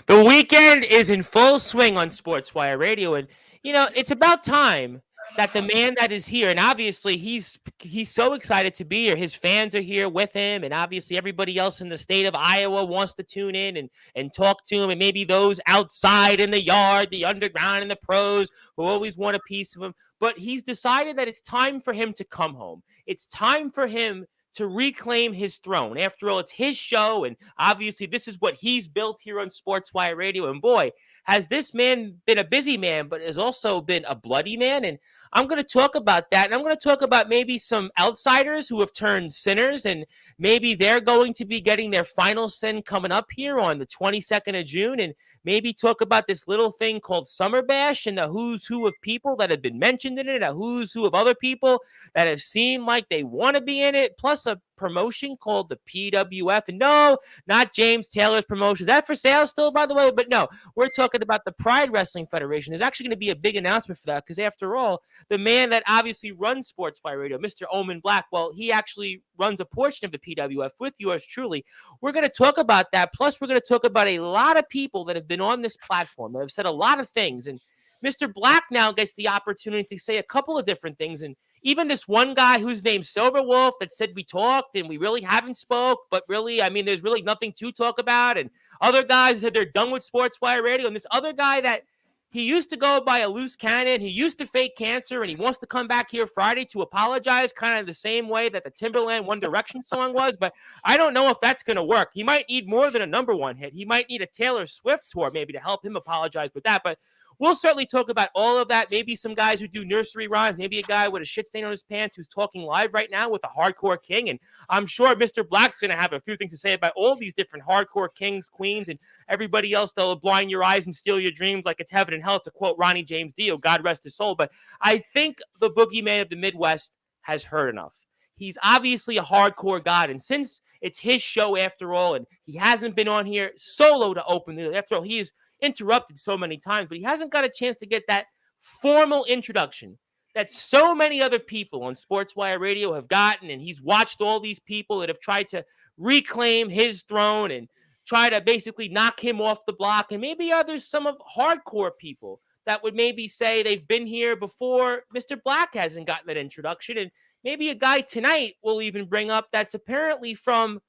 The weekend is in full swing on Sportswire Radio, and it's about time that the man that is here, and obviously he's so excited to be here. His fans are here with him, and obviously everybody else in the state of Iowa wants to tune in and talk to him, and maybe those outside in the yard, the underground, and the pros who always want a piece of him. But he's decided that it's time for him to come home. It's time for him to reclaim his throne. After all, it's his show, and obviously this is what he's built here on Sportswire Radio. And boy, has this man been a busy man, but has also been a bloody man. And I'm going to talk about that, and I'm going to talk about maybe some outsiders who have turned sinners, and maybe they're going to be getting their final sin coming up here on the 22nd of June, and maybe talk about this little thing called Summer Bash and the who's who of people that have been mentioned in it, a who's who of other people that have seemed like they want to be in it, plus a promotion called the PWF. And no, not James Taylor's promotion. Is that for sale still, by the way? But no, we're talking about the Pride Wrestling Federation. There's actually going to be a big announcement for that because, after all, the man that obviously runs Sports by Radio, Mr. Omen Black, well, he actually runs a portion of the PWF with yours truly. We're going to talk about that. Plus, we're going to talk about a lot of people that have been on this platform that have said a lot of things. And Mr. Black now gets the opportunity to say a couple of different things. And even this one guy who's named Silverwolf that said we talked and we really haven't spoke, but really, I mean, there's really nothing to talk about. And other guys said they're done with Sportswire Radio. And this other guy that he used to go by a loose cannon, he used to fake cancer, and he wants to come back here Friday to apologize, kind of the same way that the Timberland One Direction song was. But I don't know if that's going to work. He might need more than a number one hit. He might need a Taylor Swift tour maybe to help him apologize with that. But we'll certainly talk about all of that. Maybe some guys who do nursery rhymes. Maybe a guy with a shit stain on his pants who's talking live right now with a hardcore king. And I'm sure Mr. Black's going to have a few things to say about all these different hardcore kings, queens, and everybody else that'll blind your eyes and steal your dreams like it's heaven and hell, to quote Ronnie James Dio, God rest his soul. But I think the boogeyman of the Midwest has heard enough. He's obviously a hardcore god, and since it's his show after all, and he hasn't been on here solo to open it, after all, he's interrupted so many times, but he hasn't got a chance to get that formal introduction that so many other people on Sportswire Radio have gotten. And he's watched all these people that have tried to reclaim his throne and try to basically knock him off the block. And maybe others, some of hardcore people that would maybe say they've been here before Mr. Black hasn't gotten that introduction. And maybe a guy tonight will even bring up that's apparently from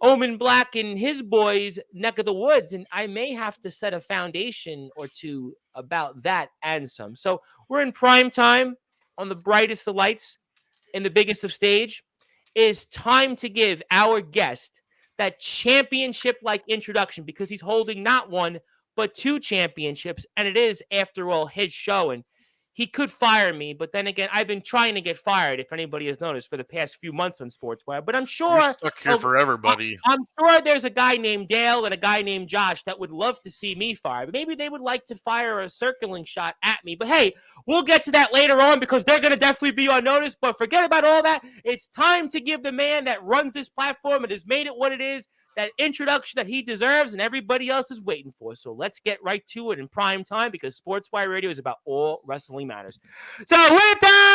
Omen Black and his boys' neck of the woods, and I may have to set a foundation or two about that and some. So we're in prime time on the brightest of lights and the biggest of stage. It is time to give our guest that championship-like introduction because he's holding not one, but two championships, and it is, after all, his show. And he could fire me, but then again, I've been trying to get fired, if anybody has noticed, for the past few months on Sportswire. But I'm sure You're stuck here forever, buddy. I'm sure there's a guy named Dale and a guy named Josh that would love to see me fired. Maybe they would like to fire a circling shot at me. But hey, we'll get to that later on because they're going to definitely be on notice. But forget about all that. It's time to give the man that runs this platform and has made it what it is that introduction that he deserves and everybody else is waiting for. So let's get right to it in prime time because Sportswire Radio is about all wrestling matters. So with that,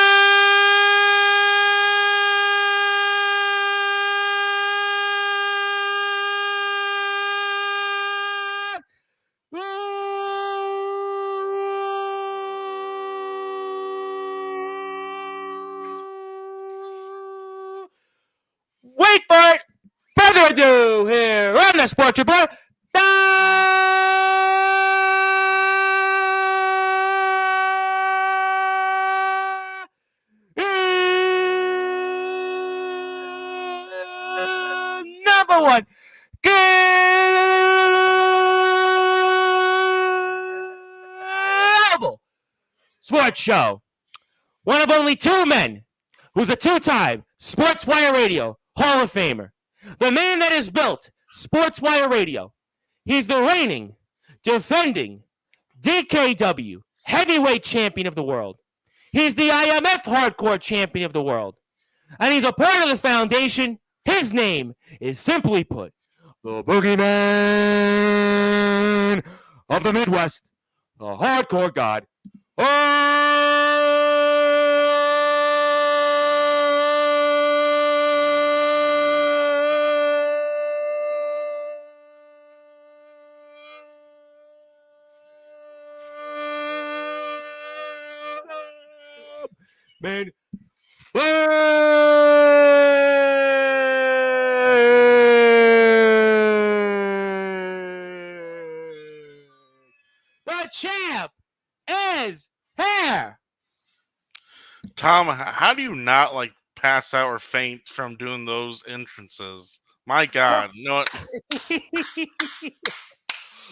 wait for it. Further ado, here on the Sports Report, number one global sports show. One of only two men who's a two-time Sportswire Radio Hall of Famer. The man that has built Sportswire Radio. He's the reigning, defending DKW heavyweight champion of the world. He's the IMF hardcore champion of the world. And he's a part of the foundation. His name is, simply put, the boogeyman of the Midwest, the hardcore god. Man. The champ is here. Tom, how do you not like pass out or faint from doing those entrances? My Well, God, you know what?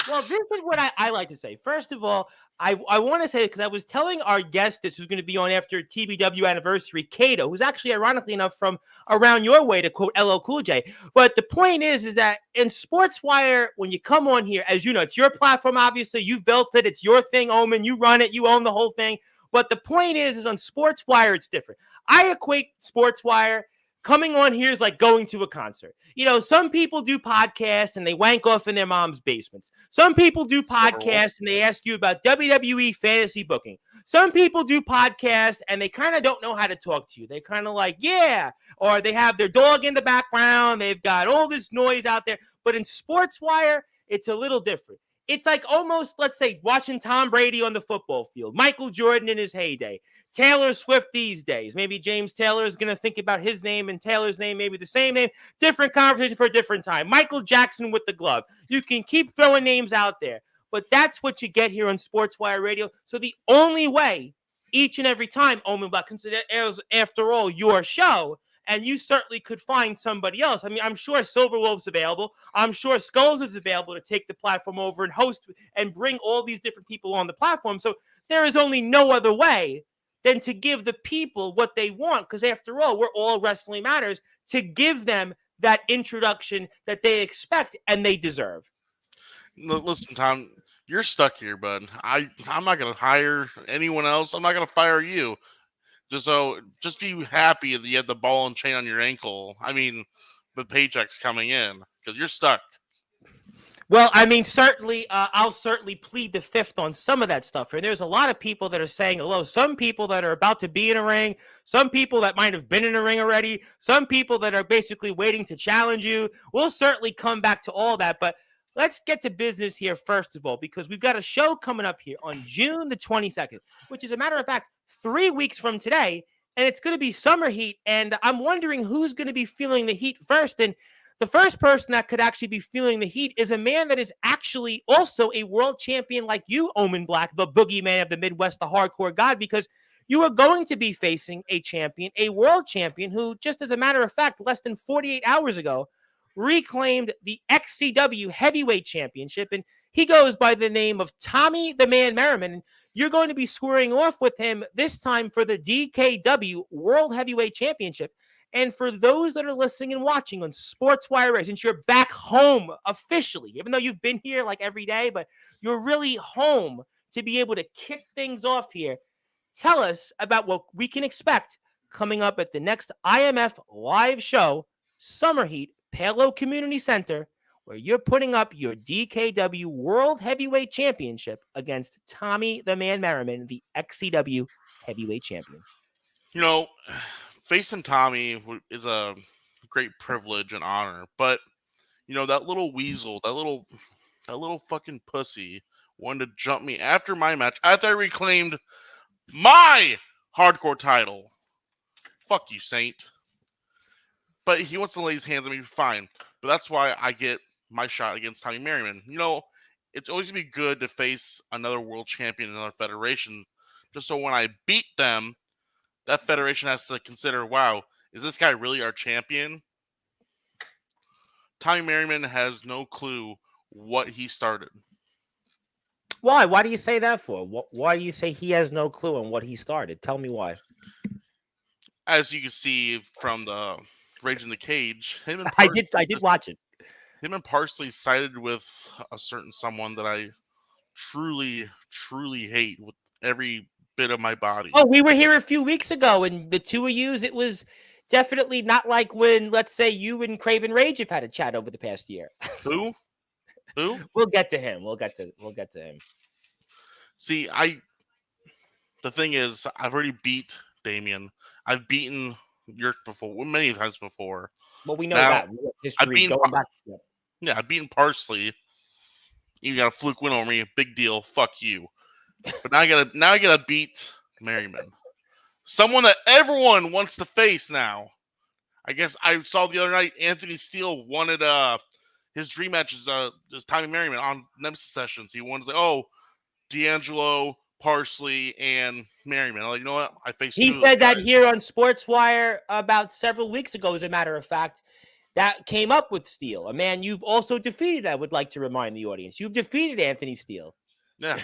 well, this is what I like to say. First of all, I want to say, because I was telling our guest this was going to be on after TBW anniversary, Kato, who's actually, ironically enough, from around your way, to quote LL Cool J. But the point is that in Sportswire, when you come on here, as you know, it's your platform, obviously. You've built it. It's your thing, Omen. You run it. You own the whole thing. But the point is on Sportswire, it's different. I equate Sportswire coming on here is like going to a concert. You know, some people do podcasts and they wank off in their mom's basements. Some people do podcasts and they ask you about WWE fantasy booking. Some people do podcasts and they kind of don't know how to talk to you. They're kind of like, yeah, or they have their dog in the background. They've got all this noise out there. But in Sportswire, it's a little different. It's like almost, let's say, watching Tom Brady on the football field, Michael Jordan in his heyday, Taylor Swift these days. Maybe James Taylor is going to think about his name and Taylor's name, maybe the same name. Different conversation for a different time. Michael Jackson with the glove. You can keep throwing names out there, but that's what you get here on Sportswire Radio. So the only way each and every time, Omen Black, consider after all your show, and you certainly could find somebody else. I mean, I'm sure Silver Wolf's available. I'm sure Skulls is available to take the platform over and host and bring all these different people on the platform. So there is only no other way than to give the people what they want, because after all, we're all Wrestling Matters, to give them that introduction that they expect and they deserve. Listen, Tom, you're stuck here, bud. I'm not gonna hire anyone else. I'm not gonna fire you. Just be happy that you have the ball and chain on your ankle. I mean, the paycheck's coming in because you're stuck. Well, I mean, certainly, I'll certainly plead the fifth on some of that stuff. And there's a lot of people that are saying hello. Some people that are about to be in a ring. Some people that might have been in a ring already. Some people that are basically waiting to challenge you. We'll certainly come back to all that. But let's get to business here, first of all, because we've got a show coming up here on June the 22nd, which is, a matter of fact, 3 weeks from today. And it's going to be Summer Heat. And I'm wondering who's going to be feeling the heat first. And the first person that could actually be feeling the heat is a man that is actually also a world champion like you, Omen Black, the boogeyman of the Midwest, the hardcore god, because you are going to be facing a champion, a world champion, who, just as a matter of fact, less than 48 hours ago, reclaimed the XCW heavyweight championship. And he goes by the name of Tommy the Man Merriman. And you're going to be squaring off with him this time for the DKW World Heavyweight Championship. And for those that are listening and watching on Sportswire, since you're back home officially, even though you've been here like every day, but you're really home to be able to kick things off here, tell us about what we can expect coming up at the next IMF live show, Summer Heat, Palo Community Center, where you're putting up your DKW World Heavyweight Championship against Tommy the Man Merriman, the XCW Heavyweight Champion. You know, facing Tommy is a great privilege and honor, but you know that little weasel, that little fucking pussy wanted to jump me after my match, after I reclaimed my hardcore title. Fuck you, Saint. But he wants to lay his hands on me, fine. But that's why I get my shot against Tommy Merriman. You know, it's always gonna be good to face another world champion in another federation, just so when I beat them, that federation has to consider, wow, is this guy really our champion? Tommy Merriman has no clue what he started. Why? Why do you say that for? Why do you say he has no clue on what he started? Tell me why. As you can see from the Rage in the Cage, him and I did watch it. Him and Parsley sided with a certain someone that I truly, truly hate with every bit of my body. Oh, we were here a few weeks ago, and the two of yous, it was definitely not like when, let's say, you and Craven Rage have had a chat over the past year. Who? We'll get to him. We'll get to him. See, the thing is, I've already beat Damien. I've beaten Yerk before, many times before. Well, we know that history going back. Yeah, I've beaten Parsley. You got a fluke win over me. Big deal. Fuck you. But now I gotta beat Merriman. Someone that everyone wants to face now. I guess I saw the other night Anthony Steele wanted his dream matches just Tommy Merriman on Nemesis sessions. He wanted D'Angelo, Parsley, and Merriman. I'm like, you know what? I faced He two of those said that guys. here on Sportswire about several weeks ago, as a matter of fact, that came up with Steele, a man you've also defeated, I would like to remind the audience. You've defeated Anthony Steele. Yeah.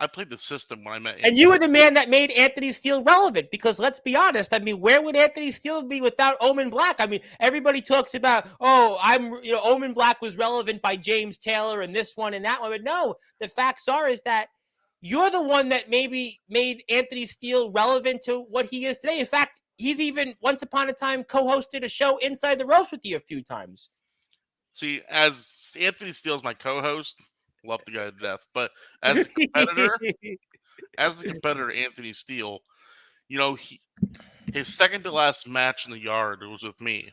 I played the system when I met And Anthony. you were the man that made Anthony Steele relevant, because let's be honest, I mean, where would Anthony Steele be without Omen Black? I mean, everybody talks about, Omen Black was relevant by James Taylor and this one and that one. But no, the facts is that you're the one that maybe made Anthony Steele relevant to what he is today. In fact, he's even once upon a time co-hosted a show Inside the Ropes with you a few times. See, as Anthony Steele's my co-host, love the guy to death. But as a competitor, Anthony Steele, his second to last match in the yard was with me.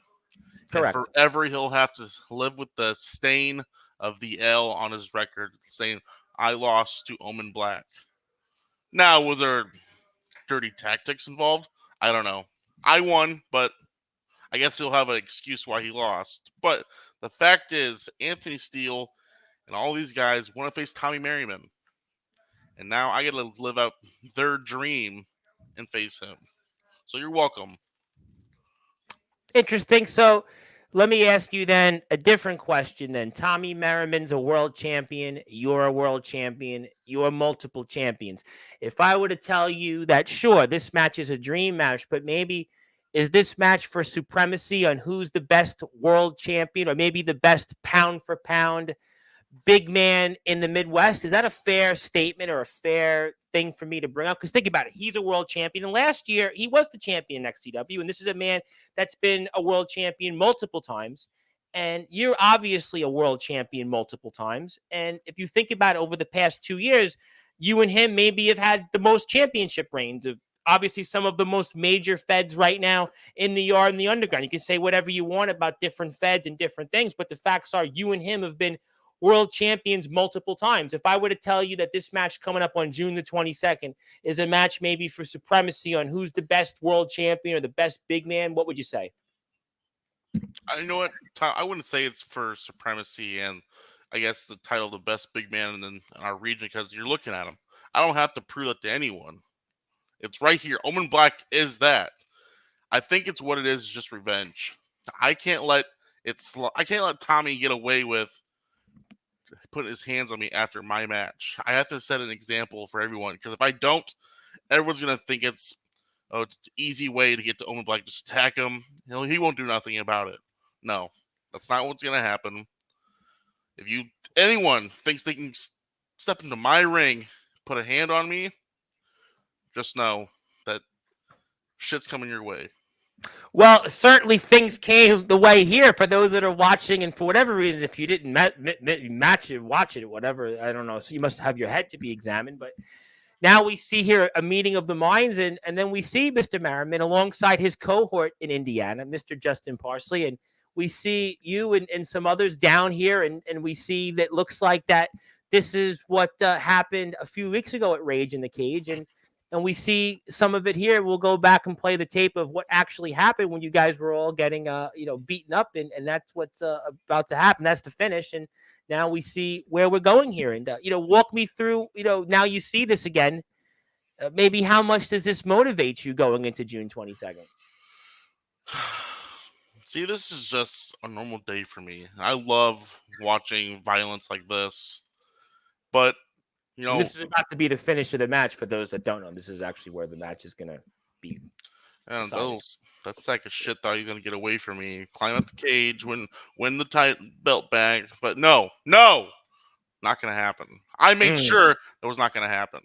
Correct. And forever he'll have to live with the stain of the L on his record, saying I lost to Omen Black. Now, were there dirty tactics involved? I don't know. I won, but I guess he'll have an excuse why he lost. But the fact is, Anthony Steele and all these guys want to face Tommy Merriman. And now I got to live out their dream and face him. So you're welcome. Interesting. So let me ask you then a different question then. Tommy Merriman's a world champion. You're a world champion. You're multiple champions. If I were to tell you that, sure, this match is a dream match, but maybe is this match for supremacy on who's the best world champion, or maybe the best pound for pound big man in the Midwest? Is that a fair statement or a fair thing for me to bring up? Because think about it. He's a world champion. And last year, he was the champion in XCW. And this is a man that's been a world champion multiple times. And you're obviously a world champion multiple times. And if you think about it, over the past 2 years, you and him maybe have had the most championship reigns of obviously some of the most major feds right now in the yard and the underground. You can say whatever you want about different feds and different things, but the facts are you and him have been world champions multiple times. If I were to tell you that this match coming up on June the 22nd is a match maybe for supremacy on who's the best world champion or the best big man, what would you say? You know what, Tom, I wouldn't say it's for supremacy and I guess the title of the best big man in our region, because you're looking at him. I don't have to prove it to anyone. It's right here. Omen Black is that. I think it's what it is, just revenge. I can't let Tommy get away with putting his hands on me after my match. I have to set an example for everyone, because if I don't, everyone's going to think it's an easy way to get to Omen Black. Just attack him. He won't do nothing about it. No, that's not what's going to happen. If anyone thinks they can step into my ring, put a hand on me, just know that shit's coming your way. Well, certainly things came the way here for those that are watching, and for whatever reason, if you didn't watch it, whatever, I don't know. So you must have your head to be examined. But now we see here a meeting of the minds, and then we see Mr. Merriman alongside his cohort in Indiana, Mr. Justin Parsley, and we see you and some others down here, and we see that looks like that this is what happened a few weeks ago at Rage in the Cage, and we see some of it here. We'll go back and play the tape of what actually happened when you guys were all getting, beaten up, and that's what's about to happen. That's the finish, and now we see where we're going here. And walk me through. Now you see this again. Maybe how much does this motivate you going into June 22nd? See, this is just a normal day for me. I love watching violence like this, but. This is about to be the finish of the match. For those that don't know, this is actually where the match is going to be. And that sack of shit thought he was going to get away from me, climb up the cage, win the title belt back. But no, not going to happen. I made sure that was not going to happen.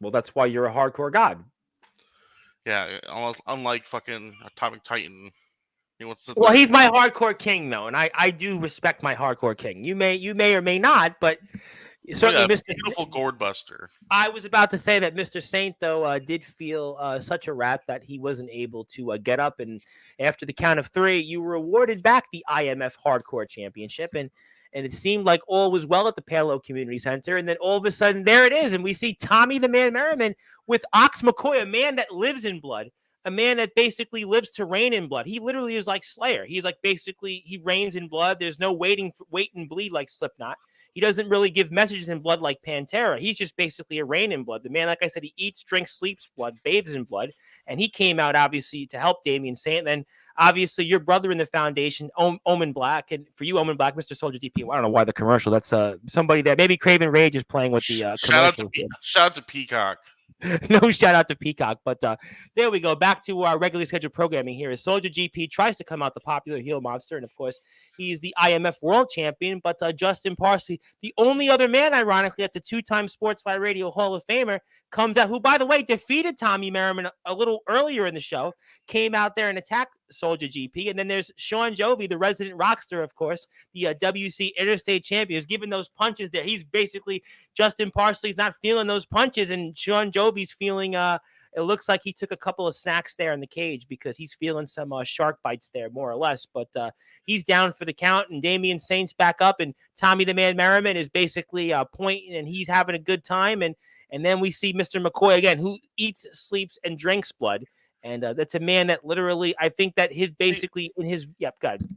Well, that's why you're a hardcore god. Yeah, unlike fucking Atomic Titan. He's my hardcore king, though, and I do respect my hardcore king. You may or may not, but Look Certainly, at that Mr. beautiful gourd buster. I was about to say that Mr. Saint, though, did feel such a wrap that he wasn't able to get up. And after the count of three, you were awarded back the IMF Hardcore Championship. And it seemed like all was well at the Palo Community Center. And then all of a sudden, there it is. And we see Tommy the Man Merriman with Ox McCoy, a man that lives in blood, a man that basically lives to reign in blood. He literally is like Slayer. He's like basically, he reigns in blood. There's no wait and bleed like Slipknot. He doesn't really give messages in blood like Pantera. He's just basically a rain in blood. The man, like I said, he eats, drinks, sleeps blood, bathes in blood. And he came out, obviously, to help Damian Saint. And then, obviously, your brother in the foundation, Omen Black. And for you, Omen Black, Mr. Soldier DP, I don't know why the commercial. That's somebody that maybe Craven Rage is playing with the commercial. Shout out to Peacock. No shout out to Peacock, but there we go. Back to our regularly scheduled programming here. As Soldier GP tries to come out the popular heel monster, and of course, he's the IMF World Champion. But Justin Parsley, the only other man, ironically, that's a two-time Sportswire Radio Hall of Famer, comes out, who, by the way, defeated Tommy Merriman a little earlier in the show, came out there and attacked Soldier GP. And then there's Sean Jovi, the resident rockster, of course, the WC Interstate Champion, is giving those punches there. He's basically, Justin Parsley's not feeling those punches, and Sean Jovi's feeling, it looks like he took a couple of snacks there in the cage because he's feeling some shark bites there, more or less. But he's down for the count, and Damian Saint's back up, and Tommy the Man Merriman is basically pointing, and he's having a good time. And then we see Mr. McCoy again, who eats, sleeps, and drinks blood. And that's a man that literally, I think that his basically in his, yep, go ahead.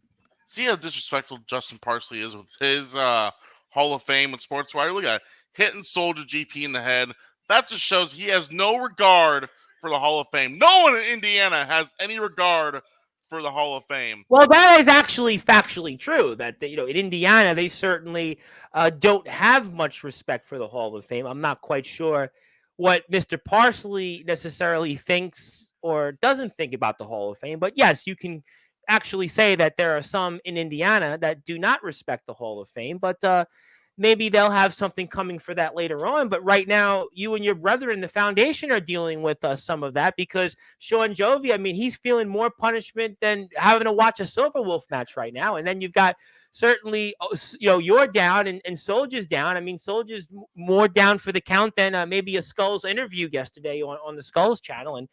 See how disrespectful Justin Parsley is with his Hall of Fame and Sportswire? Look at it. Hitting Soldier GP in the head. That just shows he has no regard for the Hall of Fame. No one in Indiana has any regard for the Hall of Fame. Well, that is actually factually true. That in Indiana, they certainly don't have much respect for the Hall of Fame. I'm not quite sure what Mr. Parsley necessarily thinks or doesn't think about the Hall of Fame. But yes, you can actually say that there are some in Indiana that do not respect the Hall of Fame. But maybe they'll have something coming for that later on. But right now, you and your brother in the foundation are dealing with some of that because Sean Jovi, I mean, he's feeling more punishment than having to watch a Silver Wolf match right now. And then you've got certainly, you're down and Soldier's down. I mean, Soldier's more down for the count than maybe a Skulls interview yesterday on the Skulls channel. And,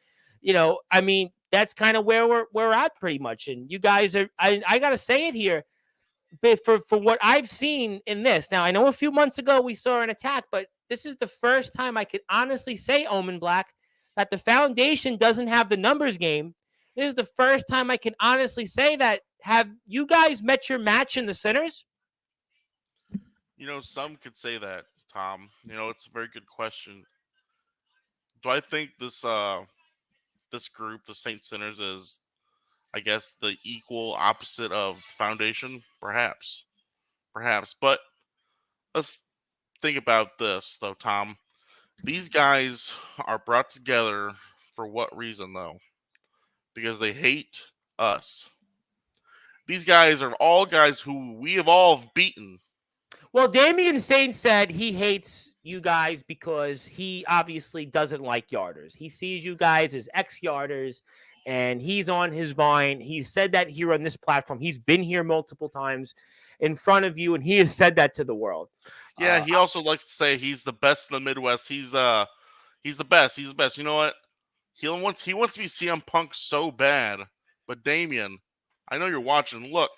I mean, that's kind of where we're at pretty much. And you guys are, I got to say it here. For what I've seen in this, now I know a few months ago we saw an attack, but this is the first time I could honestly say, Omen Black, that the foundation doesn't have the numbers game. This is the first time I can honestly say that. Have you guys met your match in the Sinners? Some could say that, Tom. It's a very good question. Do I think this this group, the Saint Sinners, is, I guess, the equal opposite of Foundation? Perhaps. But let's think about this, though, Tom. These guys are brought together for what reason, though? Because they hate us. These guys are all guys who we have all beaten. Well, Damian Saint said he hates you guys because he obviously doesn't like yarders. He sees you guys as ex-yarders, and he's on his vine. He said that here on this platform. He's been here multiple times in front of you, and he has said that to the world. Yeah, he also likes to say he's the best in the Midwest. He's the best. He's the best. You know what? He wants to be CM Punk so bad. But Damian, I know you're watching. Look,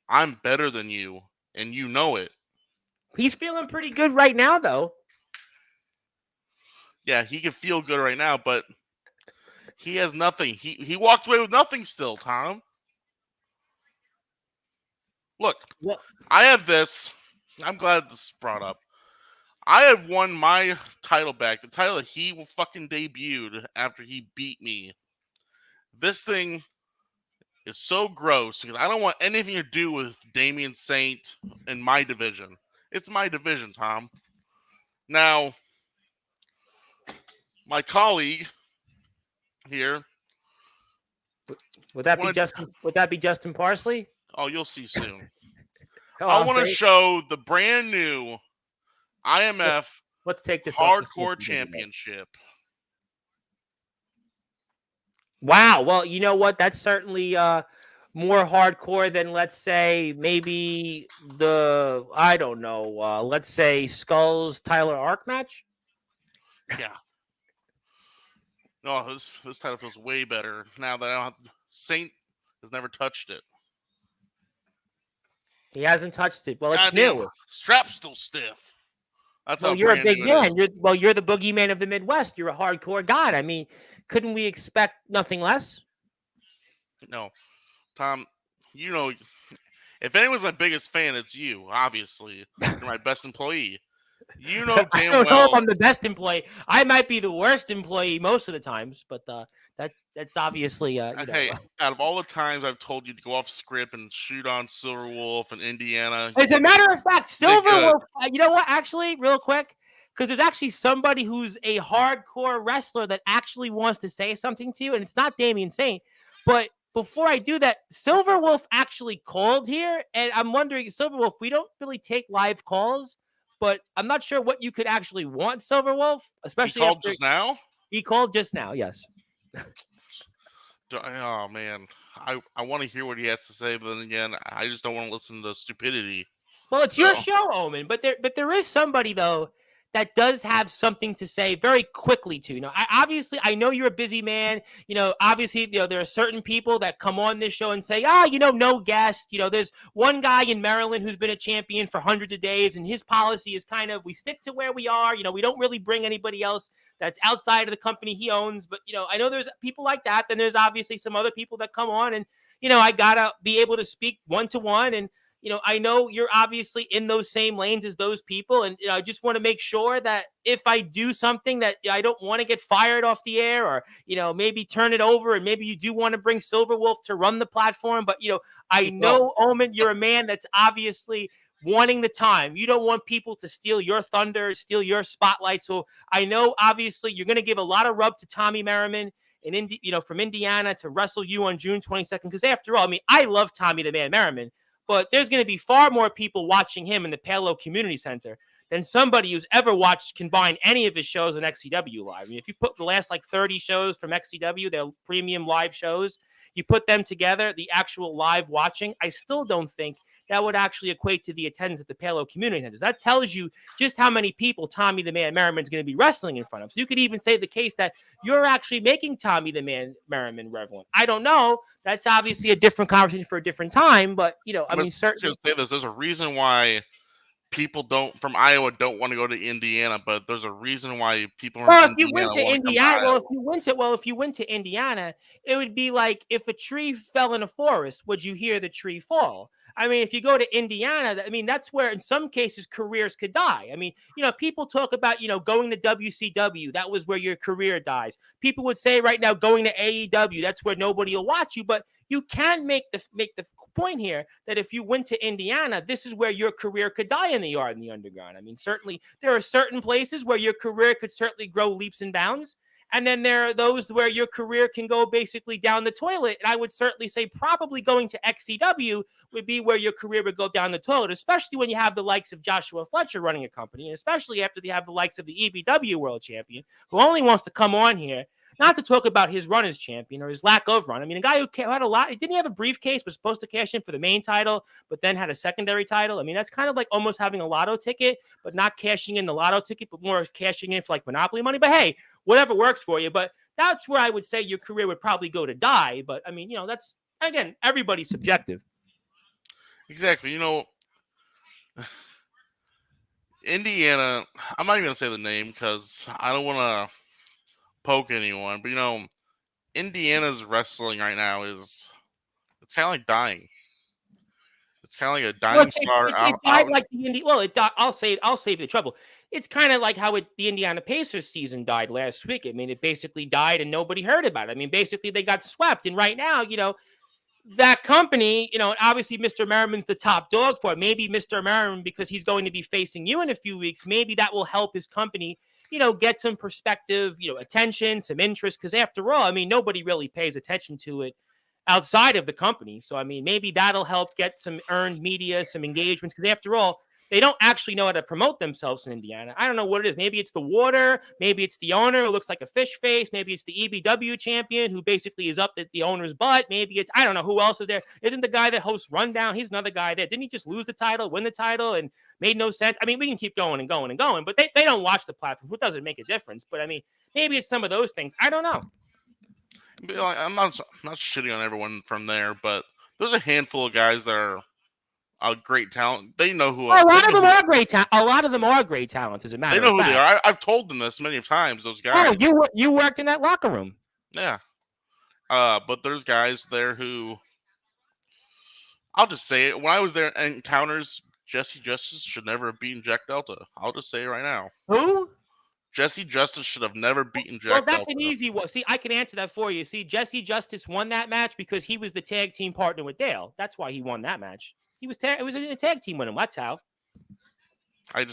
I'm better than you, and you know it. He's feeling pretty good right now, though. Yeah, he can feel good right now, but he has nothing. He walked away with nothing still, Tom. Look, I have this. I'm glad this is brought up. I have won my title back, the title that he fucking debuted after he beat me. This thing is so gross because I don't want anything to do with Damian Saint in my division. It's my division, Tom. Now, my colleague here. Would that be Justin Parsley? Oh, you'll see soon. I want to show the brand new IMF Let's take this Hardcore Championship. Wow. Well, you know what? That's certainly more hardcore than, let's say, maybe I don't know, let's say Skulls Tyler Arc match? Yeah. No, this title feels way better now that I don't have, Saint has never touched it. He hasn't touched it. Well, it's Goddamn, new. strap's still stiff. That's Well, how you're a brand big new it is. man. You're the boogeyman of the Midwest. You're a hardcore god. I mean, couldn't we expect nothing less? No, Tom, you know, if anyone's my biggest fan, it's you. Obviously, you're my best employee. You know I damn don't know if well. I'm the best employee. I might be the worst employee most of the times, but that's obviously Hey, out of all the times I've told you to go off script and shoot on Silver Wolf and Indiana, As a matter of fact, you did Silver good. Wolf. You know what? Actually, real quick, because there's actually somebody who's a hardcore wrestler that actually wants to say something to you, and it's not Damian Saint. But before I do that, Silver Wolf actually called here, and I'm wondering, Silver Wolf, we don't really take live calls, but I'm not sure what you could actually want, Silver Wolf, He especially called after just now. he called just now. Yes. Oh man, I want to hear what he has to say, but then again, I just don't want to listen to stupidity. Well, it's your So show, Omen, but there is somebody though that does have something to say very quickly to. I know you're a busy man. Obviously, there are certain people that come on this show and say, no guest. There's one guy in Maryland who's been a champion for hundreds of days, and his policy is kind of we stick to where we are. We don't really bring anybody else that's outside of the company he owns. But I know there's people like that. Then there's obviously some other people that come on, and I gotta be able to speak one to one and. I know you're obviously in those same lanes as those people. And I just want to make sure that if I do something that I don't want to get fired off the air or, maybe turn it over and maybe you do want to bring Silver Wolf to run the platform. But, I know, Omen, you're a man that's obviously wanting the time. You don't want people to steal your thunder, steal your spotlight. So I know, obviously, you're going to give a lot of rub to Tommy Merriman. From Indiana to wrestle you on June 22nd. Because after all, I love Tommy the Man Merriman. But there's going to be far more people watching him in the Palo Community Center than somebody who's ever watched combine any of his shows on XCW Live. If you put the last 30 shows from XCW, their premium live shows, you put them together, the actual live watching, I still don't think that would actually equate to the attendance at the Palo Community Center. That tells you just how many people Tommy the Man Merriman is going to be wrestling in front of. So you could even say the case that you're actually making Tommy the Man Merriman relevant. I don't know. That's obviously a different conversation for a different time, but certainly say this. There's a reason why people from Iowa don't want to go to Indiana, but there's a reason why people if you went to Indiana, if you went to Indiana, it would be like if a tree fell in a forest, would you hear the tree fall? If you go to Indiana, that's where in some cases careers could die. People talk about, going to WCW, that was where your career dies. People would say right now going to AEW, that's where nobody will watch you, but you can make the point here that if you went to Indiana, this is where your career could die in the yard and the underground. Certainly there are certain places where your career could certainly grow leaps and bounds. And then there are those where your career can go basically down the toilet. And I would certainly say probably going to XCW would be where your career would go down the toilet, especially when you have the likes of Joshua Fletcher running a company, and especially after they have the likes of the EBW world champion, who only wants to come on here not to talk about his run as champion or his lack of run. A guy who had a lot, didn't he have a briefcase, was supposed to cash in for the main title, but then had a secondary title? That's kind of like almost having a lotto ticket, but not cashing in the lotto ticket, but more cashing in for Monopoly money. But hey, whatever works for you. But that's where I would say your career would probably go to die. But that's, again, everybody's subjective. Exactly. Indiana, I'm not even going to say the name because I don't want to poke anyone, but Indiana's wrestling right now it's kind of like dying. It's kind of like a dying star. It died like the Indy. Well, I'll save the trouble. It's kind of like how the Indiana Pacers season died last week. It basically died and nobody heard about it. Basically they got swept. And right now, that company, obviously Mr. Merriman's the top dog for it. Maybe Mr. Merriman, because he's going to be facing you in a few weeks, maybe that will help his company, get some perspective, attention, some interest. Because after all, nobody really pays attention to it outside of the company. So, I mean, maybe that'll help get some earned media, some engagements, because after all, they don't actually know how to promote themselves in Indiana. I don't know what it is. Maybe it's the water. Maybe it's the owner who looks like a fish face. Maybe it's the EBW champion who basically is up at the owner's butt. Maybe it's, I don't know who else is there. Isn't the guy that hosts Rundown? He's another guy there. Didn't he just lose the title, win the title, and made no sense? I mean, we can keep going and going and going, but they don't watch the platform. It doesn't make a difference. But I mean, maybe it's some of those things. I don't know. I'm not shitting on everyone from there, but there's a handful of guys that are a great talent. They know who. A lot of them are great talent. A lot of them are great talents. As a matter of fact, they know who they are. I've told them this many times. Those guys. Oh, you worked in that locker room. Yeah. But there's guys there who, I'll just say it. When I was there at Encounters, Jesse Justice should never have beaten Jack Delta. I'll just say it right now. Who? Jesse Justice should have never beaten Jack Well, that's Delta. an easy one. See, I can answer that for you. See, Jesse Justice won that match because he was the tag team partner with Dale. That's why he won that match. It was in a tag team with him. That's how. It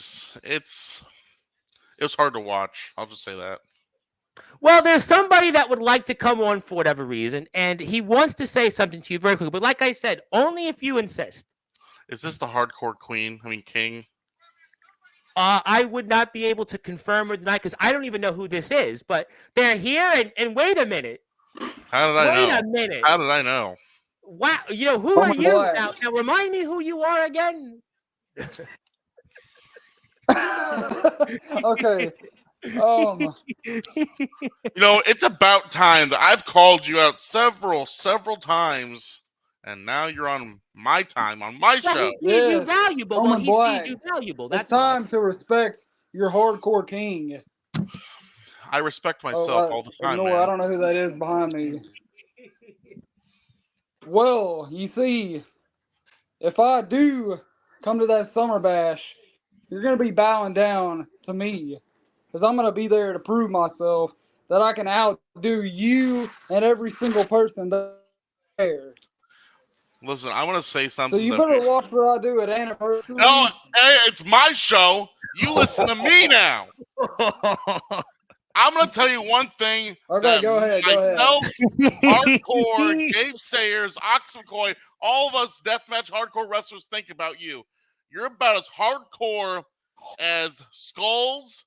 was hard to watch. I'll just say that. Well, there's somebody that would like to come on for whatever reason, and he wants to say something to you very quickly. But like I said, only if you insist. Is this the hardcore king? I would not be able to confirm or deny because I don't even know who this is. But they're here, and wait a minute. How did I know? Wait a minute. How did I know? Wow, who are you now? Now remind me who you are again. Okay. It's about time that I've called you out several times, and now you're on my time on my show. He sees you valuable. Well, he sees you valuable. That's time to respect your hardcore king. I respect myself all the time. Man. I don't know who that is behind me. Well, you see, if I do come to that Summer Bash, you're going to be bowing down to me. Because I'm going to be there to prove myself that I can outdo you and every single person there. Listen, I want to say something. So you better watch what I do at anniversary. No, it's my show. You listen to me now. I'm going to tell you one thing. Okay, go ahead. Myself, Hardcore, Gabe Sayers, Ox McCoy, all of us deathmatch hardcore wrestlers think about you. You're about as hardcore as Skulls,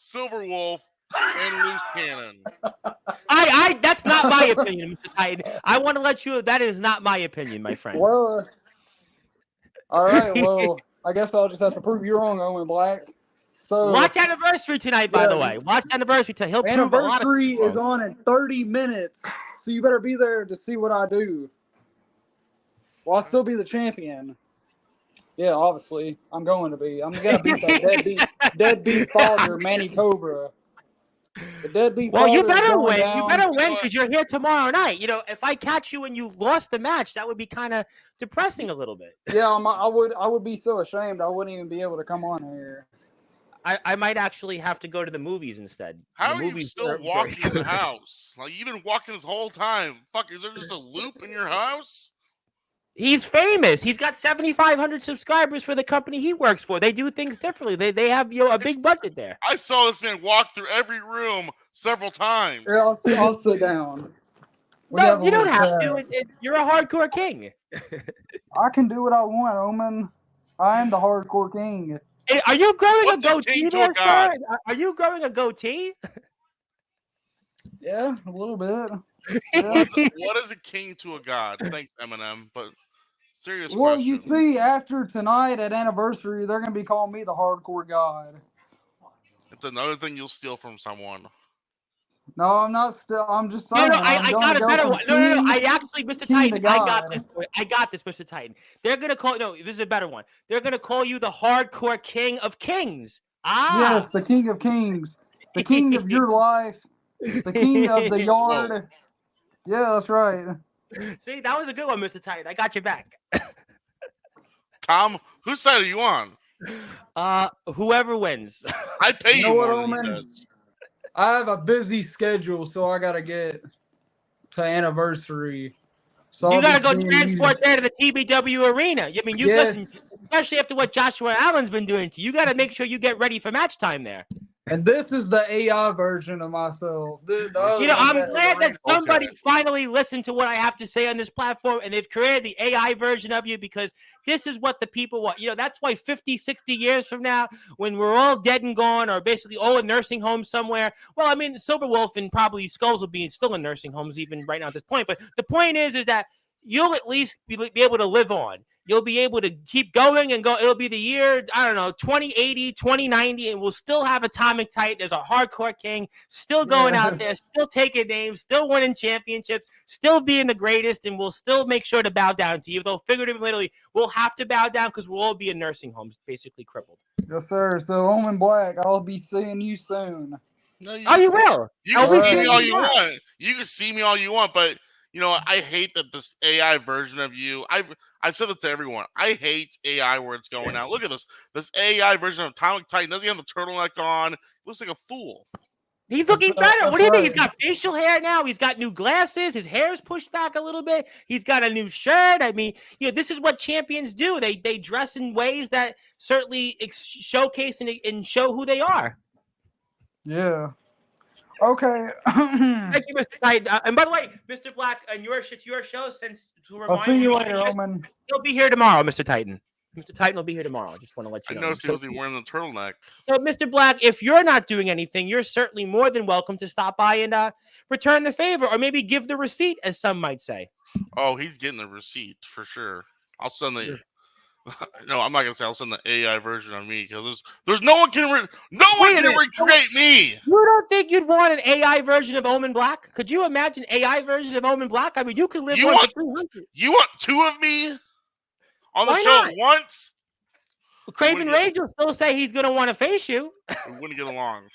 Silverwolf, and Loose Cannon. That's not my opinion, Mr. Titan. I want to let you know that is not my opinion, my friend. Well, all right. Well, I guess I'll just have to prove you wrong, Omen Black. So watch Anniversary tonight, by the way. Watch Anniversary tonight. He'll prove a lot of Anniversary is on in 30 minutes, so you better be there to see what I do. Well, I'll still be the champion. Yeah, obviously. I'm going to be. I'm going to beat that deadbeat father, Manny Cobra. The deadbeat father. Well, you better win. You better win because you're here tomorrow night. If I catch you and you lost the match, that would be kind of depressing a little bit. Yeah, I would be so ashamed I wouldn't even be able to come on here. I might actually have to go to the movies instead. How are you still walking in the house? Like, you've been walking this whole time. Fuck, is there just a loop in your house? He's famous. He's got 7,500 subscribers for the company he works for. They do things differently. They have a big budget there. I saw this man walk through every room several times. Yeah, I'll sit down. No, you don't have to. You're a hardcore king. I can do what I want, Omen. I am the hardcore king. Hey, are you growing a goatee there, sir? Are you growing a goatee? Yeah, a little bit. Yeah. What is a king to a god? Thanks, Eminem. But serious question. Well, you see, after tonight at Anniversary, they're going to be calling me the hardcore god. It's another thing you'll steal from someone. No, I'm not still. I'm just saying. No, I got a better one. No. I actually, Mr. Titan, I got this, Mr. Titan. They're going to call, no, this is a better one. They're going to call you the hardcore king of kings. Yes, the king of kings. The king of your life. The king of the yard. Whoa. Yeah, that's right. See, that was a good one, Mr. Titan. I got your back. Tom, whose side are you on? Whoever wins. I pay you more what, than he does. I have a busy schedule, so I got to get to Anniversary. So you got to go transport there to the TBW arena. I mean, listen, especially after what Joshua Allen's been doing to you, got to make sure you get ready for match time there. And this is the AI version of myself. The other You know, one I'm that- glad that somebody Okay. finally listened to what I have to say on this platform, and they've created the AI version of you, because this is what the people want. You know, that's why 50, 60 years from now, when we're all dead and gone, or basically all in nursing homes somewhere. Well, I mean, Silver Wolf and probably Skulls will be still in nursing homes even right now at this point. But the point is that you'll at least be able to live on. You'll be able to keep going and go. It'll be the year, I don't know, 2080, 2090, and we'll still have Atomic Titan as a hardcore king, still going out there, still taking names, still winning championships, still being the greatest, and we'll still make sure to bow down to you. Though figuratively, literally, we'll have to bow down because we'll all be in nursing homes, basically crippled. Yes, sir. So, Omen Black, I'll be seeing you soon. No, Oh, you will. You can I'll be see seeing me all you you now. want. You can see me all you want, but you know I hate that this AI version of you. I've said it to everyone. I hate AI where it's going out. Look at this. This AI version of Atomic Titan doesn't have the turtleneck on. He looks like a fool. He's looking better. That's What do you think? He's right. got facial hair now. He's got new glasses. His hair's pushed back a little bit. He's got a new shirt. I mean, you know, this is what champions do. They dress in ways that certainly showcase and show who they are. Yeah. Okay. Thank you, Mr. Titan. And by the way, Mr. Black, and it's your show. Since to I'll remind see you later, Omen. he'll be here tomorrow, Mr. Titan. Mr. Titan will be here tomorrow. I just want to let I you know. noticed he wasn't wearing the turtleneck. So, Mr. Black, if you're not doing anything, you're certainly more than welcome to stop by and return the favor, or maybe give the receipt, as some might say. Oh, he's getting the receipt for sure. I'll send the. No, I'm not gonna say I'll send the AI version of me because there's no one can recreate me. You don't think you'd want an AI version of Omen Black? Could you imagine AI version of Omen Black? I mean, you could live You on want- for 300. You want two of me on the Why show not? at once? Craven Rage will still say he's going to want to face you. We wouldn't get along.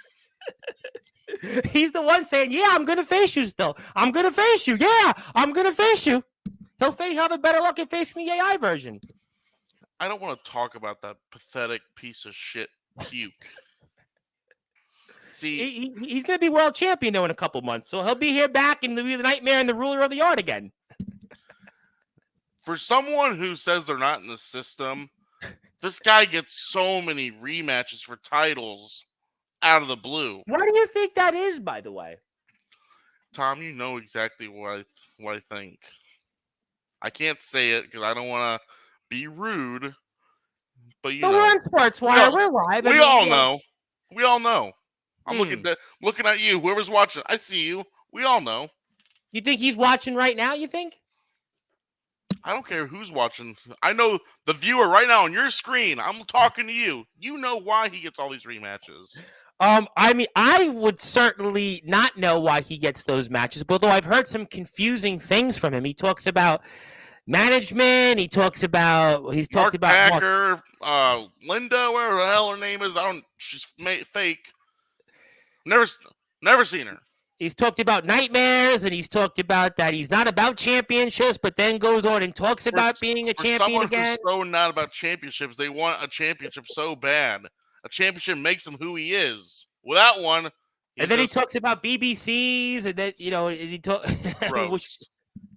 He's the one saying, "Yeah, I'm going to face you still. I'm going to face you. Yeah, I'm going to face you." He'll have a better luck at facing the AI version. I don't want to talk about that pathetic piece of shit puke. See, He's going to be world champion though in a couple months, so he'll be here back and be the Nightmare and the ruler of the yard again. for someone who says they're not in the system, this guy gets so many rematches for titles out of the blue. Why do you think that is, by the way? Tom, you know exactly what I think. I can't say it because I don't want to be rude, but you know. We're on Sportswire. We're live. We all know. We all know. I'm looking at you. Whoever's watching, I see you. We all know. You think he's watching right now, you think? I don't care who's watching. I know the viewer right now on your screen. I'm talking to you. You know why he gets all these rematches. I mean, I would certainly not know why he gets those matches, but although I've heard some confusing things from him. He talks about management. He's talked about Packer, Linda, whatever the hell her name is. She's fake. Never seen her. He's talked about nightmares, and he's talked about that he's not about championships, but then goes on and talks about being a champion again. Who's so not about championships, they want a championship so bad. A championship makes him who he is. Without one, and then he talks about BBCs, and then he talks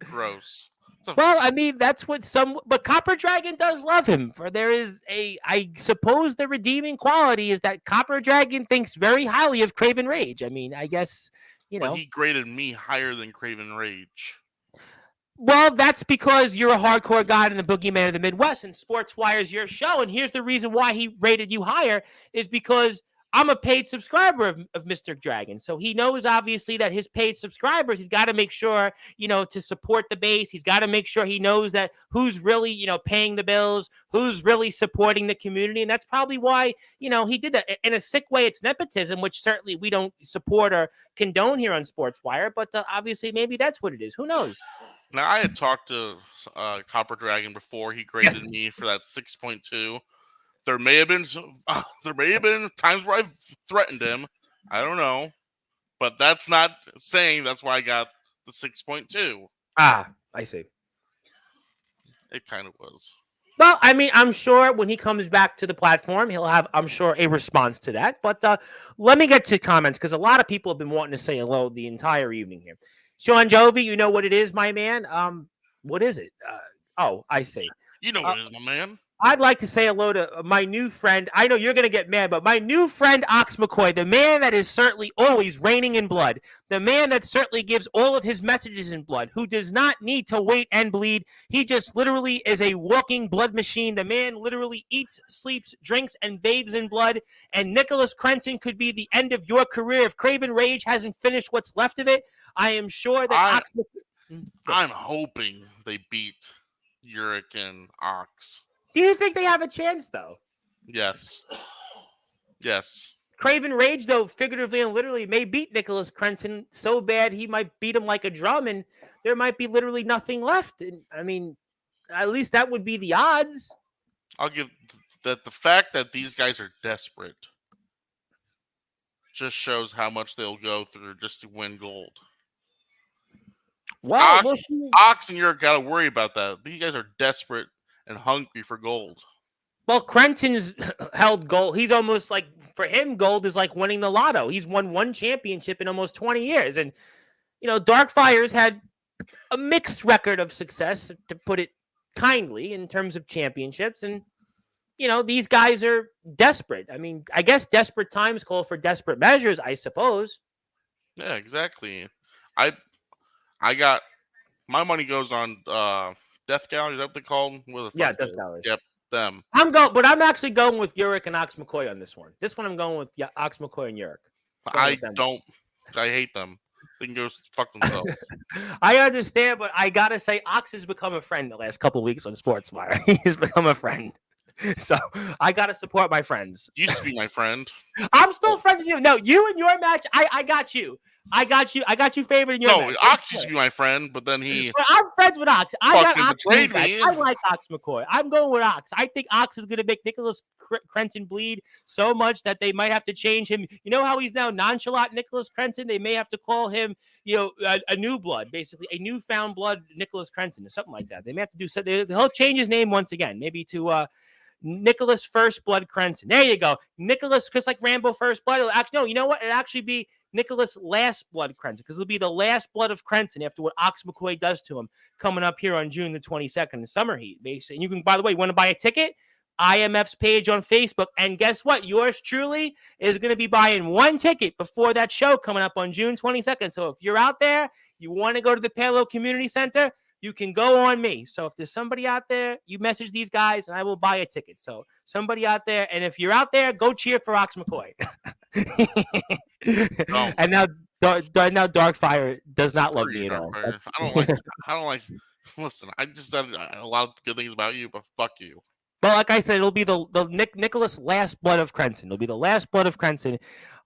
gross. Well, I mean, that's what but Copper Dragon does love him. For there is I suppose the redeeming quality is that Copper Dragon thinks very highly of Craven Rage. I mean, I guess, But he graded me higher than Craven Rage. Well, that's because you're a hardcore guy in the Boogeyman of the Midwest, and Sportswire is your show. And here's the reason why he rated you higher is because I'm a paid subscriber of Mr. Dragon. So he knows, obviously, that his paid subscribers, he's got to make sure, to support the base. He's got to make sure he knows that who's really, paying the bills, who's really supporting the community. And that's probably why, he did that. In a sick way, it's nepotism, which certainly we don't support or condone here on Sportswire. But obviously, maybe that's what it is. Who knows? Now, I had talked to Copper Dragon before. He graded me for that 6.2. There may have been times where I've threatened him. I don't know, but that's not saying that's why I got the 6.2. Ah, I see. It kind of was. Well, I mean, I'm sure when he comes back to the platform, he'll have, I'm sure, a response to that. But let me get to comments because a lot of people have been wanting to say hello the entire evening here. Sean Jovi, you know what it is, my man. What is it? I see. You know what it is, my man. I'd like to say hello to my new friend. I know you're going to get mad, but my new friend Ox McCoy, the man that is certainly always reigning in blood, the man that certainly gives all of his messages in blood, who does not need to wait and bleed. He just literally is a walking blood machine. The man literally eats, sleeps, drinks, and bathes in blood. And Nicholas Crenson could be the end of your career if Craven Rage hasn't finished what's left of it. I am sure that Ox McCoy. I'm hoping they beat Uric and Ox. Do you think they have a chance, though? Yes. Yes. Craven Rage, though, figuratively and literally, may beat Nicholas Crenson so bad he might beat him like a drum, and there might be literally nothing left. And I mean, at least that would be the odds. I'll give that the fact that these guys are desperate just shows how much they'll go through just to win gold. Well, Ox and Uric got to worry about that. These guys are desperate and hungry for gold. Well, Crenson's held gold. He's almost like, for him, gold is like winning the lotto. He's won one championship in almost 20 years. And, you know, Darkfire's had a mixed record of success, to put it kindly, in terms of championships. And, you know, these guys are desperate. I mean, I guess desperate times call for desperate measures, I suppose. Yeah, exactly. I got my money goes on Death Gallery. Is that what they call them? Yeah, Death Gallery. Yep, them. But I'm actually going with Uric and Ox McCoy on this one. This one I'm going with Ox McCoy and Uric. I hate them. They can go fuck themselves. I understand, but I gotta say, Ox has become a friend the last couple of weeks on Sportswire. He has become a friend. So I gotta support my friends. Used to be my friend. I'm still friends with you. No, you and your match, I got you. I got you favored in your match. Ox used to be my friend, but then he. But I'm friends with Ox. I got Ox. Me. I like Ox McCoy. I'm going with Ox. I think Ox is going to make Nicholas Crenson bleed so much that they might have to change him. You know how he's now nonchalant Nicholas Crenson? They may have to call him, a new blood, basically a newfound blood Nicholas Crenson or something like that. They may have to do something. He'll change his name once again, maybe to Nicholas First Blood Crenson. There you go. Nicholas, just like Rambo First Blood. You know what? It'll actually be Nicholas Last Blood Crenson, because it'll be the last blood of Crenson after what Ox McCoy does to him coming up here on June the 22nd in Summer Heat. Basically. And you can, by the way, want to buy a ticket? IMF's page on Facebook. And guess what? Yours truly is going to be buying one ticket before that show coming up on June 22nd. So if you're out there, you want to go to the Palo Community Center, you can go on me. So if there's somebody out there, you message these guys and I will buy a ticket. So somebody out there, and if you're out there, go cheer for Ox McCoy. And now Darkfire does not love me at all. I don't like. Listen, I just said a lot of good things about you, but fuck you. But like I said, it'll be the Nicholas Last Blood of Crenson. It'll be the Last Blood of Crenson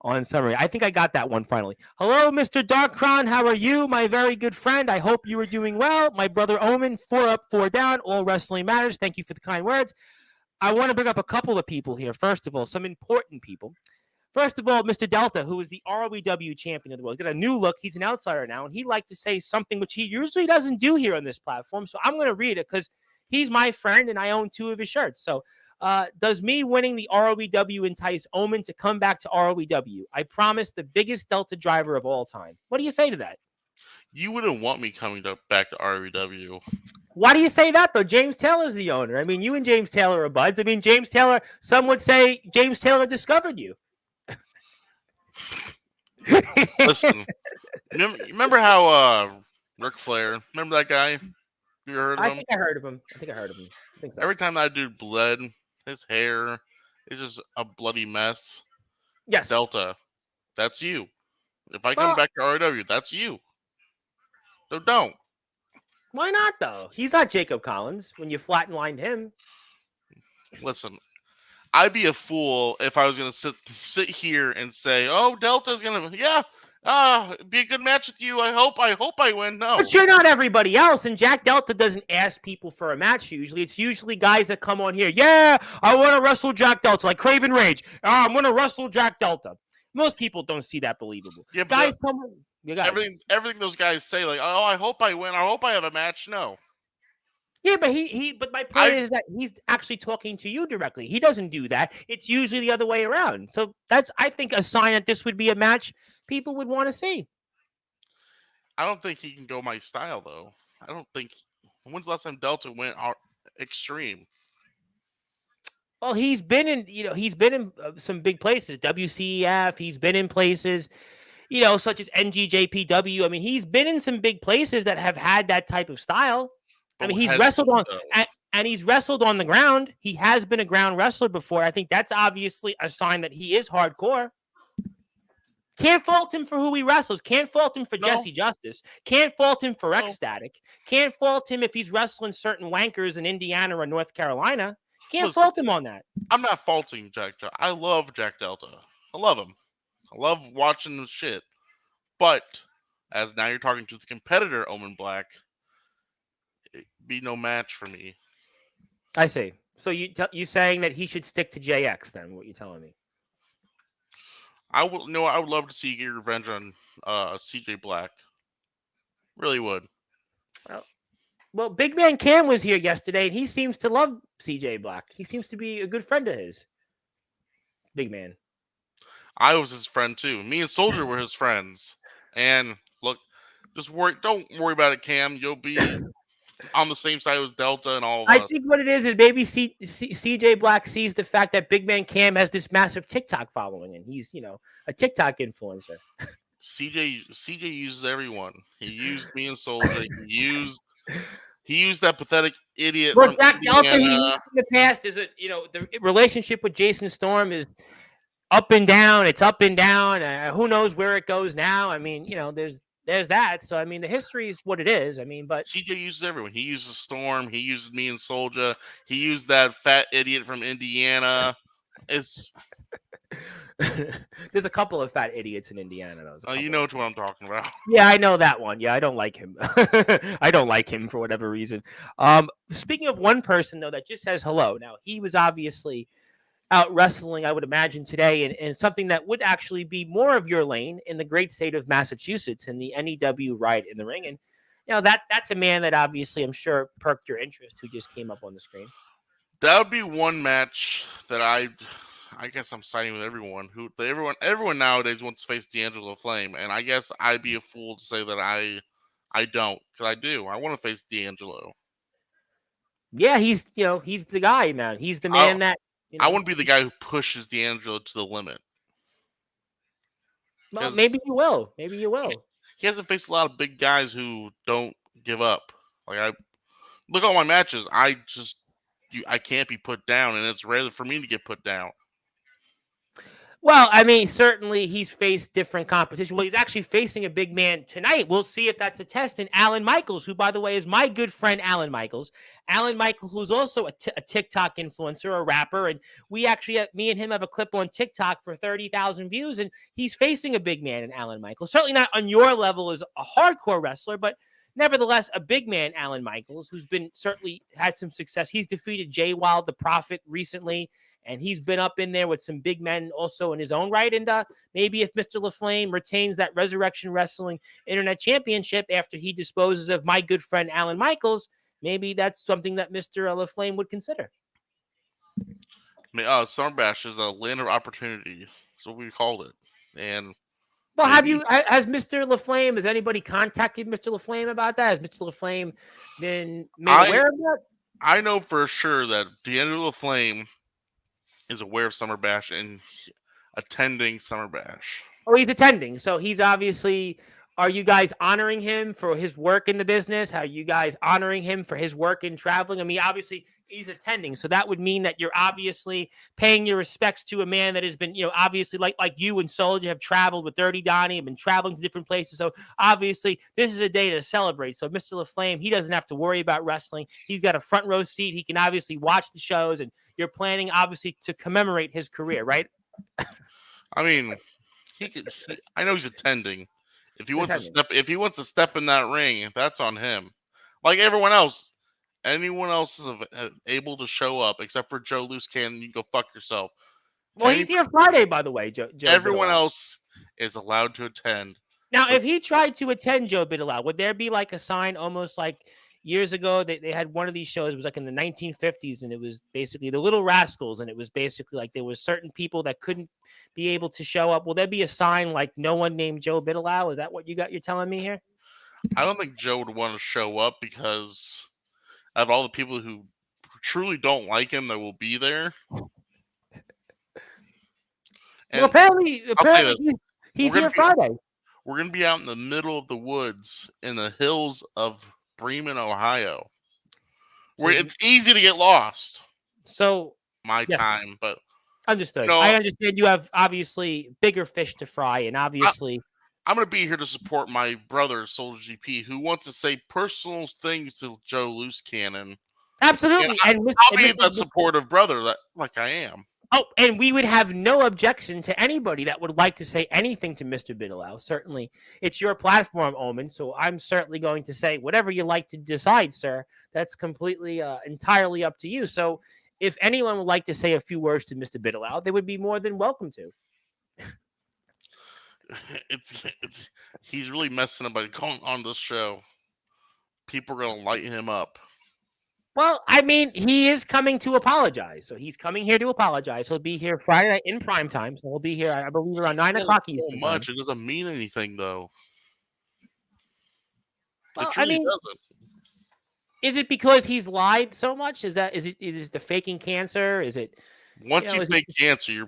on Summary. I think I got that one finally. Hello, Mr. Darkron. How are you, my very good friend? I hope you are doing well. My brother Omen, 4 up, 4 down. All wrestling matters. Thank you for the kind words. I want to bring up a couple of people here. First of all, some important people. First of all, Mr. Delta, who is the ROEW champion of the world. He's got a new look. He's an outsider now, and he'd like to say something which he usually doesn't do here on this platform. So I'm going to read it because he's my friend, and I own 2 of his shirts. So does me winning the ROEW entice Omen to come back to ROEW? I promise, the biggest Delta driver of all time. What do you say to that? You wouldn't want me coming back to ROEW. Why do you say that, though? James Taylor's the owner. I mean, you and James Taylor are buds. I mean, James Taylor, some would say James Taylor discovered you. Listen, remember how Ric Flair, remember that guy? You heard of him? I think I heard of him. I think so. Every time that dude bled, his hair is just a bloody mess. Yes. Delta, that's you. If I come back to ROW, that's you. So don't. Why not, though? He's not Jacob Collins when you flatlined him. Listen, I'd be a fool if I was going to sit here and say, "Oh, Delta's going to, be a good match with you. I hope I win." No, but you're not everybody else, and Jack Delta doesn't ask people for a match. It's usually guys that come on here. Yeah, I want to wrestle Jack Delta, like Craven Rage. I'm going to wrestle Jack Delta. Most people don't see that believable. Yeah, guys come on. Everything those guys say, like, "Oh, I hope I win. I hope I have a match." No. Yeah, but but my point is that he's actually talking to you directly. He doesn't do that. It's usually the other way around. So that's, I think, a sign that this would be a match people would want to see. I don't think he can go my style, though. I don't think. When's the last time Delta went Extreme? Well, he's been in some big places, WCEF. He's been in places, such as NGJPW. I mean, he's been in some big places that have had that type of style. I But mean, he's has wrestled he on though? and he's wrestled on the ground. He has been a ground wrestler before. I think that's obviously a sign that he is hardcore. Can't fault him for who he wrestles. Can't fault him for No, Jesse Justice. Can't fault him for no. Ecstatic. Can't fault him if he's wrestling certain wankers in Indiana or North Carolina. Can't Listen, fault him on that. I'm not faulting Jack. I love Jack Delta. I love him. I love watching his shit. But as now you're talking to the competitor, Omen Black, it'd be no match for me. I see. So you saying that he should stick to JX then? What you're telling me? I would I would love to see you get revenge on CJ Black. Really would. Well, Big Man Cam was here yesterday, and he seems to love CJ Black. He seems to be a good friend of his. Big Man. I was his friend too. Me and Soldier were his friends. And look, don't worry about it, Cam. You'll be on the same side as Delta and all of I us. think what it is maybe CJ Black sees the fact that Big Man Cam has this massive TikTok following, and he's a TikTok influencer. CJ uses everyone. He used me and Soldier. He used that pathetic idiot Well, from Jack Delta he Indiana. used in the past is the relationship with Jason Storm is up and down. It's up and down. Who knows where it goes now? I mean, there's that. So I mean, the history is what it is. I mean, but CJ uses everyone. He uses Storm. He uses me and Soldier. He used that fat idiot from Indiana. It's there's a couple of fat idiots in Indiana. Though. you know what I'm talking about. Yeah, I know that one. Yeah, I don't like him. I don't like him for whatever reason. Speaking of one person though that just says hello. Now he was obviously out wrestling, I would imagine today, and something that would actually be more of your lane in the great state of Massachusetts in the NEW Riot in the Ring. And that's a man that obviously I'm sure perked your interest who just came up on the screen. That would be one match that I guess I'm siding with everyone. Everyone nowadays wants to face D'Angelo Flame, and I guess I'd be a fool to say that I don't, because I do. I want to face D'Angelo. Yeah, he's the guy, man. He's the man that I want to be the guy who pushes D'Angelo to the limit. Well, maybe you will. Maybe you will. He hasn't faced a lot of big guys who don't give up. Like I look at all my matches, I can't be put down, and it's rare for me to get put down. Well, I mean, certainly he's faced different competition. Well, he's actually facing a big man tonight. We'll see if that's a test. And Alan Michaels, who, by the way, is my good friend, Alan Michaels. Alan Michaels, who's also a TikTok influencer, a rapper. And we actually, me and him have a clip on TikTok for 30,000 views. And he's facing a big man in Alan Michaels. Certainly not on your level as a hardcore wrestler, but nevertheless, a big man, Alan Michaels, who's been certainly had some success. He's defeated Jay Wild, the Prophet, recently, and he's been up in there with some big men also in his own right. And maybe if Mr. LaFlame retains that Resurrection Wrestling Internet Championship after he disposes of my good friend Alan Michaels, maybe that's something that Mr. LaFlame would consider. Summer Bash is a land of opportunity. That's what we called it. And well, has Mr. LaFlame, has anybody contacted Mr. LaFlame about that? Has Mr. LaFlame been made aware of that? I know for sure that D'Angelo LaFlame is aware of Summer Bash and attending Summer Bash. Oh, he's attending. So he's obviously, are you guys honoring him for his work in the business? Are you guys honoring him for his work in traveling? I mean, obviously he's attending. So that would mean that you're obviously paying your respects to a man that has been, obviously like you and Soldier have traveled with Dirty Donnie, have been traveling to different places. So obviously this is a day to celebrate. So Mr. LaFlame, he doesn't have to worry about wrestling. He's got a front row seat. He can obviously watch the shows, and you're planning obviously to commemorate his career, right? I mean, I know he's attending. If he wants to step in that ring, that's on him. Like everyone else, anyone else is able to show up except for Joe Loose Cannon. You can go fuck yourself. Well, he's here Friday, by the way. Joe everyone else is allowed to attend. Now, if he tried to attend Joe Bidelau, would there be like a sign almost like years ago they had one of these shows? It was like in the 1950s, and it was basically the Little Rascals, and it was basically like there was certain people that couldn't be able to show up. Will there be a sign like no one named Joe Bidelau? Is that what you're telling me here? I don't think Joe would want to show up because of all the people who truly don't like him that will be there. And well, apparently I'll say this: he's we're here gonna Friday. we're gonna be out in the middle of the woods in the hills of Bremen, Ohio, where it's easy to get lost. So My yes, time, but understood. you I know, understand you have obviously bigger fish to fry, and obviously I'm gonna be here to support my brother, Soldier GP, who wants to say personal things to Joe Loose Cannon. absolutely. And I'll be that supportive brother that like I am. Oh, and we would have no objection to anybody that would like to say anything to Mr. Biddle. Certainly, it's your platform, Omen. So I'm certainly going to say whatever you like to decide, sir. That's completely, entirely up to you. So if anyone would like to say a few words to Mr. Biddle, they would be more than welcome to. It's he's really messing up by going on this show. People are gonna light him up. Well, I mean, he is coming to apologize. So he's coming here to apologize. He'll be here Friday night in prime time. So he'll be here, I believe, around 9 o'clock Eastern time. It doesn't mean anything, though. Well, it truly doesn't. Is it because he's lied so much? Is the faking cancer? Is it once you fake cancer, you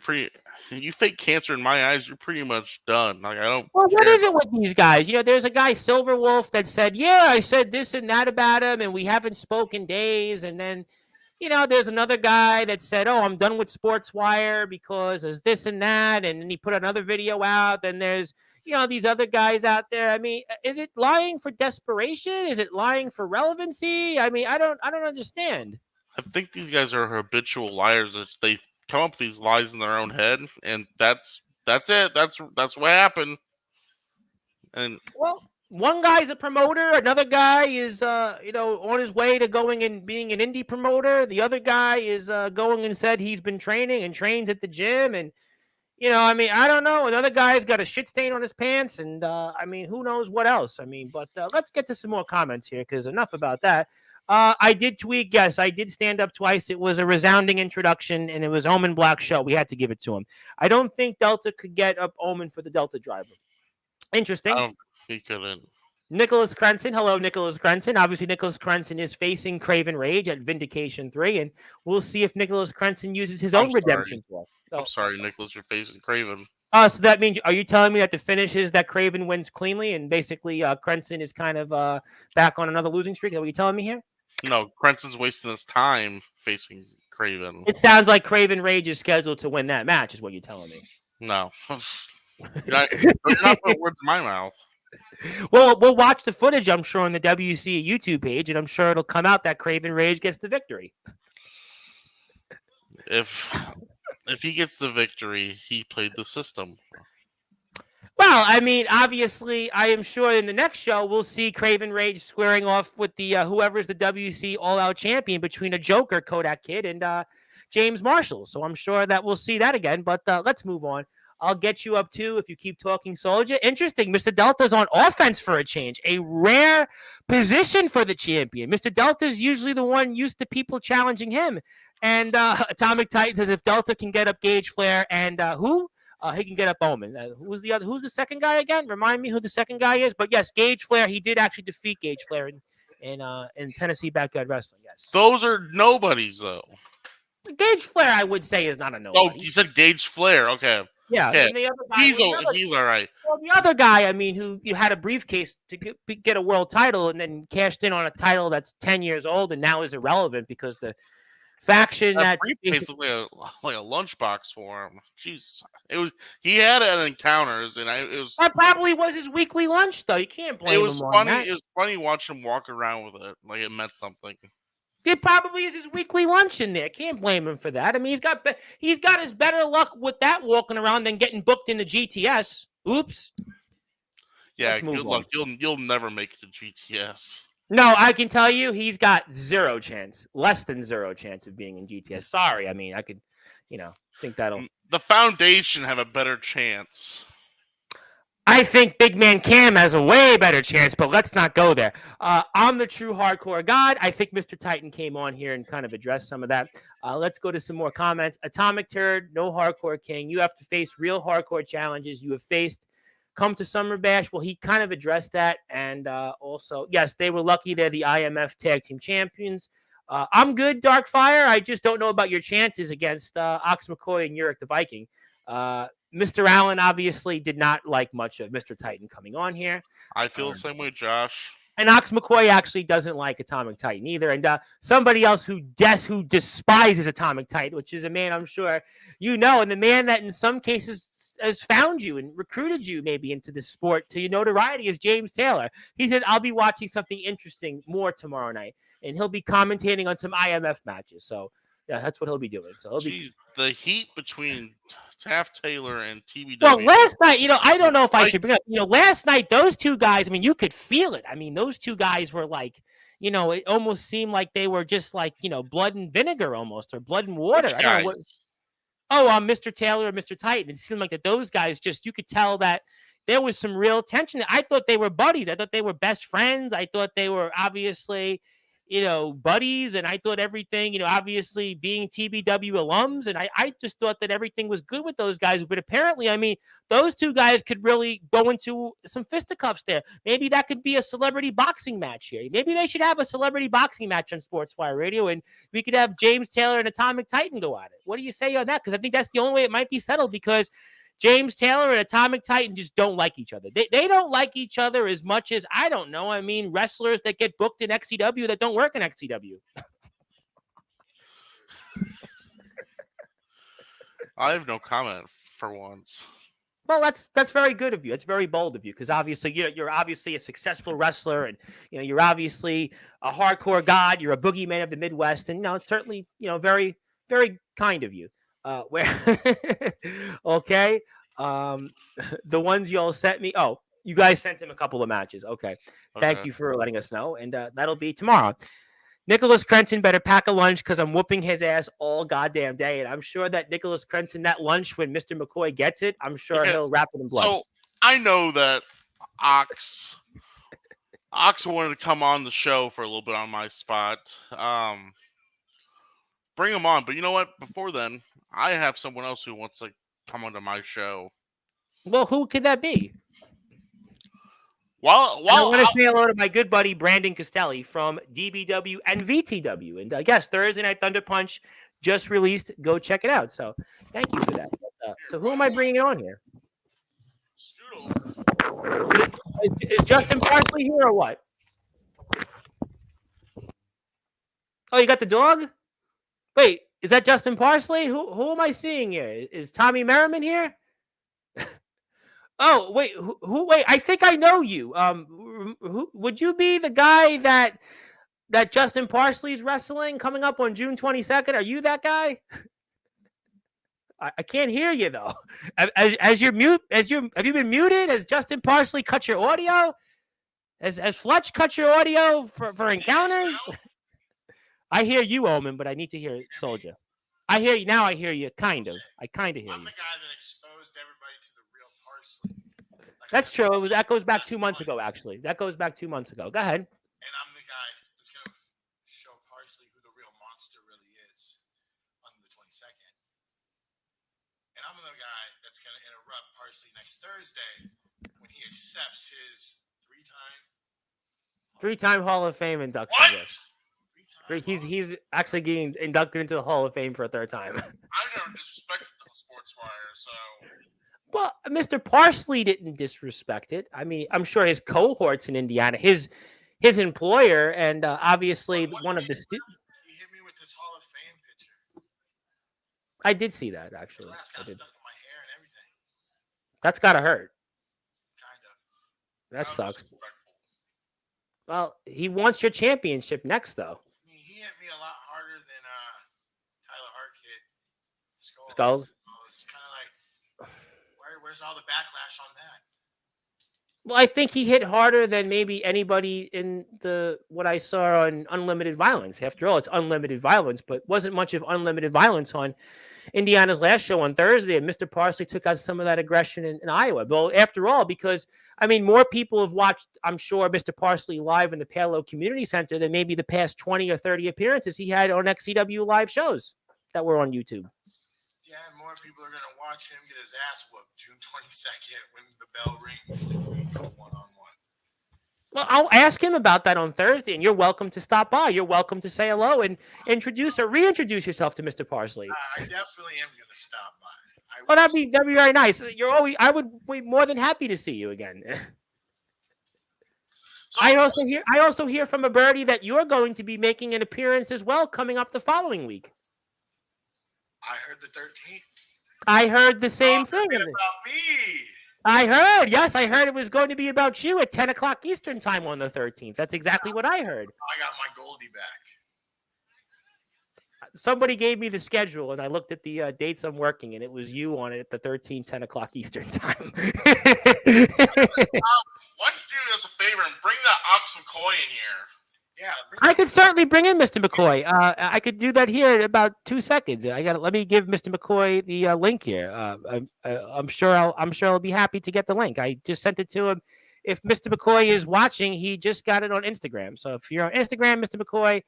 fake cancer in my eyes, you're pretty much done. Like I don't. Well, what is it with these guys? There's a guy, Silver Wolf, that said, "Yeah, I said this and that about him, and we haven't spoken days." And then, there's another guy that said, "Oh, I'm done with Sportswire because there's this and that," and then he put another video out. Then there's these other guys out there. I mean, is it lying for desperation? Is it lying for relevancy? I mean, I don't understand. I think these guys are habitual liars. They come up with these lies in their own head, and that's it. That's what happened. And well, one guy's a promoter, another guy is on his way to going and being an indie promoter. The other guy is going and said he's been training and trains at the gym, and I mean, I don't know. Another guy's got a shit stain on his pants, and I mean, who knows what else? I mean, but let's get to some more comments here because enough about that. I did tweet. Yes, I did stand up twice. It was a resounding introduction, and it was Omen Black show. We had to give it to him. I don't think Delta could get up Omen for the Delta driver. Interesting. He couldn't. Nicholas Crenson. Hello, Nicholas Crenson. Obviously, Nicholas Crenson is facing Craven Rage at Vindication 3, and we'll see if Nicholas Crenson uses his own redemption tool. So, I'm sorry, Nicholas, you're facing Craven. So that means, are you telling me that the finish is that Craven wins cleanly, and basically Crenson is kind of back on another losing streak? Is that what you're telling me here? No, Crenson's wasting his time facing Craven. It sounds like Craven Rage is scheduled to win that match, is what you're telling me. No. You're not putting words in my mouth. Well, we'll watch the footage, I'm sure, on the WC YouTube page, and I'm sure it'll come out that Craven Rage gets the victory. If he gets the victory, he played the system. Well, I mean, obviously, I am sure in the next show we'll see Craven Rage squaring off with the whoever's the WC All-Out champion between a Joker, Kodak Kid, and James Marshall. So I'm sure that we'll see that again. But let's move on. I'll get you up too if you keep talking, Soldier. Interesting. Mr. Delta's on offense for a change. A rare position for the champion. Mr. Delta's usually the one used to people challenging him. And Atomic Titan says if Delta can get up Gage Flair and who? He can get up Omen. Who's the second guy again? Remind me who the second guy is. But yes, Gage Flair. He did actually defeat Gage Flair in Tennessee Backyard Wrestling. Yes. Those are nobodies, though. Gage Flair, I would say, is not a nobody. Oh, you said Gage Flair. Okay. Yeah. Okay. And the other guy, he's all right. Well, the other guy, I mean, who you had a briefcase to get a world title and then cashed in on a title that's 10 years old and now is irrelevant because the faction that briefcase looked like a lunchbox for him. Jeez, he had encounters, and that probably was his weekly lunch, though. You can't blame him. It was funny. It was funny watching him walk around with it, like it meant something. It probably is his weekly lunch in there. Can't blame him for that. I mean, he's got his better luck with that walking around than getting booked into GTS. Oops. Yeah, good luck. You'll never make it to GTS. No, I can tell you he's got zero chance, less than zero chance of being in GTS. Sorry. I mean, I could, think that'll. The Foundation have a better chance. I think Big Man Cam has a way better chance, but let's not go there. I'm the true hardcore god. I think Mr. Titan came on here and kind of addressed some of that. Let's go to some more comments. Atomic Turd, no hardcore king. You have to face real hardcore challenges. You have faced come to Summer Bash. Well, he kind of addressed that. And also, yes, they were lucky they're the IMF Tag Team Champions. I'm good, Darkfire. I just don't know about your chances against Ox McCoy and Yurik the Viking. Mr. Allen obviously did not like much of Mr. Titan coming on here. I feel the same way, Josh. And Ox McCoy actually doesn't like Atomic Titan either. And somebody else who despises Atomic Titan, which is a man I'm sure you know, and the man that in some cases has found you and recruited you maybe into the sport to your notoriety is James Taylor. He said, I'll be watching something interesting more tomorrow night. And he'll be commentating on some IMF matches. So, yeah, that's what he'll be doing. So the heat between Taft Taylor and TBW. Well, last night, I don't know if I should bring up, last night, those two guys, I mean, you could feel it. I mean, those two guys were like, it almost seemed like they were just like, blood and vinegar almost, or blood and water. Which I don't know guys? what. Oh, Mr. Taylor and Mr. Titan. It seemed like that those guys you could tell that there was some real tension. I thought they were buddies. I thought they were best friends. I thought they were obviously, buddies. And I thought everything, obviously being TBW alums. And I just thought that everything was good with those guys. But apparently, I mean, those two guys could really go into some fisticuffs there. Maybe that could be a celebrity boxing match here. Maybe they should have a celebrity boxing match on Sportswire Radio, and we could have James Taylor and Atomic Titan go at it. What do you say on that? Because I think that's the only way it might be settled, because James Taylor and Atomic Titan just don't like each other. They don't like each other as much as, I don't know, I mean, wrestlers that get booked in XCW that don't work in XCW. I have no comment for once. Well, that's very good of you. It's very bold of you, because obviously you're obviously a successful wrestler, and you're obviously a hardcore god. You're a boogeyman of the Midwest, and it's certainly very, very kind of you. Okay. The ones you all sent me. Oh, you guys sent him a couple of matches. Okay. Thank you for letting us know. And that'll be tomorrow. Nicholas Crenton better pack a lunch, because I'm whooping his ass all goddamn day. And I'm sure that Nicholas Crenton, that lunch, when Mr. McCoy gets it, I'm sure he'll wrap it in blood. So I know that Ox wanted to come on the show for a little bit on my spot. Bring him on. But you know what? Before then, I have someone else who wants to come onto my show. Well, who could that be? I want to say hello to my good buddy Brandon Castelli from DBW and VTW. And I guess Thursday Night Thunder Punch just released. Go check it out. So thank you for that. So who am I bringing on here? Is Justin Parsley here or what? Oh, you got the dog? Wait, is that Justin Parsley? Who am I seeing here? Is Tommy Merriman here? Oh, wait, who? Wait, I think I know you. Who would you be? The guy that Justin Parsley's wrestling coming up on June 22nd? Are you that guy? I can't hear you though. Have you been muted? Has Justin Parsley cut your audio? Has Fletch cut your audio for Encounter? I hear you, Omen, but I need to hear Soldier. I hear you now. I hear you, kind of. I kind of hear you. I'm the guy that exposed everybody to the real Parsley. That's true. That goes back 2 months ago, actually. That goes back 2 months ago. Go ahead. And I'm the guy that's going to show Parsley who the real monster really is on the 22nd. And I'm the guy that's going to interrupt Parsley next Thursday when he accepts his three-time Hall of Fame induction. What? Yes. He's actually getting inducted into the Hall of Fame for a third time. I've never disrespected the Sportswire, so. Well, Mr. Parsley didn't disrespect it. I mean, I'm sure his cohorts in Indiana, his employer, and obviously one of the students. He hit me with his Hall of Fame picture. I did see that, actually. Glass got stuck in my hair and everything. That's got to hurt. Kind of. That sucks. Well, he wants your championship next, though. I mean, he hit me a lot harder than Tyler Hart hit Skulls. It's kind of like, where's all the backlash on that? Well, I think he hit harder than maybe anybody in what I saw on Unlimited Violence. After all, it's Unlimited Violence, but wasn't much of Unlimited Violence on Indiana's last show on Thursday, and Mr. Parsley took out some of that aggression in Iowa. Well, after all, because, I mean, more people have watched, I'm sure, Mr. Parsley live in the Palo Community Center than maybe the past 20 or 30 appearances he had on XCW live shows that were on YouTube. Yeah, more people are going to watch him get his ass whooped June 22nd when the bell rings and we go one-on-one. Well, I'll ask him about that on Thursday, and you're welcome to stop by. You're welcome to say hello and introduce or reintroduce yourself to Mr. Parsley. I definitely am going to stop by. Oh, that'd be very nice. I would be more than happy to see you again. So, I also hear from a birdie that you're going to be making an appearance as well coming up the following week. I heard the 13th. I heard the same thing. About me. I heard. Yes, I heard it was going to be about you at 10 o'clock Eastern time on the 13th. That's exactly what I heard. I got my Goldie back. Somebody gave me the schedule, and I looked at the dates I'm working, and it was you on it at the 10 o'clock Eastern time. Why don't you do us a favor and bring that Ox McCoy in here? Yeah, I could certainly bring in Mr. McCoy. I could do that here in about 2 seconds. Let me give Mr. McCoy the link here. I'm sure I'll be happy to get the link. I just sent it to him. If Mr. McCoy is watching, he just got it on Instagram. So if you're on Instagram, Mr. McCoy,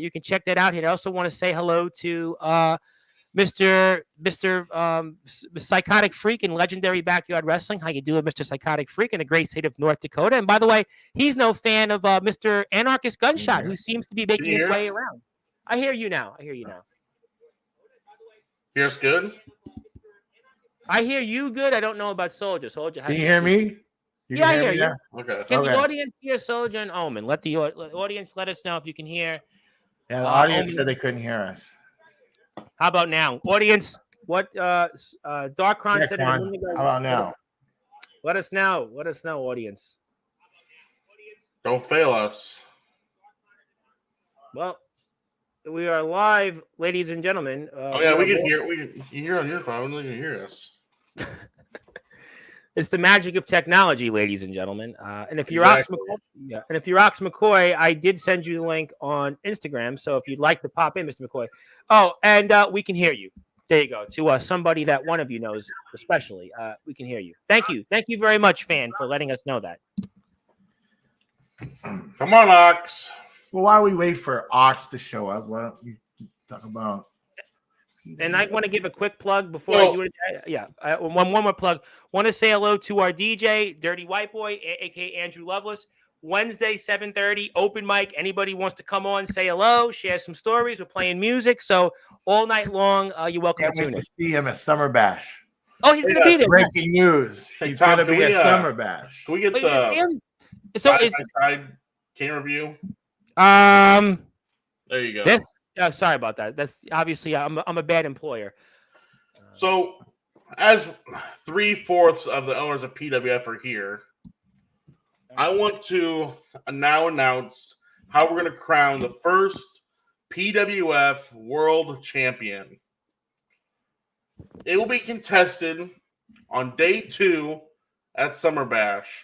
you can check that out here. I also want to say hello to Mr. Psychotic Freak in Legendary Backyard Wrestling. How you doing, Mr. Psychotic Freak, in the great state of North Dakota? And by the way, he's no fan of Mr. Anarchist Gunshot, who seems to be making his way around. I hear you now. Here's good. I hear you good. I don't know about Soldier. Soldier, Can you hear me? Yeah, I hear you. Okay. Can the audience hear Soldier and Omen? Let the audience let us know if you can hear. Yeah, the audience Omen. said they couldn't hear us. How about now? Audience, what Darkron said. How about now? Let us know. Let us know, audience. Don't fail us. Well, we are live, ladies and gentlemen. We can hear. You hear on your phone. You can hear us. It's the magic of technology, ladies and gentlemen. And if you're Ox McCoy, I did send you the link on Instagram. So if you'd like to pop in, Mr. McCoy. Oh, and we can hear you. There you go. To somebody that one of you knows, especially, we can hear you. Thank you very much, fan, for letting us know that. Come on, Ox. Well, while we wait for Ox to show up, why don't you talk about? And I want to give a quick plug before I do it. Yeah, one more plug. Want to say hello to our DJ, Dirty White Boy, aka Andrew Lovelace. Wednesday, 7:30, open mic. Anybody wants to come on, say hello, share some stories. We're playing music, so all night long, you're welcome to tune in. See him at Summer Bash. Oh, he's going to be there. Breaking news. He's going to be at Summer Bash. Can we get the side camera view? There you go. Sorry about that. That's obviously I'm a bad employer. So, as 3/4 of the owners of PWF are here, I want to now announce how we're going to crown the first PWF World Champion. It will be contested on day 2 at Summer Bash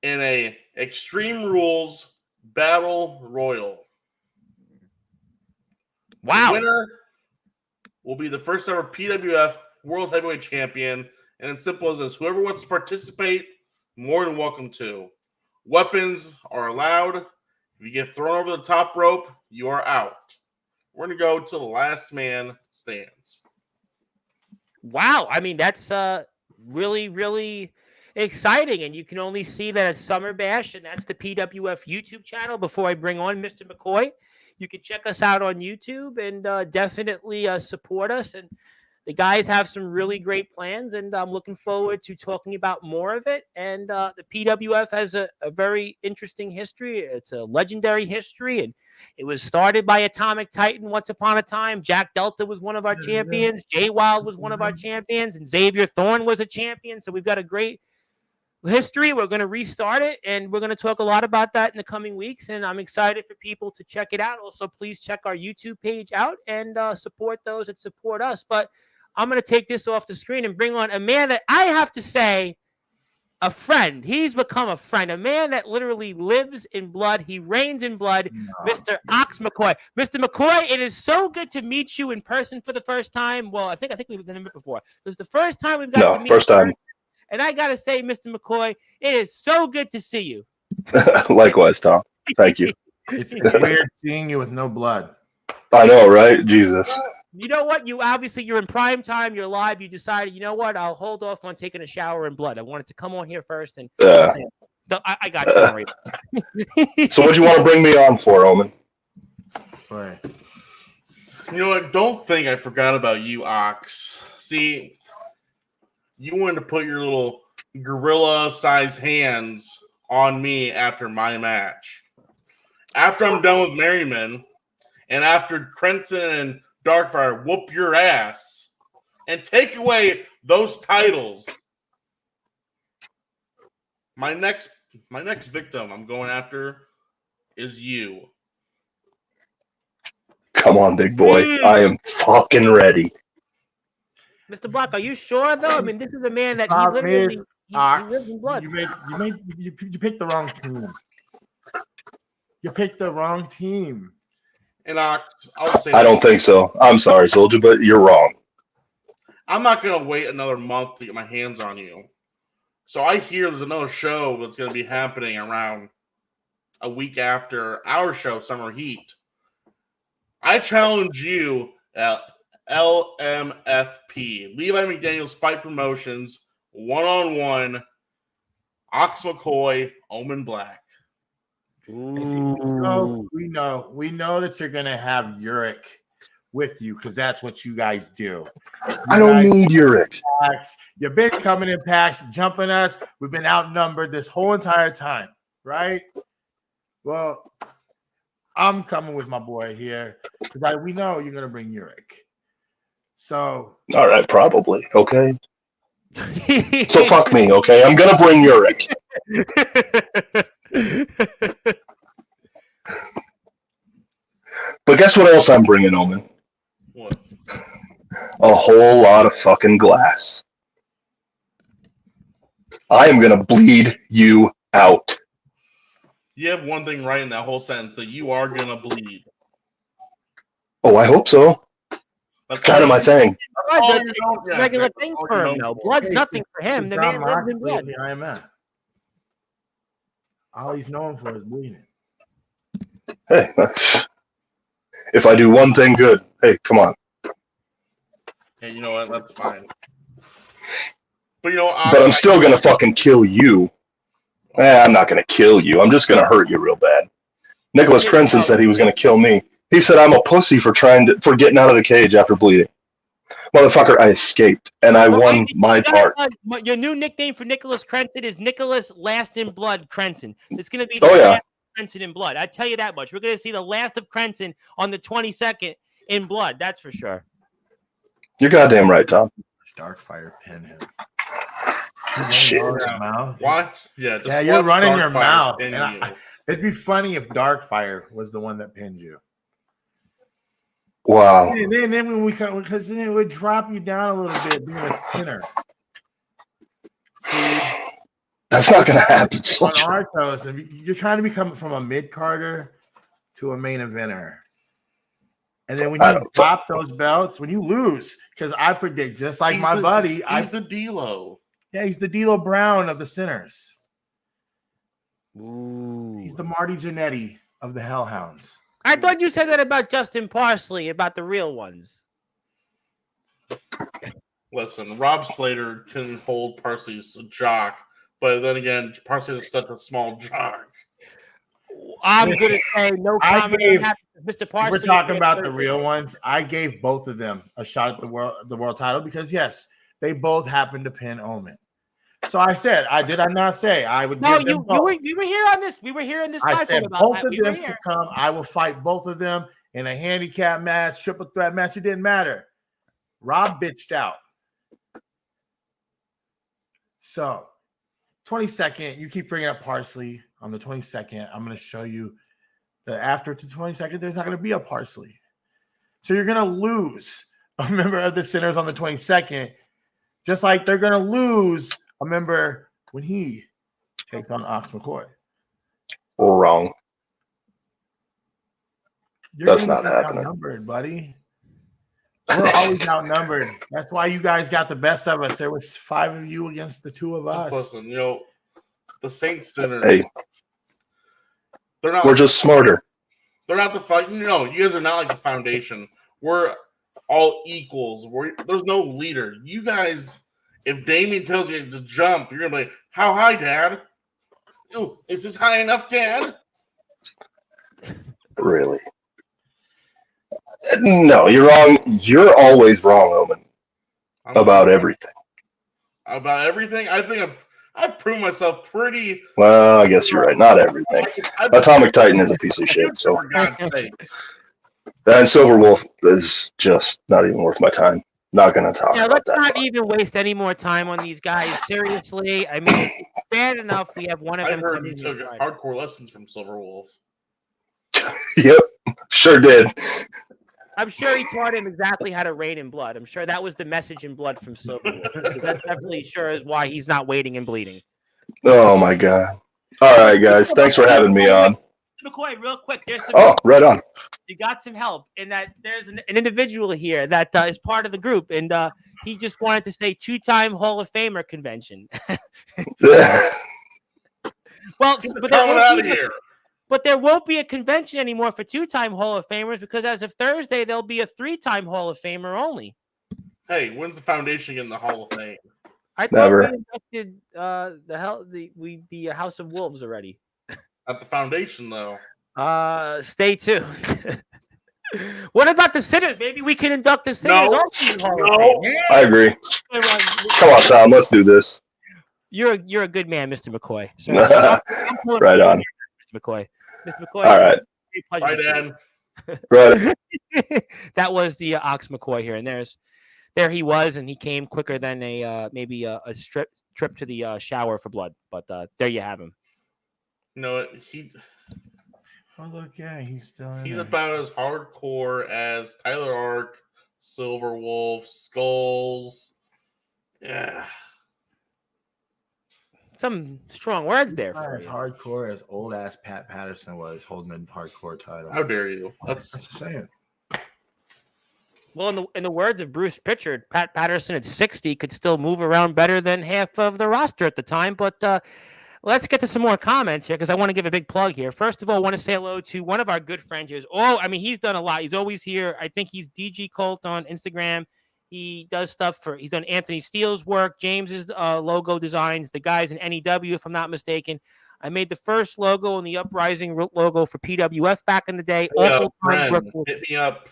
in a Extreme Rules Battle Royal. Wow. The winner will be the first ever PWF World Heavyweight Champion. And it's simple as this. Whoever wants to participate, more than welcome to. Weapons are allowed. If you get thrown over the top rope, you are out. We're going to go to the last man stands. Wow. I mean, that's really, really exciting. And you can only see that at Summer Bash, and that's the PWF YouTube channel. Before I bring on Mr. McCoy, you can check us out on YouTube and definitely support us. And the guys have some really great plans, and I'm looking forward to talking about more of it. And the PWF has a very interesting history. It's a legendary history, and it was started by Atomic Titan once upon a time. Jack Delta was one of our champions. Jay Wild was one of our champions, and Xavier Thorne was a champion. So we've got a great history. We're going to restart it, and we're going to talk a lot about that in the coming weeks, and I'm excited for people to check it out. Also, please check our YouTube page out and support those that support us. But I'm going to take this off the screen and bring on a man that I have to say, a friend. He's become a friend, a man that literally lives in blood. He reigns in blood, Mr. Ox McCoy. Mr. McCoy, it is so good to meet you in person for the first time. Well, I think we've been met before. It was the first time we've got to meet. First time. And I got to say, Mr. McCoy, it is so good to see you. Likewise, Tom. Thank you. It's weird seeing you with no blood. I know, right? Jesus. You know what? You're in prime time. You're live. You decided, you know what? I'll hold off on taking a shower in blood. I wanted to come on here first. And I got you. Don't worry. So what do you want to bring me on for, Omen? Boy. You know what? Don't think I forgot about you, Ox. See, you wanted to put your little gorilla-sized hands on me after my match. After I'm done with Merriman, and after Crenson and Darkfire whoop your ass and take away those titles, my next victim I'm going after is you. Come on, big boy. I am fucking ready. Mr. Block, are you sure though? I mean, this is a man that he Problem literally is, he Ox, lives in blood. you picked the wrong team. You picked the wrong team. And Ox, I'll say I don't think so. I'm sorry, Soldier, but you're wrong. I'm not going to wait another month to get my hands on you. So I hear there's another show that's going to be happening around a week after our show, Summer Heat. I challenge you at LMFP, Levi McDaniels Fight Promotions, one-on-one, Ox McCoy, Omen Black. And see, we know that you're gonna have Uric with you because that's what you guys do. I don't need Uric. You've been coming in packs, jumping us. We've been outnumbered this whole entire time, right? Well, I'm coming with my boy here because we know you're gonna bring Uric. So, All right, probably. Okay. So fuck me, okay? I'm gonna bring Uric. But guess what else I'm bringing, Omen? What? A whole lot of fucking glass. I am gonna bleed you out. You have one thing right in that whole sentence, that you are going to bleed. Oh, I hope so. That's kind of my thing. That's a regular thing for him, though. Blood's nothing for him. The man lives in blood. Here I am at. All he's known for is bleeding. Hey, if I do one thing good, hey, come on. Hey, you know what? That's fine. But you know, But I'm still gonna fucking kill you. I'm not gonna kill you. I'm just gonna hurt you real bad. Nicholas Crenson said he was gonna kill me. He said I'm a pussy for getting out of the cage after bleeding. Motherfucker, I escaped and I won my part. Your new nickname for Nicholas Crenson is Nicholas Last in Blood Crenson. It's gonna be last Crenson in blood. I tell you that much. We're gonna see the last of Crenson on the 22nd in blood. That's for sure. You're goddamn right, Tom. Starfire pin him. Shit. What? Yeah, you're running your mouth. And it'd be funny if Darkfire was the one that pinned you. Wow. And then when because then it would drop you down a little bit being a spinner. See, that's not gonna happen. On Arthos, and you're trying to become from a mid-carder to a main eventer. And then when you drop those belts, when you lose, because I predict just like my buddy, he's the D-Lo. Yeah, he's the D'Lo Brown of the Sinners. Ooh. He's the Marty Jannetty of the Hellhounds. I thought you said that about Justin Parsley, about the real ones. Listen, Rob Slater can hold Parsley's jock, but then again, Parsley is such a small jock. I'm going to say no comment on that, Mr. Parsley. We're talking about the real ones. I gave both of them a shot at the world title because, yes, they both happened to pin Omen. So I said, I not say I would. No, give them both. you were here on this. We were here in this. I said about both that. of them could come. I will fight both of them in a handicap match, triple threat match. It didn't matter. Rob bitched out. So, 22nd, you keep bringing up Parsley on the 22nd. I'm going to show you that after the 22nd, there's not going to be a Parsley. So you're going to lose a member of the Sinners on the 22nd, just like they're going to lose a member when he takes on Ox McCoy. Wrong. That's not happening. Outnumbered, buddy. We're always outnumbered. That's why you guys got the best of us. There was 5 of you against the 2 of us. Just listen, the Saints Sinners. Hey, they're not. We're just smarter. They're not the fight. No, you guys are not like the Foundation. We're all equals. There's no leader. You guys, if Damien tells you to jump, you're gonna be like, "How high, Dad? Ooh, is this high enough, Dad?" Really? No, you're wrong. You're always wrong, Omen, I'm about everything. About everything. I think I've proven myself pretty. Well, I guess you're right. Not everything. Atomic Titan is a piece of shit. So, For God's sakes. and Silver Wolf is just not even worth my time. Not gonna talk Yeah, about let's not that. even waste any more time on these guys. Seriously, I mean, it's bad enough we have one of I them heard come you in took here Friday. hardcore lessons from Silver Wolf. Yep, sure did. I'm sure he taught him exactly how to rain in blood. I'm sure that was the message in blood from Silver Wolf. That definitely sure is why he's not waiting and bleeding. Oh my god. All right, guys. Thanks for having me on. McCoy, real quick, there's some. Oh, right on. You got some help in that there's an individual here that is part of the group, and he just wanted to say 2-time Hall of Famer convention. Well, but Coming out of here. But there won't be a convention anymore for 2-time Hall of Famers because as of Thursday, there'll be a 3-time Hall of Famer only. Hey, when's the foundation in the Hall of Fame? I thought Never. we inducted the House of Wolves already. At the foundation, though. Stay tuned. What about the sinners? Maybe we can induct the sinners also in the Hall of Fame. I agree. Come on, Tom. Let's do this. You're a good man, Mr. McCoy. So, Right on. Mr. McCoy. Mr. McCoy. All right. Bye, Dan. Right. That was the Ox McCoy here, and there he was, and he came quicker than maybe a trip to the shower for blood. But there you have him. You know what? Oh look, yeah, he's still in He's there. about as hardcore as Tyler Ark, Silver Wolf, Skulls. Yeah. Some strong words there Not for as you. hardcore as old ass Pat Patterson was holding the hardcore title. How dare you? I'm That's just saying. Well, in the words of Bruce Pritchard, Pat Patterson at 60 could still move around better than half of the roster at the time. But let's get to some more comments here because I want to give a big plug here. First of all, I want to say hello to one of our good friends here. He's done a lot. He's always here. I think he's DG Colt on Instagram. He does stuff he's done Anthony Steele's work, James's logo designs, the guys in NEW, if I'm not mistaken. I made the first logo and the Uprising logo for PWF back in the day. Awful time. hit me up.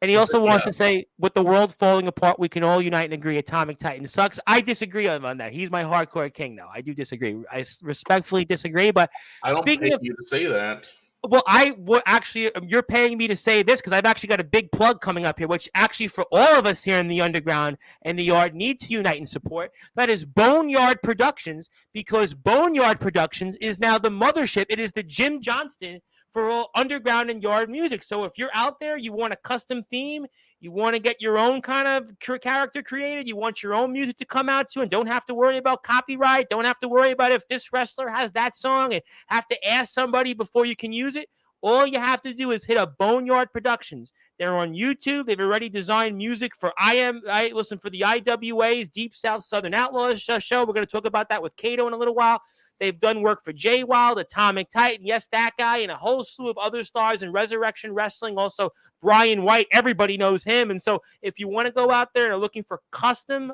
And he also wants to say, with the world falling apart, we can all unite and agree Atomic Titan sucks. I disagree on that. He's my hardcore king, though. I do disagree. I respectfully disagree. But I don't pay you to say that. Well, you're paying me to say this because I've actually got a big plug coming up here, which actually for all of us here in the underground and the yard need to unite and support. That is Boneyard Productions, because Boneyard Productions is now the mothership. It is the Jim Johnston for all underground and yard music. So if you're out there, you want a custom theme, you want to get your own kind of character created, you want your own music to come out to and don't have to worry about copyright, don't have to worry about if this wrestler has that song and have to ask somebody before you can use it. All you have to do is hit up Boneyard Productions. They're on YouTube. They've already designed music for for the IWA's Deep South Southern Outlaws show. We're going to talk about that with Kato in a little while. They've done work for Jay Wild, Atomic Titan, yes, that guy, and a whole slew of other stars in Resurrection Wrestling. Also, Brian White, everybody knows him. And so if you want to go out there and are looking for custom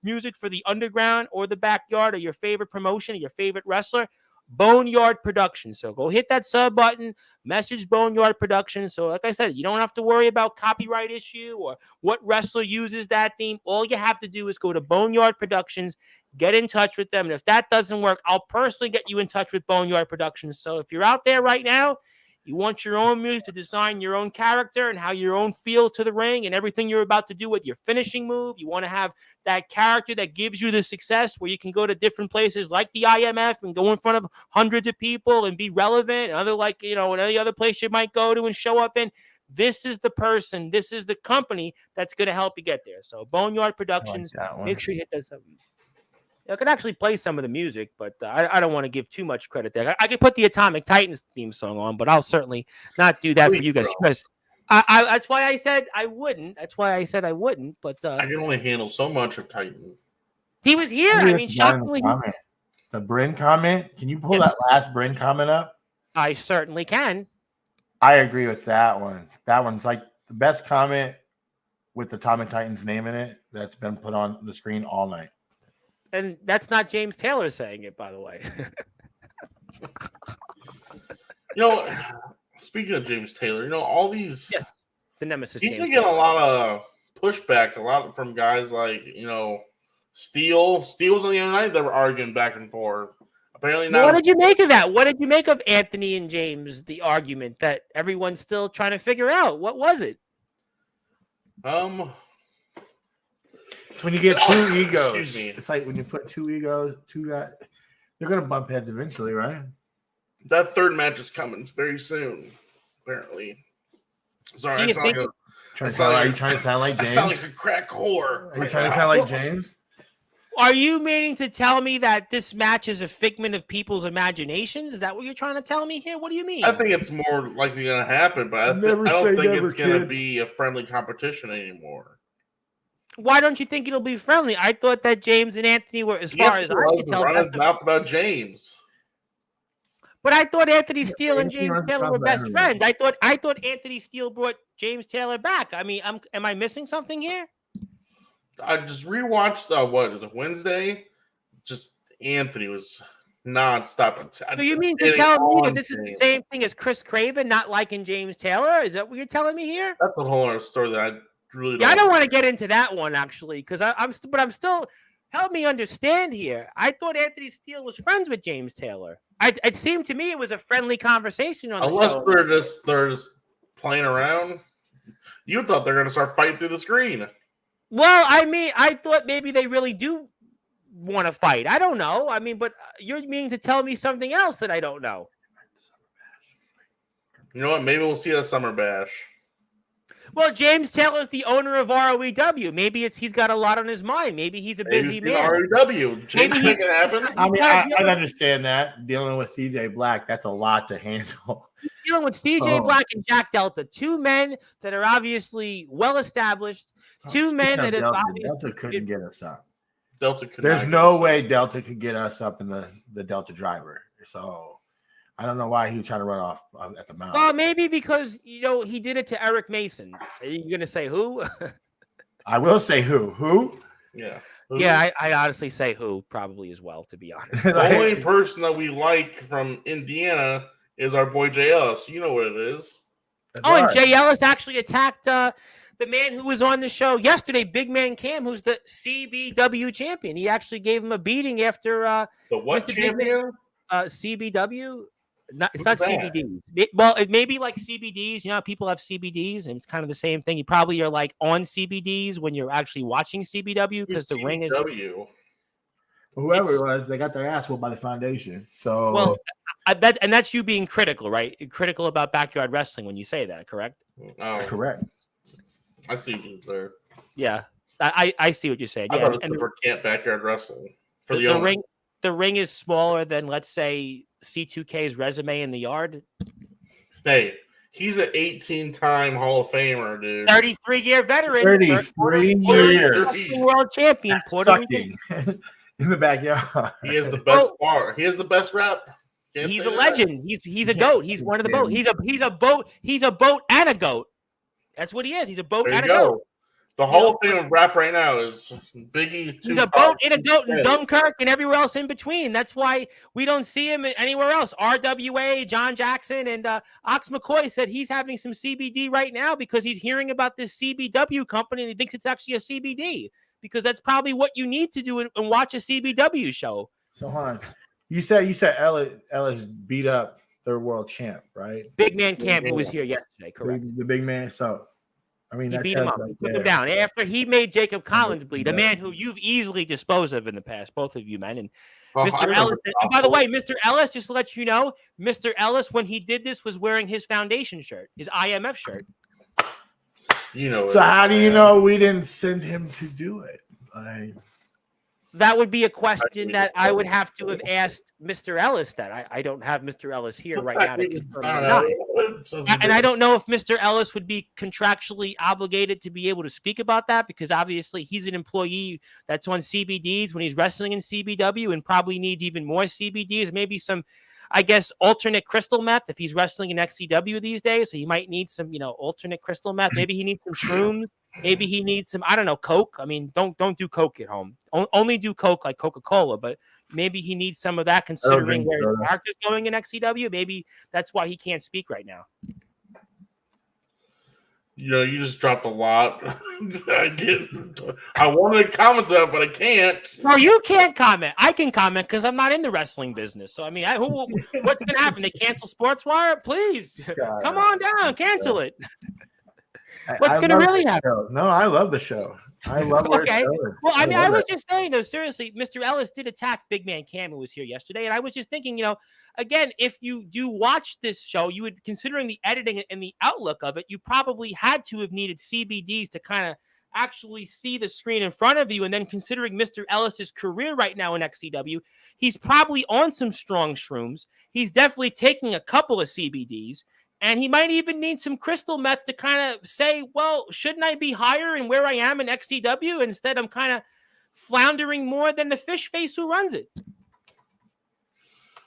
music for the underground or the backyard or your favorite promotion or your favorite wrestler, Boneyard Productions. So go hit that sub button, message Boneyard Productions. So like I said, you don't have to worry about copyright issue or what wrestler uses that theme. All you have to do is go to Boneyard Productions, get in touch with them. And if that doesn't work, I'll personally get you in touch with Boneyard Productions. So if you're out there right now, you want your own music to design your own character and how your own feel to the ring and everything you're about to do with your finishing move. You want to have that character that gives you the success where you can go to different places like the IMF and go in front of hundreds of people and be relevant. And any other place you might go to and show up in. This is the person, this is the company that's going to help you get there. So Boneyard Productions, make sure you hit that sub. I could actually play some of the music, but I don't want to give too much credit there. I could put the Atomic Titans theme song on, but I'll certainly not do that for you guys. Because that's why I said I wouldn't. That's why I said I wouldn't. But I can only handle so much of Titan. He was here. I mean, shockingly. The Bryn comment. Can you pull that last Bryn comment up? I certainly can. I agree with that one. That one's like the best comment with the Atomic Titans name in it that's been put on the screen all night. And that's not James Taylor saying it, by the way. Speaking of James Taylor, all these the nemesis. he's James been getting Taylor. a lot of pushback, a lot from guys like Steele. Steele was on the other night. They were arguing back and forth. Apparently now. What did you make of that? What did you make of Anthony and James? The argument that everyone's still trying to figure out. What was it? When you get two egos, Excuse me. it's like when you put two egos, two guys, they're gonna bump heads eventually, right? That third match is coming very soon, apparently. Sorry, Do you think- Are you trying to sound like I James? sound like a crack whore. Are you trying to sound like James? Are you meaning to tell me that this match is a figment of people's imaginations? Is that what you're trying to tell me here? What do you mean? I think it's more likely going to happen, but I don't think it's going to be a friendly competition anymore. Why don't you think it'll be friendly? I thought that James and Anthony were, as far as I could tell, run his mouth about James. But I thought Anthony Steele and Anthony James runs Taylor his were mouth best about friends. I thought Anthony Steele brought James Taylor back. I mean, am I missing something here? I just rewatched Wednesday. Just Anthony was nonstop. So you mean to tell me that this is the same thing as Chris Craven not liking James Taylor? Is that what you're telling me here? That's a whole other story that I really don't. Yeah, I don't want to get into that one actually, because I'm still. Help me understand here. I thought Anthony Steele was friends with James Taylor. It seemed to me it was a friendly conversation on the show. Unless they're just playing around. You thought they're going to start fighting through the screen. Well, I mean, I thought maybe they really do want to fight. I don't know. I mean, but you're meaning to tell me something else that I don't know. You know what? Maybe we'll see it at Summer Bash. Well, James Taylor's the owner of ROEW. Maybe he's got a lot on his mind. Maybe he's a busy man. ROEW. James make it happen. I mean, I understand that. Dealing with CJ Black, that's a lot to handle. Dealing with CJ Black and Jack Delta, two men that are obviously well established. Two men that have Delta couldn't get us up. There's no way Delta could get us up in the Delta driver. So I don't know why he was trying to run off at the mouth. Well, maybe because he did it to Eric Mason. Are you gonna say who? I will say who. Who? Yeah. Yeah, I honestly say who probably as well, to be honest. The only person that we like from Indiana is our boy Jay Ellis. You know what it is. And Jay Ellis actually attacked the man who was on the show yesterday, Big Man Cam, who's the CBW champion. He actually gave him a beating after the what champion? CBW. It's not CBDs. Well, it may be like CBDs. You know, people have CBDs, and it's kind of the same thing. You probably are like on CBDs when you're actually watching CBW because the ring is. Whoever it was, they got their ass whooped by the foundation. So, well, that's you being critical, right? Critical about backyard wrestling when you say that, correct? Oh, correct. I see you there. Yeah, I see what you're saying. I Yeah, thought it was for camp backyard wrestling for the ring. The ring is smaller than, let's say, C2K's resume in the yard. Hey, he's an 18-time Hall of Famer, dude. 33-year veteran. 33 years. World champion. Sucking in the backyard. He has the best bar. He has the best rep. He's a legend. He's a goat. He's one of the boat. He's a boat. He's a boat and a goat. That's what he is. He's a boat and a goat. The Hall of Fame of rap right now is Biggie. He's a boat and a goat in Dunkirk and everywhere else in between. That's why we don't see him anywhere else. RWA, John Jackson, and Ox McCoy said he's having some CBD right now because he's hearing about this CBW company and he thinks it's actually a CBD because that's probably what you need to do and watch a CBW show. So, hold on. You said Ellis beat up their world champ, right? Big Man Camp, who was here yesterday, correct? The big man. So, I mean, he beat him up. He took him down after he made Jacob Collins bleed, a man who you've easily disposed of in the past, both of you men. And Mr. Ellis, and by the way, Mr. Ellis, just to let you know, Mr. Ellis, when he did this, was wearing his foundation shirt, his IMF shirt. You know. So how do you know we didn't send him to do it? That would be a question that I would have to have asked Mr. Ellis. That I don't have Mr. Ellis here right now to confirm that. And I don't know if Mr. Ellis would be contractually obligated to be able to speak about that because obviously he's an employee that's on CBDs when he's wrestling in CBW and probably needs even more CBDs, maybe some, I guess, alternate crystal meth if he's wrestling in XCW these days. So he might need some, alternate crystal meth. Maybe he needs some shrooms. Maybe he needs some, I don't know, Coke. I mean, don't do Coke at home. Only do Coke like Coca-Cola, but maybe he needs some of that considering where his character's going in XCW. Maybe that's why he can't speak right now. You just dropped a lot. I wanted to comment on it, but I can't. No, you can't comment. I can comment because I'm not in the wrestling business. So, I mean, what's going to happen? They cancel Sportswire? Please, come on down. Cancel it. What's going to really happen? No, I love the show. I love where it's going. Well, I mean, I was just saying, though, seriously, Mr. Ellis did attack Big Man Cam, who was here yesterday. And I was just thinking, again, if you do watch this show, you would, considering the editing and the outlook of it, you probably had to have needed CBDs to kind of actually see the screen in front of you. And then considering Mr. Ellis's career right now in XCW, he's probably on some strong shrooms. He's definitely taking a couple of CBDs. And he might even need some crystal meth to kind of say, well, shouldn't I be higher in where I am in XCW? Instead, I'm kind of floundering more than the fish face who runs it.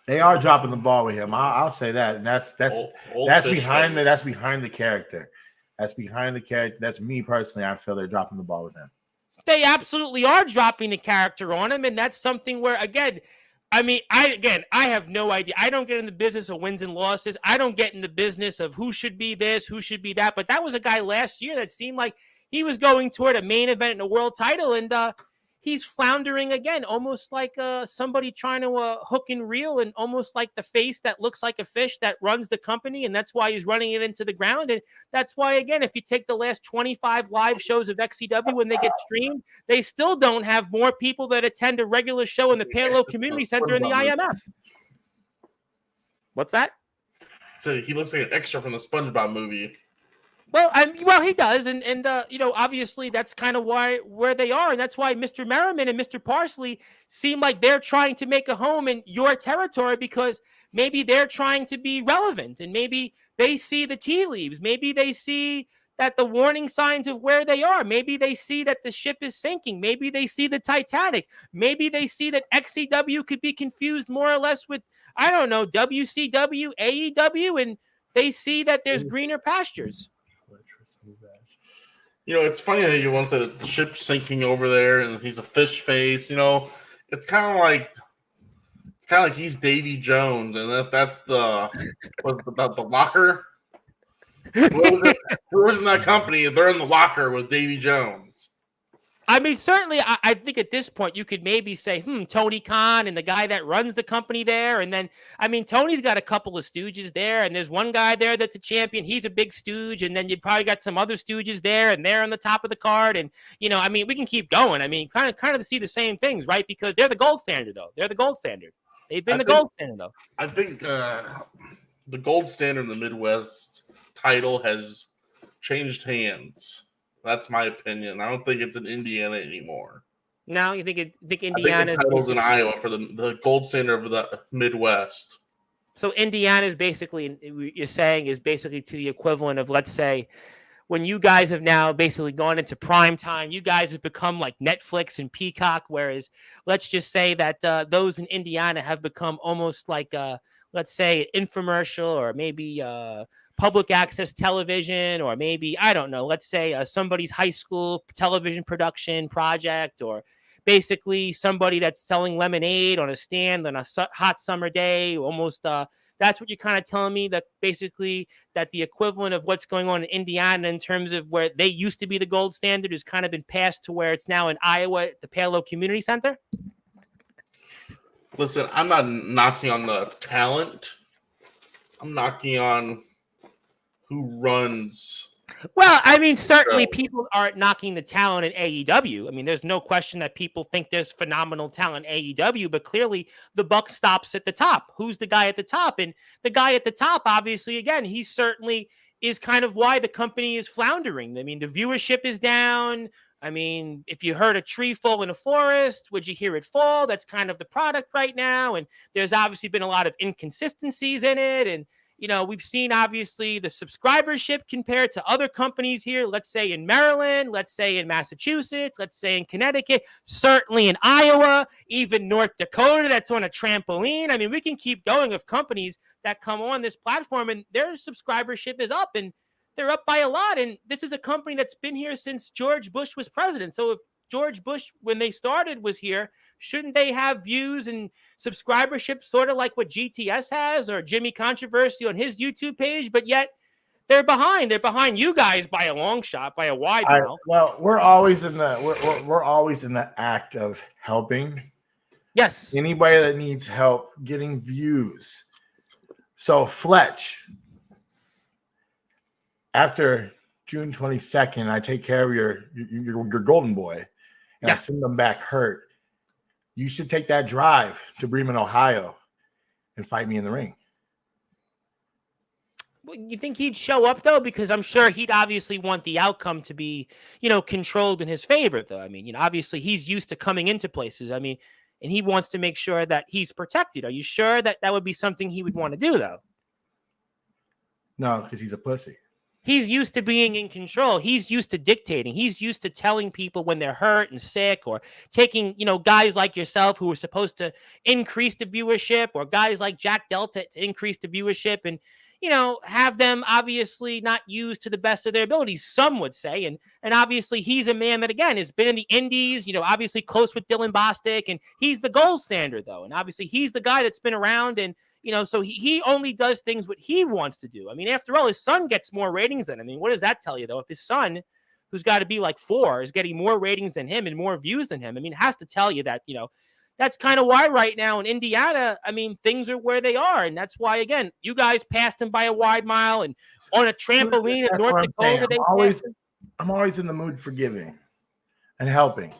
They are dropping the ball with him. I'll say that. And that's behind the character. That's behind the character. That's me personally. I feel they're dropping the ball with him. They absolutely are dropping the character on him. And that's something where, again, I mean, I have no idea. I don't get in the business of wins and losses. I don't get in the business of who should be this, who should be that. But that was a guy last year that seemed like he was going toward a main event in a world title, and he's floundering again, almost like somebody trying to hook and reel, and almost like the face that looks like a fish that runs the company, and that's why he's running it into the ground. And that's why, again, if you take the last 25 live shows of XCW when they get streamed, they still don't have more people that attend a regular show in the Palo Community Center in the IMF. What's that? So he looks like an extra from the SpongeBob movie. Well, he does, and obviously that's kind of where they are, and that's why Mr. Merriman and Mr. Parsley seem like they're trying to make a home in your territory because maybe they're trying to be relevant, and maybe they see the tea leaves, maybe they see that the warning signs of where they are, maybe they see that the ship is sinking, maybe they see the Titanic, maybe they see that XCW could be confused more or less with, I don't know, WCW, AEW, and they see that there's greener pastures. It's funny that you want to say that the ship's sinking over there and he's a fish face. It's kind of like he's Davy Jones, and that's the locker. Who was in that company? They're in the locker with Davy Jones. I mean, certainly, I think at this point you could maybe say, Tony Khan and the guy that runs the company there. And then, I mean, Tony's got a couple of stooges there, and there's one guy there that's a champion. He's a big stooge. And then you probably got some other stooges there, and they're on the top of the card. And, I mean, we can keep going. I mean, kind of see the same things, right? Because they're the gold standard, though. They're the gold standard. They've been gold standard, though. I think the gold standard in the Midwest title has changed hands. That's my opinion. I don't think it's in Indiana anymore. No, you think Indiana? I think the title's in Iowa for the gold standard of the Midwest. So Indiana is basically, you're saying, is basically to the equivalent of, let's say, when you guys have now basically gone into prime time, you guys have become like Netflix and Peacock, whereas let's just say that those in Indiana have become almost like, let's say, an infomercial, or maybe public access television, or maybe, I don't know, let's say somebody's high school television production project, or basically somebody that's selling lemonade on a stand on a hot summer day, almost. That's what you're kind of telling me, that basically that the equivalent of what's going on in Indiana in terms of where they used to be the gold standard has kind of been passed to where it's now in Iowa at the Palo Community Center? Listen, I'm not knocking on the talent. I'm knocking on who runs. Well, I mean, certainly people aren't knocking the talent in AEW. I mean, there's no question that people think there's phenomenal talent in AEW, but clearly the buck stops at the top. Who's the guy at the top? And the guy at the top, obviously, again, he certainly is kind of why the company is floundering. I mean, the viewership is down. I mean, if you heard a tree fall in a forest, would you hear it fall? That's kind of the product right now. And there's obviously been a lot of inconsistencies in it. And, we've seen, obviously, the subscribership compared to other companies here, let's say in Maryland, let's say in Massachusetts, let's say in Connecticut, certainly in Iowa, even North Dakota, that's on a trampoline. I mean, we can keep going of companies that come on this platform and their subscribership is up. And they're up by a lot. And this is a company that's been here since George Bush was president. So if George Bush, when they started, was here, shouldn't they have views and subscribership sort of like what GTS has or Jimmy Controversy on his YouTube page? But yet they're behind. They're behind you guys by a long shot, by a wide mile. Well, we're always in the act of helping. Yes. Anybody that needs help getting views. So Fletch, after June 22nd, I take care of your golden boy, and I send them back hurt. You should take that drive to Bremen, Ohio, and fight me in the ring. Well, you think he'd show up, though? Because I'm sure he'd obviously want the outcome to be, controlled in his favor, though. I mean, obviously he's used to coming into places. I mean, and he wants to make sure that he's protected. Are you sure that would be something he would want to do, though? No, because he's a pussy. He's used to being in control. He's used to dictating. He's used to telling people when they're hurt and sick, or taking, guys like yourself who are supposed to increase the viewership, or guys like Jack Delta to increase the viewership, and, have them obviously not used to the best of their abilities, some would say. And obviously he's a man that, again, has been in the indies, obviously close with Dylan Bostic, and he's the gold standard, though. And obviously he's the guy that's been around, and so he only does things what he wants to do. I mean, after all, his son gets more ratings than him. I mean, what does that tell you, though? If his son, who's got to be like 4, is getting more ratings than him and more views than him, I mean, it has to tell you that, that's kind of why right now in Indiana, I mean, things are where they are. And that's why, again, you guys passed him by a wide mile, and on a trampoline in North Dakota. I'm always in the mood for giving and helping.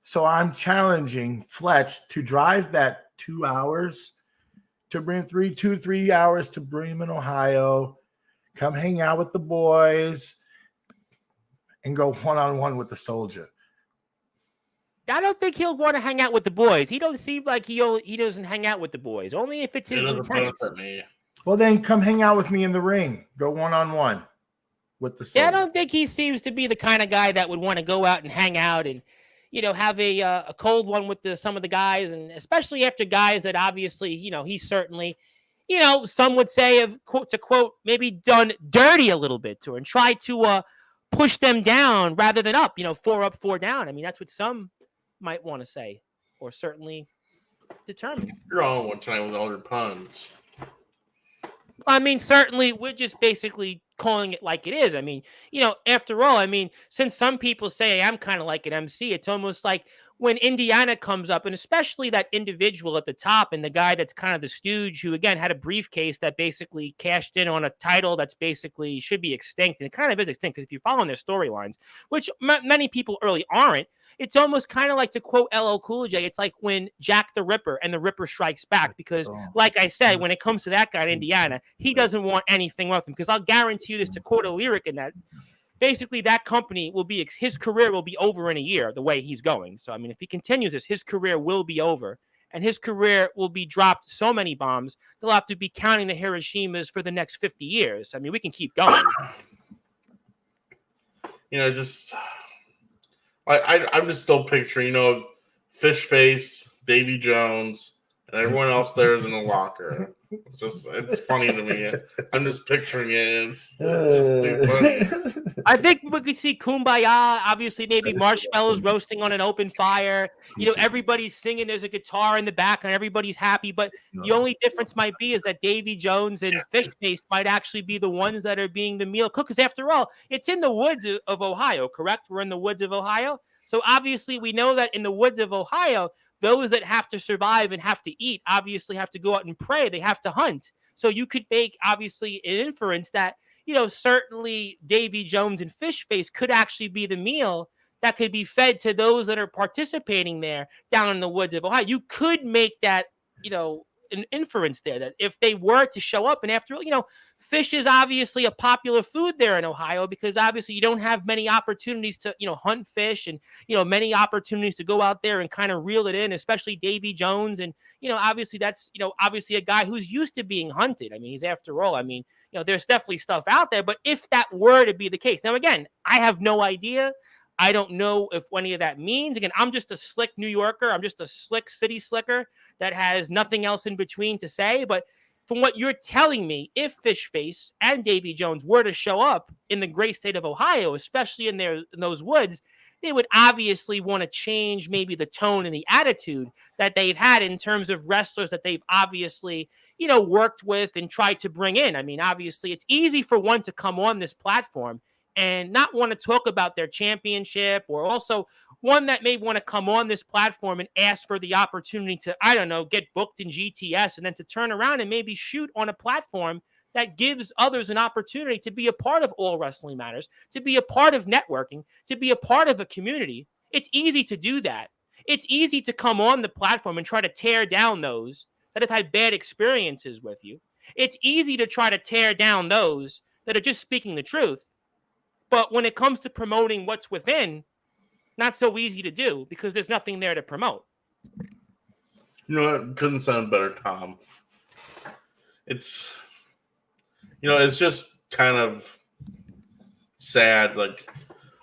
So I'm challenging Fletch to drive that 2 hours to bring 3 hours to Bremen, Ohio, come hang out with the boys, and go one-on-one with the soldier. I don't think he'll want to hang out with the boys. He don't seem like he doesn't hang out with the boys. Only if it's his lieutenants. Well, then come hang out with me in the ring. Go one-on-one with the soldier. Yeah, I don't think he seems to be the kind of guy that would want to go out and hang out and, have a cold one with some of the guys, and especially after guys that obviously, he's certainly, some would say to quote, maybe done dirty a little bit to her and try to push them down rather than up, 4 up, 4 down. I mean, that's what some might want to say, or certainly determine. You're on one tonight with all your puns. I mean, certainly we're just basically calling it like it is. I mean, after all, I mean, since some people say I'm kind of like an MC, it's almost like when Indiana comes up, and especially that individual at the top and the guy that's kind of the stooge who, again, had a briefcase that basically cashed in on a title that's basically should be extinct. And it kind of is extinct, because if you're following their storylines, which many people early aren't, it's almost kind of like, to quote LL Cool J, it's like when Jack the Ripper and the Ripper Strikes Back. Because like I said, when it comes to that guy in Indiana, he doesn't want anything with him. Because I'll guarantee you this, to quote a lyric in that, basically that company will be, his career will be over in a year the way he's going. So, I mean, if he continues this, his career will be over, and his career will be dropped so many bombs, they'll have to be counting the Hiroshimas for the next 50 years. I mean, we can keep going. Just, I'm just still picturing, Fish Face, Davy Jones, and everyone else there is in the locker. It's funny to me. I'm just picturing it. It's just too funny. I think we could see Kumbaya, obviously maybe marshmallows roasting on an open fire. Everybody's singing. There's a guitar in the back and everybody's happy. But the only difference might be is that Davy Jones and Fishface might actually be the ones that are being the meal cookers. After all, it's in the woods of Ohio, correct? We're in the woods of Ohio. So obviously we know that in the woods of Ohio, those that have to survive and have to eat obviously have to go out and prey. They have to hunt. So you could make obviously an inference that, certainly Davy Jones and Fishface could actually be the meal that could be fed to those that are participating there down in the woods of Ohio. You could make that, an inference there that if they were to show up, and after all, fish is obviously a popular food there in Ohio, because obviously you don't have many opportunities to, hunt fish, and, many opportunities to go out there and kind of reel it in, especially Davy Jones. And, obviously that's, obviously a guy who's used to being hunted. I mean, he's after all, I mean, there's definitely stuff out there, but if that were to be the case, now again, I have no idea. I don't know if any of that means. Again, I'm just a slick New Yorker. I'm just a slick city slicker that has nothing else in between to say. But from what you're telling me, if Fishface and Davy Jones were to show up in the great state of Ohio, especially in those woods, they would obviously want to change maybe the tone and the attitude that they've had in terms of wrestlers that they've obviously, worked with and tried to bring in. I mean, obviously, it's easy for one to come on this platform and not want to talk about their championship, or also one that may want to come on this platform and ask for the opportunity to, I don't know, get booked in GTS, and then to turn around and maybe shoot on a platform that gives others an opportunity to be a part of All Wrestling Matters, to be a part of networking, to be a part of a community. It's easy to do that. It's easy to come on the platform and try to tear down those that have had bad experiences with you. It's easy to try to tear down those that are just speaking the truth. But when it comes to promoting what's within, not so easy to do because there's nothing there to promote. You know what? Couldn't sound better, Tom. It's just kind of sad. Like,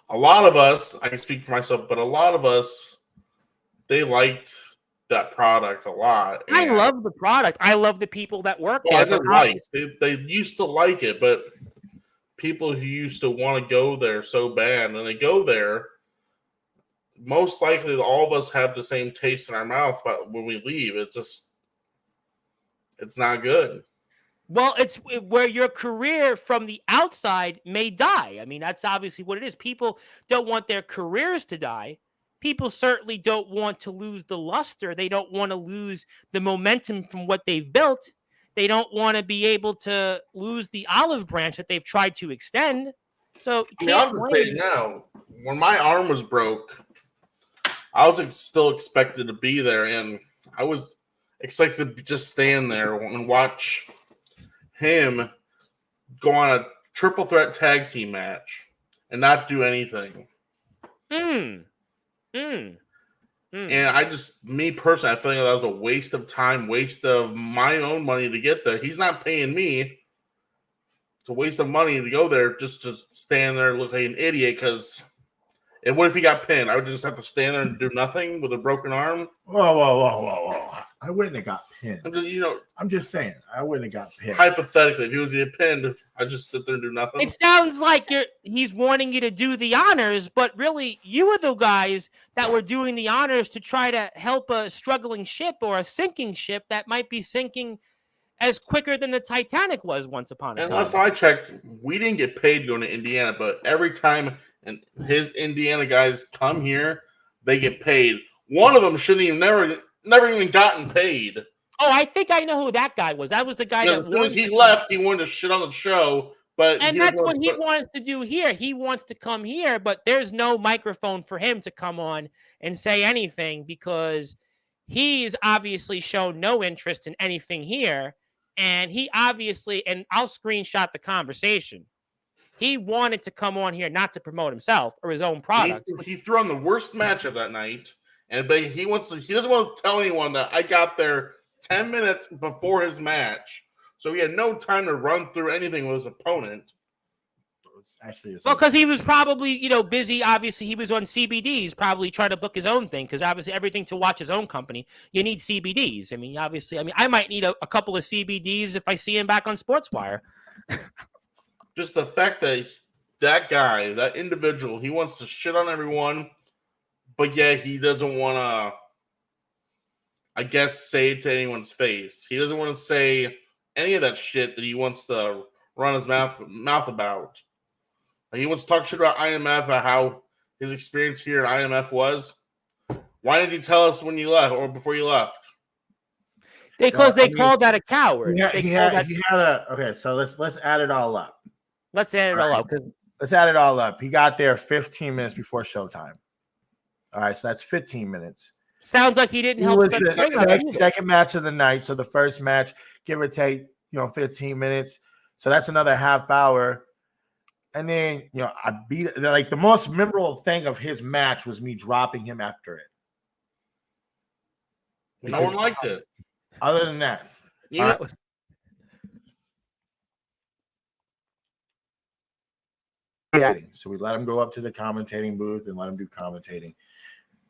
a lot of us, I can speak for myself, but a lot of us, they liked that product a lot. I love the product. I love the people that work there. I said like. They used to like it, but people who used to want to go there so bad, and they go there, most likely all of us have the same taste in our mouth, but when we leave, it's not good. Well, it's where your career from the outside may die. I mean, that's obviously what it is. People don't want their careers to die. People certainly don't want to lose the luster. They don't want to lose the momentum from what they've built. They don't want to be able to lose the olive branch that they've tried to extend. So, I'm just saying now, when my arm was broke, I was still expected to be there, and I was expected to just stand there and watch him go on a triple threat tag team match and not do anything. And me personally, I feel like that was a waste of time, waste of my own money to get there. He's not paying me. It's a waste of money to go there just to stand there and look like an idiot. And what if he got pinned? I would just have to stand there and do nothing with a broken arm. Whoa. I wouldn't have got pinned. I'm just saying, I wouldn't have got pinned. Hypothetically, if he was to get pinned, I'd just sit there and do nothing. It sounds like he's wanting you to do the honors, but really, you were the guys that were doing the honors to try to help a struggling ship or a sinking ship that might be sinking as quicker than the Titanic was once upon a time. Last I checked, we didn't get paid going to Indiana, but every time his Indiana guys come here, they get paid. One of them never even gotten paid. Oh, I think I know who that guy was. That was the guy that as soon as he left, he wanted to shit on the show. And that's what he wants to do here. He wants to come here, but there's no microphone for him to come on and say anything because he's obviously shown no interest in anything here. And he obviously, and I'll screenshot the conversation, he wanted to come on here not to promote himself or his own product. He threw on the worst match of that night, but he doesn't want to tell anyone that I got there 10 minutes before his match. So he had no time to run through anything with his opponent. Because he was probably, busy. Obviously, he was on CBDs, probably trying to book his own thing. Because obviously, everything to watch his own company, you need CBDs. I might need a couple of CBDs if I see him back on Sportswire. Just the fact that guy, that individual, he wants to shit on everyone, but yet he doesn't want to, I guess, say it to anyone's face. He doesn't want to say any of that shit that he wants to run his mouth about. He wants to talk shit about IMF, about how his experience here at IMF was. Why didn't you tell us when you left or before you left? Because they called that a coward. Okay, so let's add it all up. Let's add it all up. Let's add it all up. He got there 15 minutes before showtime. All right, so that's 15 minutes. Sounds like he didn't help. It was the second match of the night. So the first match, give or take, 15 minutes. So that's another half hour. And then, I beat the most memorable thing of his match was me dropping him after it. No one liked it. Other than that. So we let him go up to the commentating booth and let him do commentating.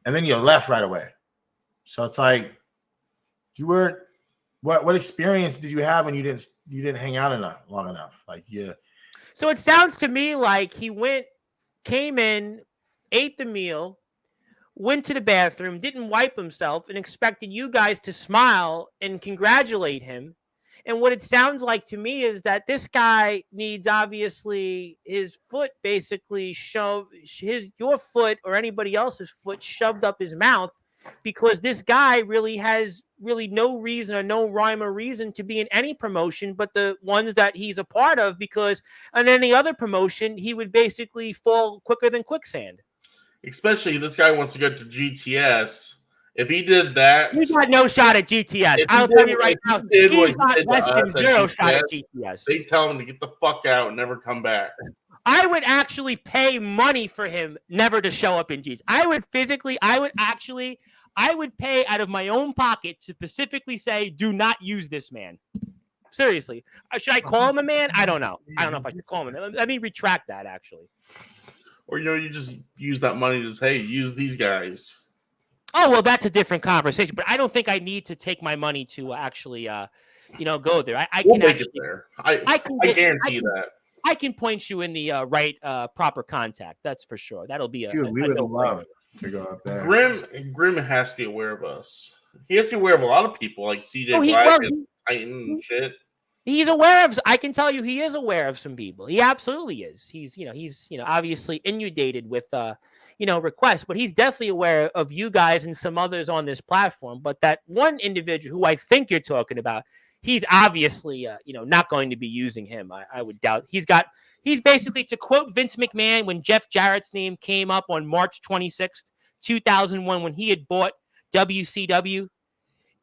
And then you left right away. So it's like you weren't What experience did you have when you didn't hang out long enough? Like, yeah. So it sounds to me like he came in, ate the meal, went to the bathroom, didn't wipe himself, and expected you guys to smile and congratulate him. And what it sounds like to me is that this guy needs, obviously, his foot basically your foot or anybody else's foot shoved up his mouth, because this guy really has no reason or no rhyme or reason to be in any promotion but the ones that he's a part of, because on any other promotion, he would basically fall quicker than quicksand. Especially this guy wants to go to GTS. If he did that, He's got no shot at GTS. I'll tell you right now, he's got less than zero shot at GTS. They tell him to get the fuck out and never come back. I would actually pay money for him never to show up in GTS. I would pay out of my own pocket to specifically say, do not use this man. Seriously. Should I call him a man? I don't know. I don't know if I should call him a man. Let me retract that, actually. Or, you just use that money to say, hey, use these guys. Oh, well, that's a different conversation, but I don't think I need to take my money to actually, go there. I We'll can make actually, it there. I guarantee that. I can point you in the right, proper contact. That's for sure. That'll be Dude, we would love to go up there. Grim has to be aware of us. He has to be aware of a lot of people, like CJ Black and Titan and shit. He's aware of. I can tell you, he is aware of some people. He absolutely is. He's obviously inundated with requests, but he's definitely aware of you guys and some others on this platform. But that one individual who I think you're talking about, he's obviously not going to be using him. I would doubt. He's basically, to quote Vince McMahon when Jeff Jarrett's name came up on March 26th, 2001, when he had bought WCW.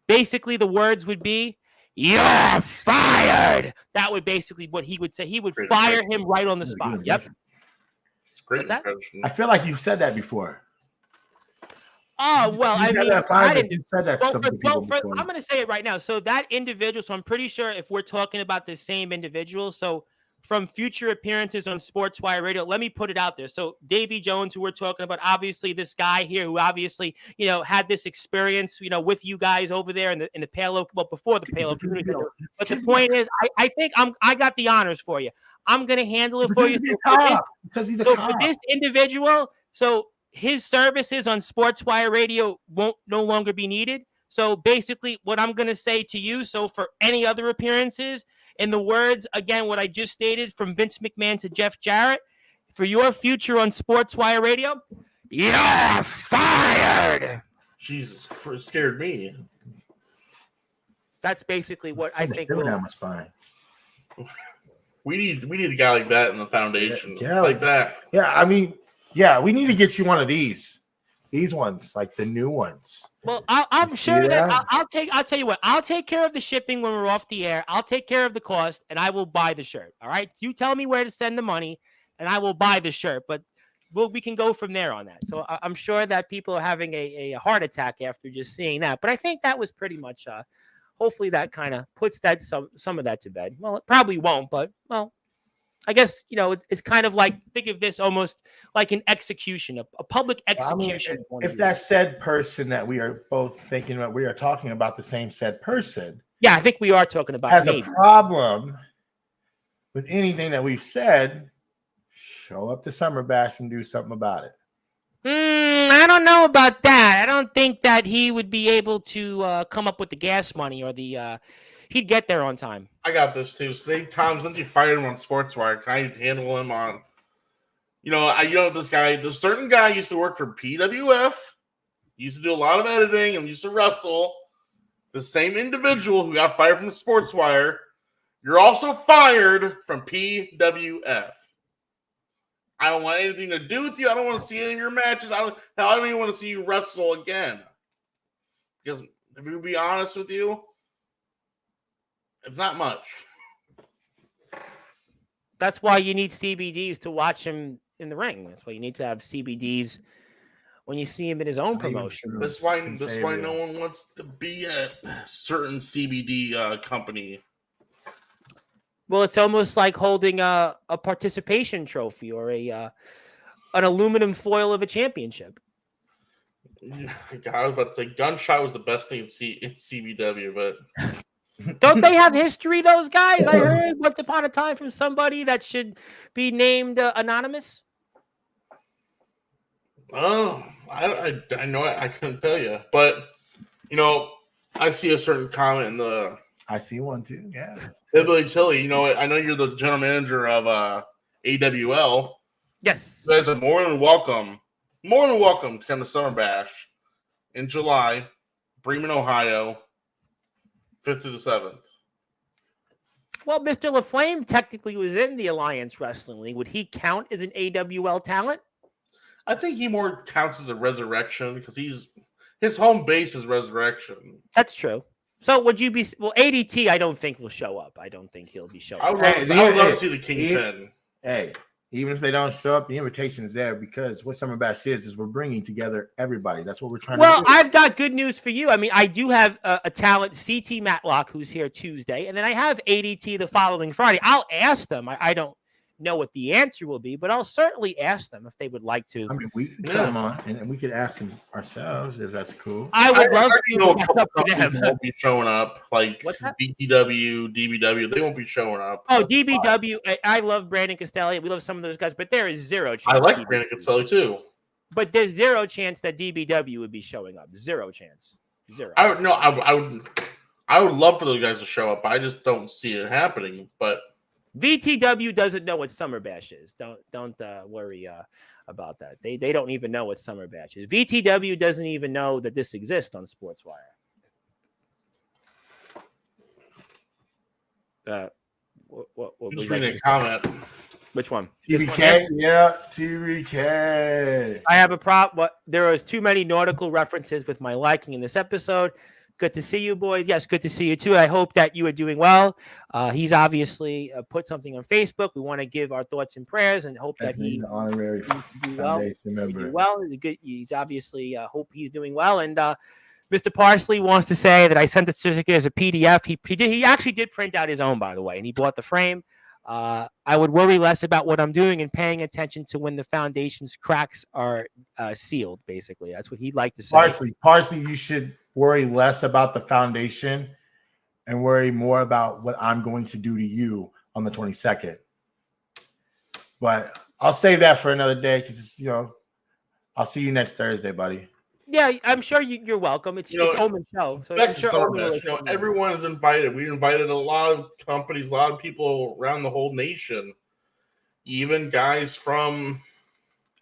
Basically, the words would be, "You're fired." That would basically what he would say. He would fire him right on the spot. Yep. It's great impression. I feel like you've said that before. Oh, well, I mean, you said that to some people before. I'm going to say it right now. So that individual, so I'm pretty sure if we're talking about the same individual, so from future appearances on Sportswire Radio, let me put it out there. So Davey Jones, who we're talking about, obviously this guy here who obviously, had this experience, with you guys over there in the Palo, well, before the Palo community. But the point is, I think I got the honors for you. I'm going to handle it for you. So for this individual, so his services on Sportswire Radio won't no longer be needed. So basically what I'm going to say to you, so for any other appearances, in the words, again, what I just stated from Vince McMahon to Jeff Jarrett, for your future on Sportswire Radio, you're fired. Jesus, it scared me. That's basically what I think. Down my spine. We need a guy like that in the foundation. Yeah, like that. Yeah, I mean, yeah, we need to get you one of these. These ones, like the new ones. Well, I'm sure that I'll tell you what, I'll take care of the shipping when we're off the air. I'll take care of the cost, and I will buy the shirt. All right. You tell me where to send the money, and I will buy the shirt. But we can go from there on that. So I'm sure that people are having a heart attack after just seeing that. But I think that was pretty much. Hopefully, that kind of puts that some of that to bed. Well, it probably won't, but well. I guess, it's kind of like, think of this almost like an execution, a public execution. I mean, if that said person that we are both thinking about, we are talking about the same said person. Yeah, I think we are talking about has a problem with anything that we've said, show up to Summer Bash and do something about it. I don't know about that. I don't think that he would be able to come up with the gas money or the he'd get there on time. I got this too. Say, Tom, since you fired him on Sportswire, can I handle him on? This guy. This certain guy used to work for PWF. He used to do a lot of editing and used to wrestle. The same individual who got fired from Sportswire. You're also fired from PWF. I don't want anything to do with you. I don't want to see any of your matches. I don't even want to see you wrestle again. Because if we be honest with you, it's not much. That's why you need CBDs to watch him in the ring. That's why you need to have CBDs when you see him in his own promotion. That's why no one wants to be at certain CBD company. Well, it's almost like holding a participation trophy or an aluminum foil of a championship. God, I was about to say Gunshot was the best thing in CBW, but Don't they have history, those guys? I heard once upon a time from somebody that should be named anonymous. Oh, I know it. I couldn't tell you, but I see a certain comment in the. I see one too. Yeah, Hillbilly Tilly. I know you're the general manager of AWL. Yes. You guys are more than welcome to come to Summer Bash in July, Bremen, Ohio, 5th to the 7th. Well, Mr. LaFlame technically was in the Alliance Wrestling League. Would he count as an AWL talent? I think he more counts as a Resurrection because his home base is Resurrection. That's true. So would you be – well, ADT I don't think will show up. I don't think he'll be showing up. I would love to see the Kingpin. Hey, even if they don't show up, the invitation is there because what Summer Bash is we're bringing together everybody. That's what we're trying to do. Well, I've got good news for you. I mean, I do have a talent, CT Matlock, who's here Tuesday, and then I have ADT the following Friday. I'll ask them. I don't know what the answer will be, but I'll certainly ask them if they would like to. I mean, we can come on and we could ask them ourselves if that's cool. I would love to know a catch couple up with them. companies won't be showing up, like What's that? BTW, DBW. They won't be showing up. Oh, DBW. I love Brandon Castelli. We love some of those guys, but there is zero chance. I like DBW. Brandon Castelli too. But there's zero chance that DBW would be showing up. Zero chance. Zero. I would love for those guys to show up. I just don't see it happening. But VTW doesn't know what Summer Bash is. Don't worry about that. They don't even know what Summer Bash is. VTW doesn't even know that this exists on Sportswire. What just reading a comment. Which one? TBK, yeah, TBK. I have a prop. There was too many nautical references with my liking in this episode. Good to see you, boys. Yes, good to see you too. I hope that you are doing well. He's obviously put something on Facebook. We want to give our thoughts and prayers and hope that he honorary foundation member. Do well. He's obviously hope he's doing well. And Mr. Parsley wants to say that I sent the certificate as a PDF. He actually did print out his own, by the way, and he bought the frame. I would worry less about what I'm doing and paying attention to when the foundation's cracks are sealed, basically. That's what he'd like to say. Parsley, you should worry less about the foundation and worry more about what I'm going to do to you on the 22nd. But I'll save that for another day because, I'll see you next Thursday, buddy. Yeah, I'm sure you're welcome. It's Omen show. So I'm sure everyone is invited. We invited a lot of companies, a lot of people around the whole nation, even guys from.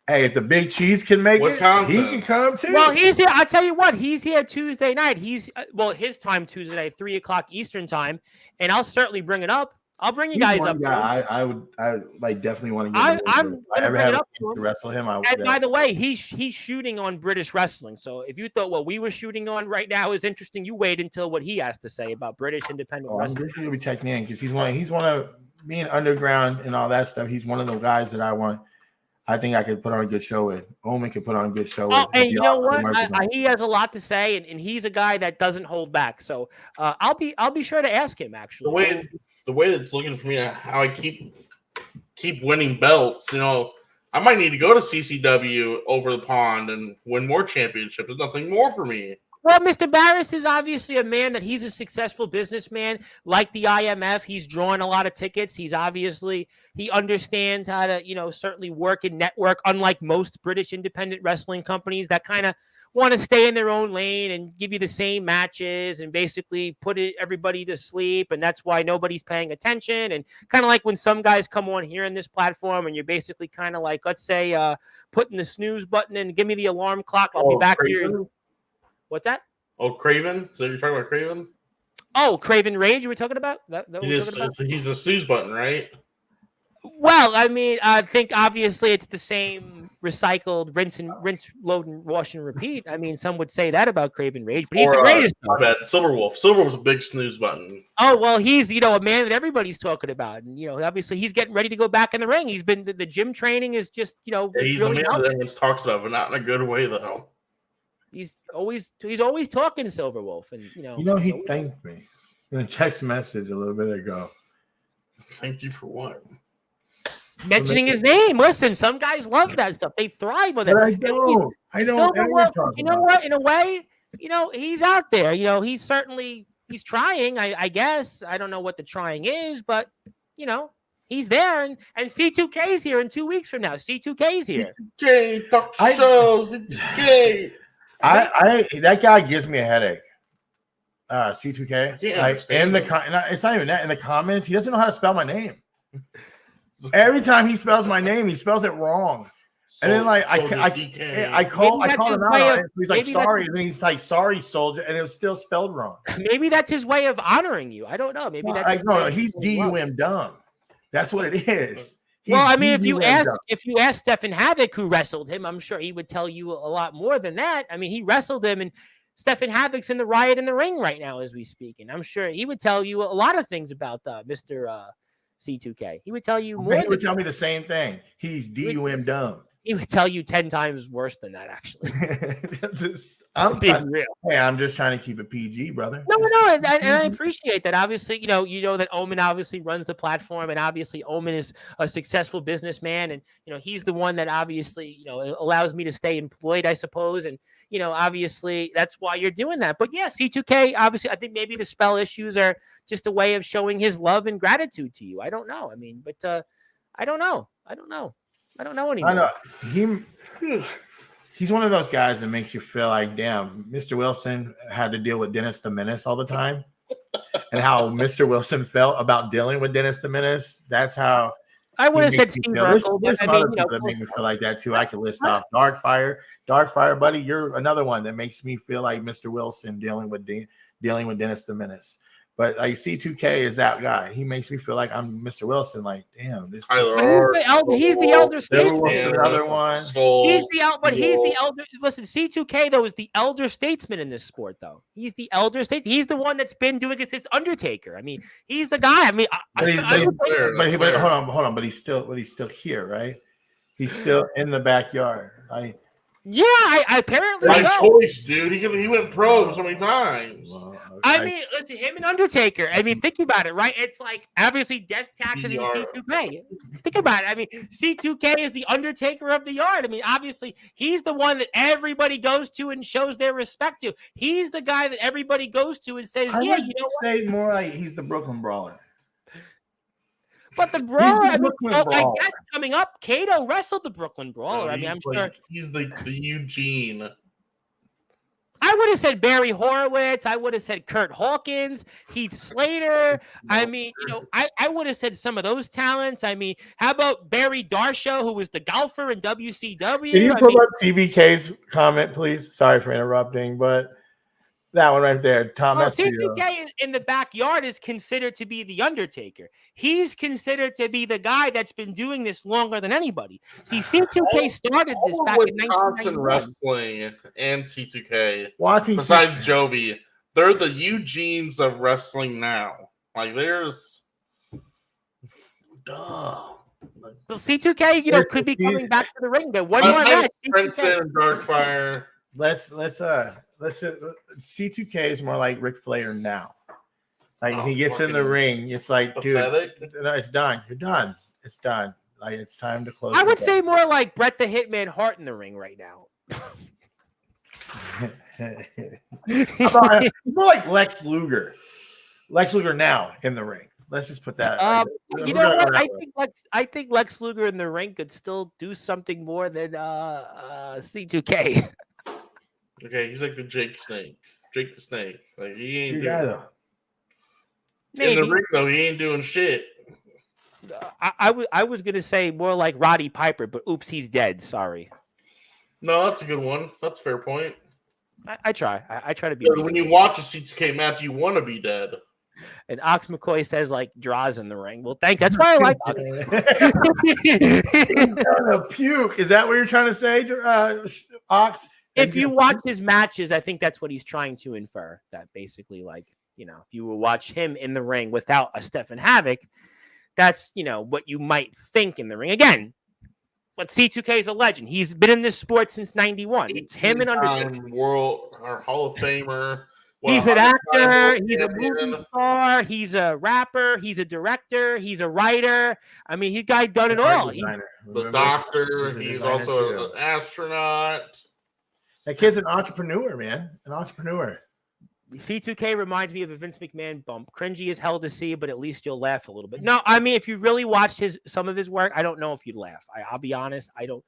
Hey, if the Big Cheese can make Wisconsin, he can come too. Well, he's here. I'll tell you what. He's here Tuesday night. He's his time Tuesday night, 3:00 Eastern time, and I'll certainly bring it up. I'll bring you guys up. I would definitely want to get I'm gonna bring it up to wrestle him. And by the way, he's shooting on British wrestling. So if you thought what we were shooting on right now is interesting, you wait until what he has to say about British independent wrestling. I'm gonna be checking in because he's one of being underground and all that stuff. He's one of the guys that I think I could put on a good show with. Omen could put on a good show with. And you know what? He has a lot to say, and he's a guy that doesn't hold back. So I'll be sure to ask him. Actually, the way it's looking for me, how I keep winning belts, I might need to go to CCW over the pond and win more championships. There's nothing more for me. Well, Mr. Barris is obviously a man that he's a successful businessman. Like the IMF, he's drawing a lot of tickets. He understands how to, certainly work and network, unlike most British independent wrestling companies that kind of want to stay in their own lane and give you the same matches and basically put everybody to sleep. And that's why nobody's paying attention. And kind of like when some guys come on here in this platform and you're basically kind of like, let's say, putting the snooze button and give me the alarm clock. I'll be back here. What's that? Oh, Craven? So you're talking about Craven? Oh, Craven Rage you were talking about? He's a snooze button, right? Well, I mean, I think obviously it's the same recycled rinse, load, and wash and repeat. I mean, some would say that about Craven Rage, but he's the greatest. My bad. Silverwolf. Silverwolf's a big snooze button. Oh, well, he's, a man that everybody's talking about. And, obviously he's getting ready to go back in the ring. He's been, the gym training is just, he's really a man that everyone talks about, but not in a good way, though. He's always talking Silverwolf. And, he thanked me in a text message a little bit ago. Thank you for what? Mentioning his name. Listen, some guys love that stuff. They thrive with it. But I don't. Silverwolf, you know what? In a way, he's out there. He's certainly he's trying. I guess I don't know what the trying is, but he's there, and C2K's here in 2 weeks from now. C2K's here. C2K talk shows. C2K. That guy gives me a headache. C2K. It's not even that. In the comments, he doesn't know how to spell my name. Every time he spells my name, he spells it wrong. And then I call him out on it. He's like, sorry. And then he's like, sorry, soldier. And it was still spelled wrong. Maybe that's his way of honoring you. I don't know. Maybe that's no, he's DUM dumb. That's what it is. Well, I mean, if you ask Stephen Havoc, who wrestled him, I'm sure he would tell you a lot more than that. I mean, he wrestled him, and Stephen Havoc's in the Riot in the Ring right now as we speak, and I'm sure he would tell you a lot of things about Mr. C2K. He would tell you more. He would tell me the same thing. He's DUM dumb. He would tell you 10 times worse than that, actually. I'm being real. Hey, I'm just trying to keep it PG, brother. No, and I appreciate that. Obviously, you know that Omen obviously runs the platform, and obviously Omen is a successful businessman, and he's the one that obviously allows me to stay employed, I suppose, and obviously that's why you're doing that. But yeah, C2K, obviously, I think maybe the spell issues are just a way of showing his love and gratitude to you. I don't know. I mean, but I don't know. I don't know anymore. I know he's one of those guys that makes you feel like, damn, Mr. Wilson had to deal with Dennis the Menace all the time, and how Mr. Wilson felt about dealing with Dennis the Menace. That's how I would have said Steve Urkel. There's some other people that make me feel like that too. I could list off Darkfire, buddy. You're another one that makes me feel like Mr. Wilson dealing with Dennis the Menace. But like C2K is that guy. He makes me feel like I'm Mr. Wilson. Like, damn, this. He's the elder statesman. Another one. He's the elder. Listen, C2K though is the elder statesman in this sport. Though he's the elder statesman. He's the one that's been doing it since Undertaker. I mean, he's the guy. I mean, hold on. But he's still here, right? He's still in the backyard. Yeah, I apparently my so. choice, dude. He went pro so many times. Well, I mean, listen, him and Undertaker. I mean, think about it, right? It's like obviously Death Taxes and C2K. Think about it. I mean, C2K is the Undertaker of the yard. I mean, obviously, he's the one that everybody goes to and shows their respect to. He's the guy that everybody goes to and says, "Yeah, you know what?" Say more like he's the Brooklyn Brawler. But the Brawler, I guess coming up, Kato wrestled the Brooklyn Brawler. I mean, I'm sure he's the Eugene. I would have said Barry Horowitz. I would have said Kurt Hawkins, Heath Slater. I mean, I would have said some of those talents. I mean, how about Barry Darshow, who was the golfer in WCW? Can you pull up TBK's comment, please? Sorry for interrupting, but that one right there, Tom. Well, C2K in the backyard is considered to be the Undertaker. He's considered to be the guy that's been doing this longer than anybody. See, C2K started this back in 1991. Wrestling and C2K. Besides Jovi, they're the Eugenes of wrestling now. Like there's, Well, C2K, could be coming back to the ring. But one more match. Princeton and Darkfire. Let's C2K is more like Ric Flair now. Like he gets in the ring, it's like, pathetic. Dude, no, it's done. You're done. It's done. Like it's time to close. I would say more like Bret the Hitman Hart in the ring right now. More like Lex Luger. Lex Luger now in the ring. Let's just put that. You know what? I think Lex Luger in the ring could still do something more than C2K. Okay, he's like the Jake the Snake. Like he ain't in the ring though. He ain't doing shit. I was gonna say more like Roddy Piper, but oops, he's dead. Sorry. No, that's a good one. That's a fair point. I try. I try to be. When you watch a C2K match, you want to be dead. And Ox McCoy says like draws in the ring. Well, that's why I like Ox. Puke. Is that what you're trying to say, Ox? If you watch his matches, I think that's what he's trying to infer. That basically, like, if you will watch him in the ring without a Stephen Havoc, that's, what you might think in the ring. Again, but C2K is a legend. He's been in this sport since 91. It's him and Undertaker. World or Hall of Famer. He's an actor. He's a movie star. He's a rapper. He's a director. He's a writer. I mean, he's done it all. The doctor. He's also an astronaut. That kid's an entrepreneur, man. An entrepreneur. C2K reminds me of a Vince McMahon bump. Cringy as hell to see, but at least you'll laugh a little bit. No, I mean, if you really watched some of his work, I don't know if you'd laugh. I'll be honest. I don't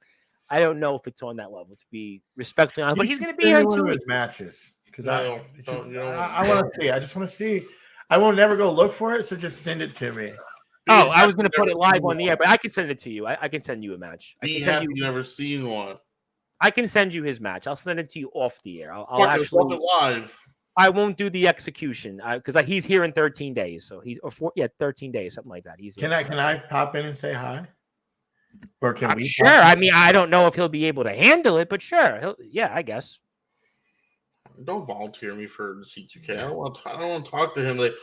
know if it's on that level, to be respectfully honest. But he's going to be here in one 2 of weeks. his matches because No, I want to see. I just want to see. I will never go look for it, so just send it to me. Oh, I was going to put it live on the air, but I can send it to you. I can send you a match. Be happy you never seen one. I can send you his match. I'll send it to you off the air. I'll Fuck actually it live. I won't do the execution because he's here in 13 days. So 13 days, something like that. He's here. Can I pop in and say hi? Or can we? Sure. I mean, I don't know if he'll be able to handle it, but sure. Yeah, I guess. Don't volunteer me for C2K. I don't want to talk to him like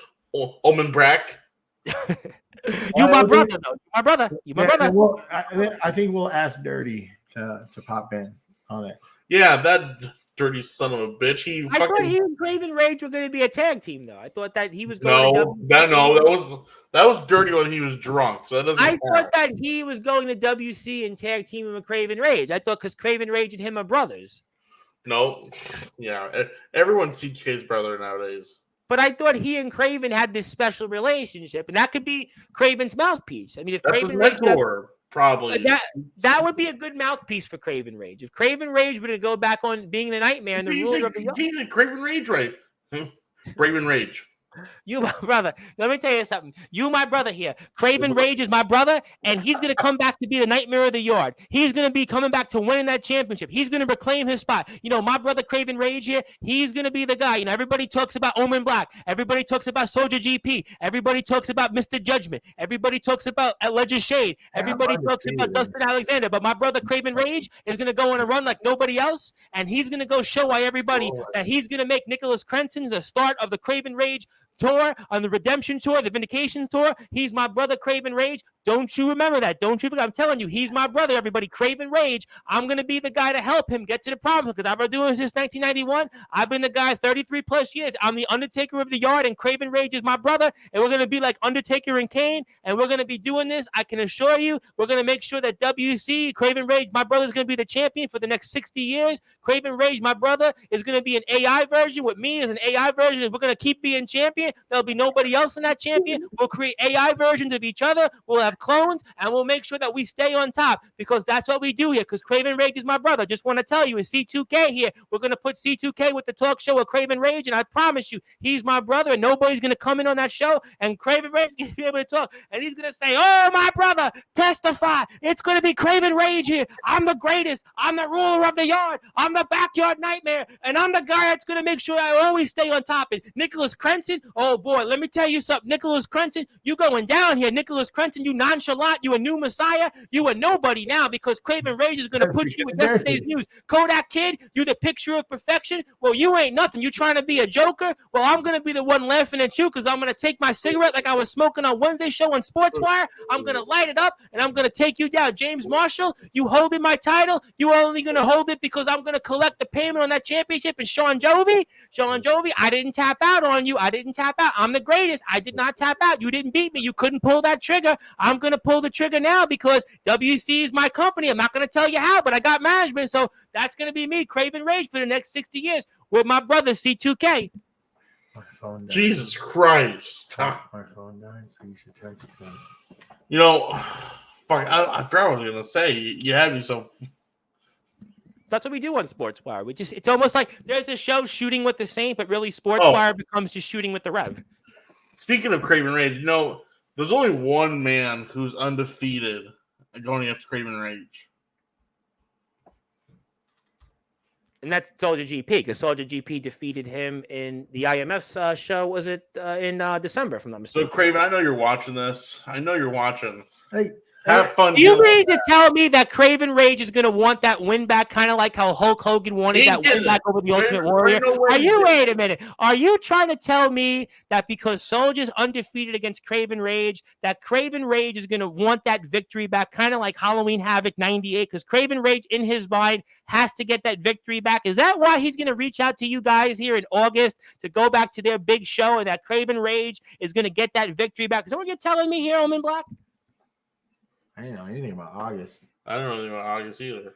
Omen Brack. You my brother, though. My brother. You my brother. Well, I think we'll ask Dirty to pop in on it. Yeah, that dirty son of a bitch. I thought he and Craven Rage were going to be a tag team, though. I thought that he was going that was dirty when he was drunk. So that doesn't. I thought that he was going to WC and tag team with Craven Rage. I thought because Craven Rage and him are brothers. No, yeah, everyone's C2K's brother nowadays. But I thought he and Craven had this special relationship, and that could be Craven's mouthpiece. I mean, if that's Craven his mentor, probably that would be a good mouthpiece for Craven Rage. If Craven Rage were to go back on being the Nightmare and the ruler of the Craven Rage, right? Craven Rage. You, my brother. Let me tell you something. You, my brother here. Craven Rage is my brother, and he's going to come back to be the nightmare of the yard. He's going to be coming back to winning that championship. He's going to reclaim his spot. You know, my brother Craven Rage here, he's going to be the guy. You know, everybody talks about Omen Black. Everybody talks about Soldier GP. Everybody talks about Mr. Judgment. Everybody talks about Alleged Shade. Everybody talks about Dustin Alexander. But my brother Craven Rage is going to go on a run like nobody else, and he's going to go show why everybody that he's going to make Nicholas Crenson the start of the Craven Rage tour, on the Redemption tour, the Vindication tour. He's my brother, Craven Rage. Don't you remember that? Don't you forget? I'm telling you, he's my brother, everybody. Craven Rage. I'm going to be the guy to help him get to the problem because I've been doing this since 1991. I've been the guy 33 plus years. I'm the Undertaker of the yard, and Craven Rage is my brother, and we're going to be like Undertaker and Kane, and we're going to be doing this. I can assure you, we're going to make sure that WC, Craven Rage, my brother, is going to be the champion for the next 60 years. Craven Rage, my brother, is going to be an AI version with me as an AI version, and we're going to keep being champion. There'll be nobody else in that champion. We'll create AI versions of each other. We'll have clones, and we'll make sure that we stay on top because that's what we do here. Because Craven Rage is my brother. Just want to tell you, it's C2K here. We're going to put C2K with the talk show of Craven Rage, and I promise you, he's my brother, and nobody's going to come in on that show, and Craven Rage is going to be able to talk, and he's going to say, oh, my brother, testify. It's going to be Craven Rage here. I'm the greatest. I'm the ruler of the yard. I'm the backyard nightmare, and I'm the guy that's going to make sure I always stay on top. And Nicholas Crenson, oh, boy, let me tell you something. Nicholas Crenson, you going down here. Nicholas Crenson, you nonchalant. You a new messiah. You a nobody now because Craven Rage is going to put you in yesterday's news. Kodak Kid, you the picture of perfection. Well, you ain't nothing. You trying to be a joker. Well, I'm going to be the one laughing at you because I'm going to take my cigarette like I was smoking on Wednesday show on Sportswire. I'm going to light it up, and I'm going to take you down. James Marshall, you holding my title. You only going to hold it because I'm going to collect the payment on that championship. And Sean Jovi, I didn't tap out on you. I didn't tap out. I'm the greatest. I did not tap out. You didn't beat me. You couldn't pull that trigger. I'm going to pull the trigger now because WC is my company. I'm not going to tell you how, but I got management. So that's going to be me, Craven Rage, for the next 60 years with my brother, C2K. My phone died. Jesus Christ. My phone died, so you should text me. You know, fuck, I forgot what I was going to say. You had me so... That's what we do on Sportswire. It's almost like there's a show Shooting with the Saint, but really Sportswire becomes just Shooting with the Rev. Speaking of Craven Rage, you know, there's only one man who's undefeated going against Craven Rage. And that's Soldier GP, because Soldier GP defeated him in the IMF show, was it in December, if I'm not mistaken. So, Craven, I know you're watching this. I know you're watching. Hey, have fun. Do you mean to tell me that Craven Rage is going to want that win back, kind of like how Hulk Hogan wanted that win back over the Ultimate Warrior? Wait a minute. Are you trying to tell me that because Soldier's undefeated against Craven Rage, that Craven Rage is going to want that victory back, kind of like Halloween Havoc 98? Because Craven Rage, in his mind, has to get that victory back. Is that why he's going to reach out to you guys here in August to go back to their big show, and that Craven Rage is going to get that victory back? Is that what you're telling me here, Omen Black? I didn't know anything about August. I don't know anything about August either.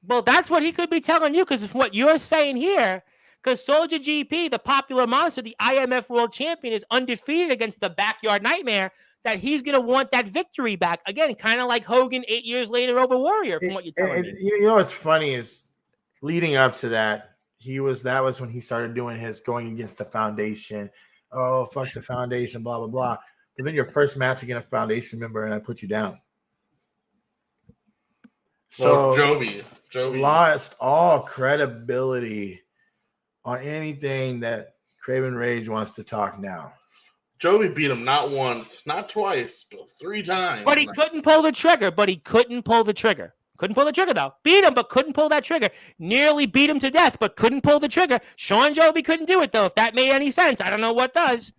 Well, that's what he could be telling you, because what you're saying here, because Soldier GP, the popular monster, the IMF World Champion, is undefeated against the Backyard Nightmare. That he's going to want that victory back again, kind of like Hogan 8 years later over Warrior. From what you're telling me, you know what's funny is leading up to that, that was when he started doing his going against the Foundation. Oh, fuck the Foundation, blah blah blah. But then your first match against a Foundation member, and I put you down. So Jovi lost all credibility on anything that Craven Rage wants to talk now. Jovi beat him not once, not twice, but 3 times. But he couldn't pull the trigger. Couldn't pull the trigger, though. Beat him, but couldn't pull that trigger. Nearly beat him to death, but couldn't pull the trigger. Sean Jovi couldn't do it, though. If that made any sense, I don't know what does.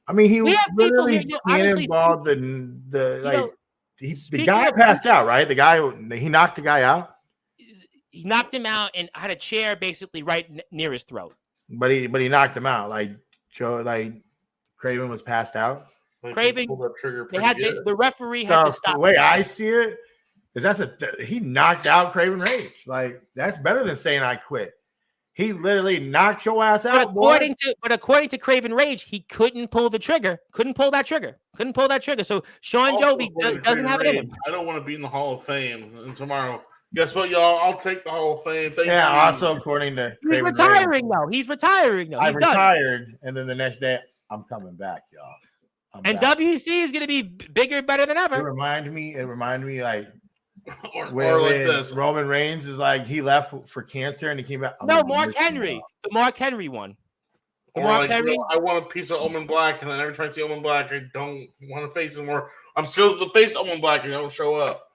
I mean, he literally cannonballed the guy passed out, right? The guy, he knocked the guy out. He knocked him out and had a chair basically right near his throat. But he knocked him out. Craven was passed out. Craven, the referee had to stop. The way I see it is he knocked out Craven Rage. Like, that's better than saying I quit. He literally knocked your ass out. But according to Craven Rage, he couldn't pull the trigger. Couldn't pull that trigger. So Sean Jovi doesn't have it in him. I don't want to be in the Hall of Fame. And tomorrow, guess what, y'all? I'll take the Hall of Fame. Also according to He's retiring though. He's retiring though. I retired, and then the next day I'm coming back, y'all. WC is going to be bigger and better than ever. It reminded me like or like this. Roman Reigns is like he left for cancer and he came back. No, Mark Henry. The Mark Henry one. Henry. I want a piece of Omen Black, and then every time I see Omen Black, I don't want to face him. Or I'm scared to face Omen Black and I don't show up.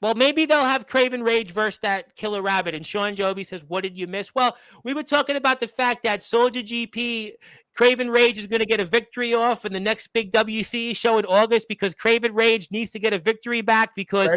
Well, maybe they'll have Craven Rage versus that Killer Rabbit. And Sean Jovi says, what did you miss? Well, we were talking about the fact that Soldier GP, Craven Rage is going to get a victory off in the next big WC show in August because Craven Rage needs to get a victory back because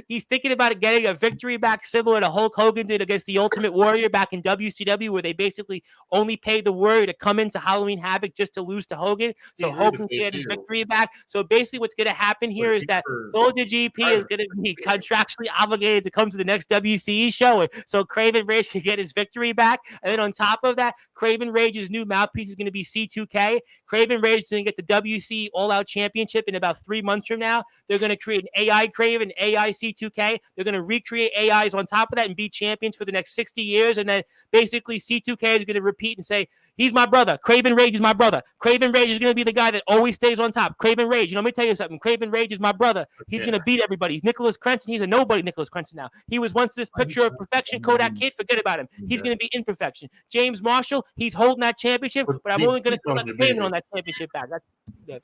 he's thinking about getting a victory back similar to Hulk Hogan did against the Ultimate Warrior back in WCW, where they basically only paid the Warrior to come into Halloween Havoc just to lose to Hogan. So Hogan can get his victory back. So basically what's going to happen here is that Soldier GP is going to be contractually obligated to come to the next WCE show. And so Craven Rage can get his victory back. And then on top of that, Craven Rage's new mouthpiece is going to be C2K. Craven Rage is going to get the WC All-Out Championship in about 3 months from now. They're going to create an AI Craven, AI C2K. They're going to recreate AIs on top of that and be champions for the next 60 years. And then basically C2K is going to repeat and say, he's my brother. Craven Rage is my brother. Craven Rage is going to be the guy that always stays on top. Craven Rage, let me tell you something. Craven Rage is my brother. He's going to beat everybody. He's Nicholas Crenson. He's a nobody Nicholas Crenson now. He was once this picture of perfection. Kodak Kid, forget about him. He's going to be imperfection. James Marshall, he's holding that championship, but I'm only going to collect the payment on that championship back. That's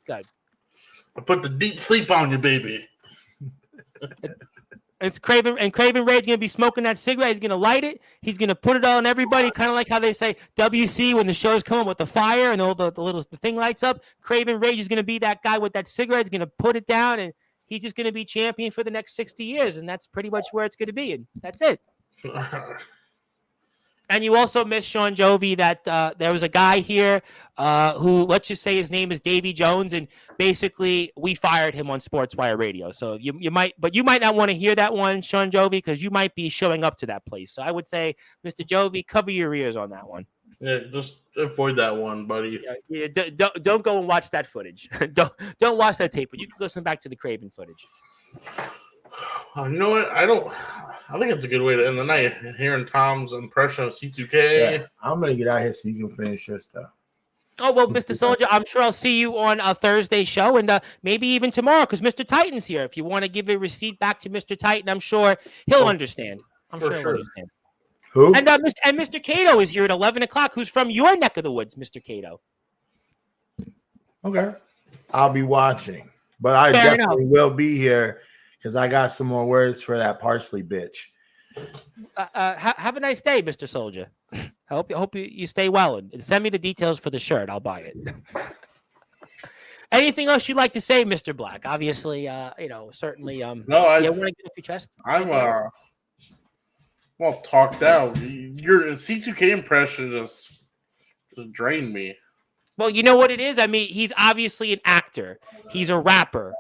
good. I put the deep sleep on you, baby. It's Craven Rage going to be smoking that cigarette. He's going to light it. He's going to put it on everybody, kind of like how they say WC when the shows come up with the fire and all the thing lights up. Craven Rage is going to be that guy with that cigarette. He's going to put it down, and he's just going to be champion for the next 60 years, and that's pretty much where it's going to be, and that's it. And you also missed, Sean Jovi, that there was a guy here who, let's just say his name is Davy Jones, and basically we fired him on Sportswire Radio. So you might not want to hear that one, Sean Jovi, because you might be showing up to that place. So I would say, Mr. Jovi, cover your ears on that one. Yeah, just avoid that one, buddy. Yeah, don't go and watch that footage. don't watch that tape, but you can listen back to the Craven footage. You know what? I think it's a good way to end the night. Hearing Tom's impression of C2K. Yeah, I'm gonna get out here so you can finish your stuff. Oh, well, Mr. Soldier, I'm sure I'll see you on a Thursday show and maybe even tomorrow because Mr. Titan's here. If you want to give a receipt back to Mr. Titan, I'm sure he'll understand. I'm sure he'll understand. Who? And Mr. Cato is here at 11 o'clock, who's from your neck of the woods, Mr. Cato. Okay. I'll be watching, but I definitely will be here because I got some more words for that parsley bitch. Have a nice day, Mr. Soldier. I hope you stay well and send me the details for the shirt. I'll buy it. Anything else you'd like to say, Mr. Black? Obviously, certainly. No, want to get off your chest? I'm well talked out. Your C2K impression just drained me. Well, you know what it is? I mean, he's obviously an actor. He's a rapper.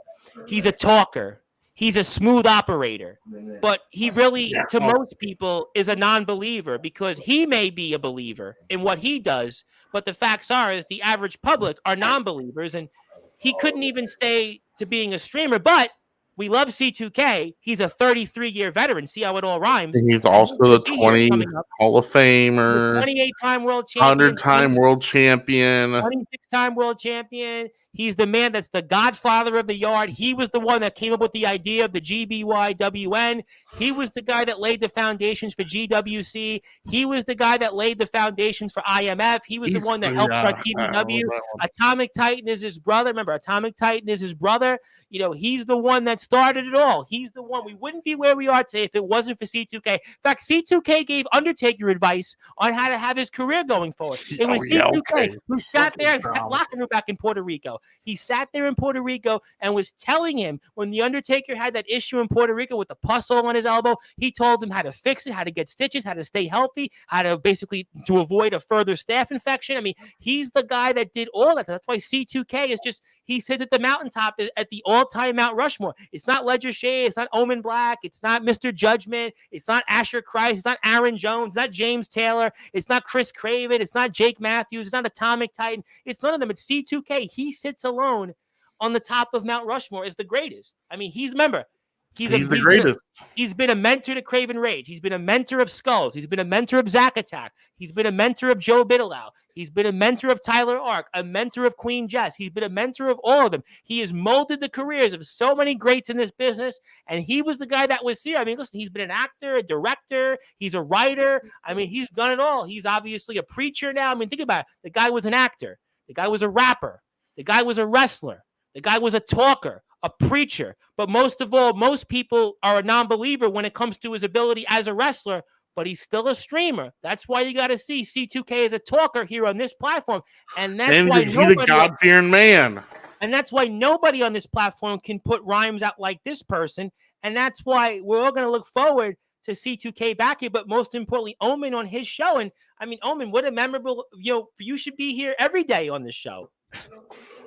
He's a talker. he's a smooth operator. But he really, to most people, is a non-believer because he may be a believer in what he does, but the facts are is the average public are non-believers, and he couldn't even stay to being a streamer. But we love C2K. He's a 33-year veteran. See how it all rhymes. He's also the 20 coming up. Hall of Famer, 28-time world champion, 100-time world champion, 26-time world champion. He's the man that's the godfather of the yard. He was the one that came up with the idea of the GBYWN. He was the guy that laid the foundations for GWC. He was the guy that laid the foundations for IMF. He was the one that helped start TBW. Atomic Titan is his brother. Remember, Atomic Titan is his brother. You know, he's the one that started it all. He's the one. We wouldn't be where we are today if it wasn't for C2K. In fact, C2K gave Undertaker advice on how to have his career going forward. It was C2K who sat there in that locker room back in Puerto Rico. He sat there in Puerto Rico and was telling him when the Undertaker had that issue in Puerto Rico with the pus hole on his elbow, he told him how to fix it, how to get stitches, how to stay healthy, how to basically to avoid a further staph infection. I mean, he's the guy that did all that. That's why C2K is just, he sits at the mountaintop at the all-time Mount Rushmore. It's not Ledger Shea, it's not Omen Black, it's not Mr. Judgment, it's not Asher Christ, it's not Aaron Jones, it's not James Taylor, it's not Chris Craven, it's not Jake Matthews, it's not Atomic Titan, it's none of them. It's C2K. He sits alone on the top of Mount Rushmore as the greatest. I mean, he's the greatest. He's been a mentor to Craven Rage. He's been a mentor of Skulls. He's been a mentor of Zack Attack. He's been a mentor of Joe Bidelau. He's been a mentor of Tyler Ark, a mentor of Queen Jess. He's been a mentor of all of them. He has molded the careers of so many greats in this business, and he was the guy that was here. I mean, listen, he's been an actor, a director. He's a writer. I mean, he's done it all. He's obviously a preacher now. I mean, think about it. The guy was an actor. The guy was a rapper. The guy was a wrestler. The guy was a talker, a preacher. But most of all, most people are a non-believer when it comes to his ability as a wrestler, but he's still a streamer. That's why you got to see C2K as a talker here on this platform. And that's why he's a God-fearing man. And that's why nobody on this platform can put rhymes out like this person. And that's why we're all going to look forward to C2K back here, but most importantly, Omen on his show. And I mean, Omen, what a memorable, you should be here every day on this show.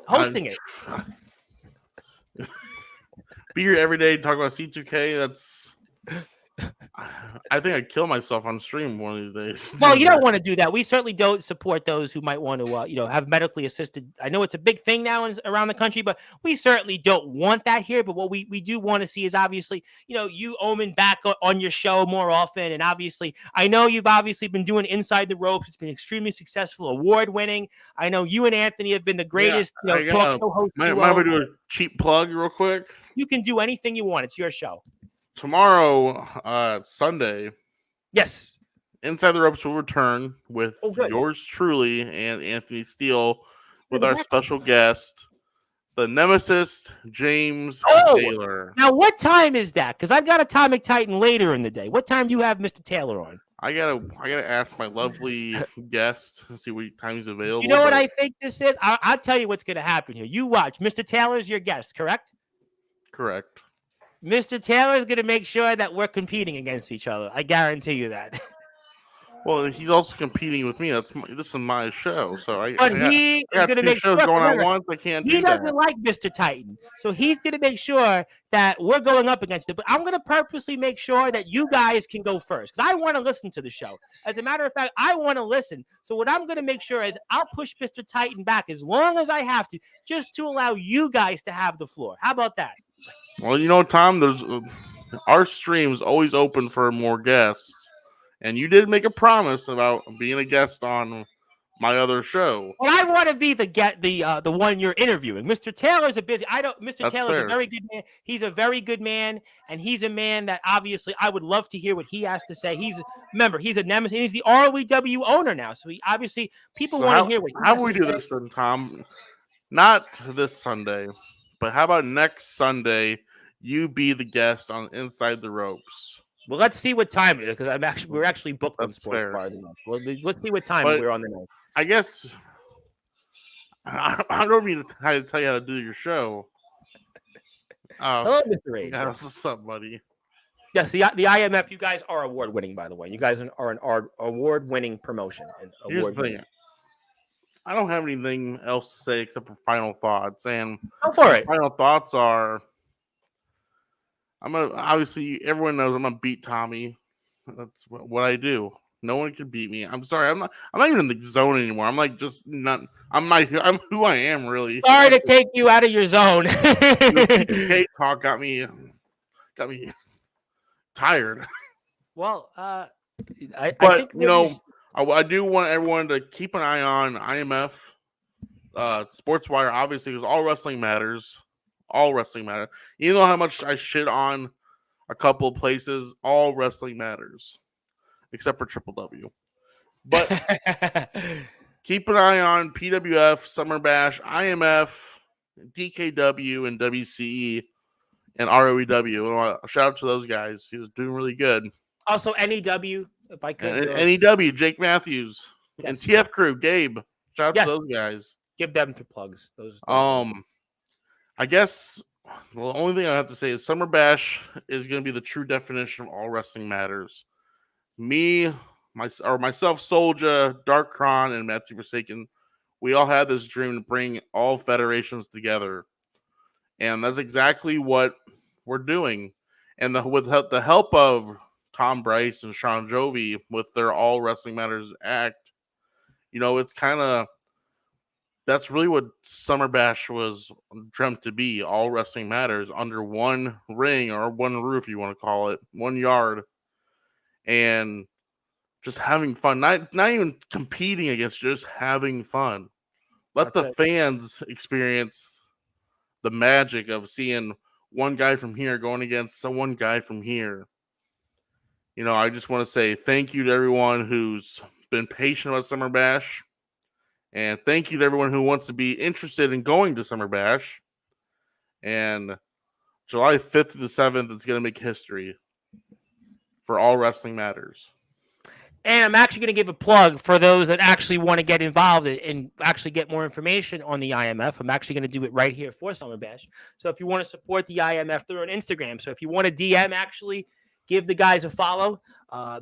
Hosting it. Be here every day, talk about C2K. That's I think I'd kill myself on stream one of these days. Well, you don't want to do that. We certainly don't support those who might want to, have medically assisted. I know it's a big thing now around the country, but we certainly don't want that here. But what we do want to see is obviously, you, Omen, back on your show more often. And obviously, I know you've obviously been doing Inside the Ropes. It's been extremely successful, award-winning. I know you and Anthony have been the greatest talk show hosts. Might I do a cheap plug real quick? You can do anything you want. It's your show. Tomorrow, Sunday. Yes. Inside the Ropes will return with yours truly and Anthony Steele with our special guest, the Nemesis, James Taylor. Now, what time is that? Because I've got Atomic Titan later in the day. What time do you have Mr. Taylor on? I gotta ask my lovely guest to see what time he's available. You know what I think this is? I'll tell you what's going to happen here. You watch. Mr. Taylor's your guest, correct? Correct. Mr. Taylor is going to make sure that we're competing against each other. I guarantee you that. Well, he's also competing with me. This is my show, so I got two make shows going on once. I can't do that. He doesn't like Mr. Titan, so he's going to make sure that we're going up against it. But I'm going to purposely make sure that you guys can go first because I want to listen to the show. As a matter of fact, I want to listen. So what I'm going to make sure is I'll push Mr. Titan back as long as I have to, just to allow you guys to have the floor. How about that? Well, Tom, there's our stream's always open for more guests. And you did make a promise about being a guest on my other show. Well, I want to be the one you're interviewing. Mr. Taylor's Mr. Taylor's a very good man. He's a very good man, and he's a man that obviously I would love to hear what he has to say. He's a Nemesis. He's the ROEW owner now, so people want to hear what he has to say. How do we do this then, Tom? Not this Sunday, but how about next Sunday? You be the guest on Inside the Ropes. Well, let's see what time it is because we're actually booked on Sportzwire. Well, let's see what time we're on the night. I guess I don't mean to tell you how to do your show. Hello, Mr. Ray. Yeah, what's up, buddy? Yes, the IMF. You guys are award-winning, by the way. You guys are an award-winning promotion. Here's the thing. I don't have anything else to say except for final thoughts. And go for it. Final thoughts are. obviously everyone knows I'm gonna beat Tommy. That's what I do. No one can beat me. I'm sorry. I'm not even in the zone anymore. I'm like just not. I'm who I am really. Sorry to take you out of your zone. K talk got me tired. Well, I But think you know, I do want everyone to keep an eye on IMF, Sportswire, obviously, because all wrestling matters. All wrestling matters. You know how much I shit on a couple of places. All wrestling matters, except for Triple W. But keep an eye on PWF, Summer Bash, IMF, DKW, and WCE, and ROEW. Shout out to those guys. He was doing really good. Also, NEW, if I could. NEW, Jake Matthews, Yes. and TF Crew, Gabe. Shout out to those guys. Give them the plugs. Those I guess the only thing I have to say is Summer Bash is going to be the true definition of all wrestling matters. Myself, Soldier, Darkron, and Matthew Forsaken, we all had this dream to bring all federations together, and that's exactly what we're doing. And with the help of Tom Bryce and Sean Jovi with their All Wrestling Matters act, you know, it's kind of that's really what Summer Bash was dreamt to be. All Wrestling Matters under one ring or one roof, you want to call it, 1 yard, and just having fun. Not even competing against, just having fun. Let the fans experience the magic of seeing one guy from here going against one guy from here. You know, I just want to say thank you to everyone who's been patient about Summer Bash. And thank you to everyone who wants to be interested in going to Summer Bash. And July 5th to the 7th, it's going to make history for All Wrestling Matters. And I'm actually going to give a plug for those that actually want to get involved and actually get more information on the IMF. I'm actually going to do it right here for Summer Bash. So if you want to support the IMF, they're on Instagram. So if you want to DM, actually give the guys a follow.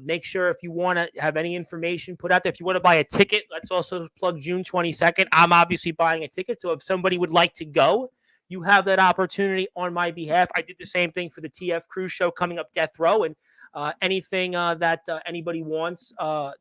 Make sure if you want to have any information put out there, if you want to buy a ticket, let's also plug June 22nd. I'm obviously buying a ticket. So if somebody would like to go, you have that opportunity on my behalf. I did the same thing for the TF Crew show coming up, Death Row, and anything that anybody wants,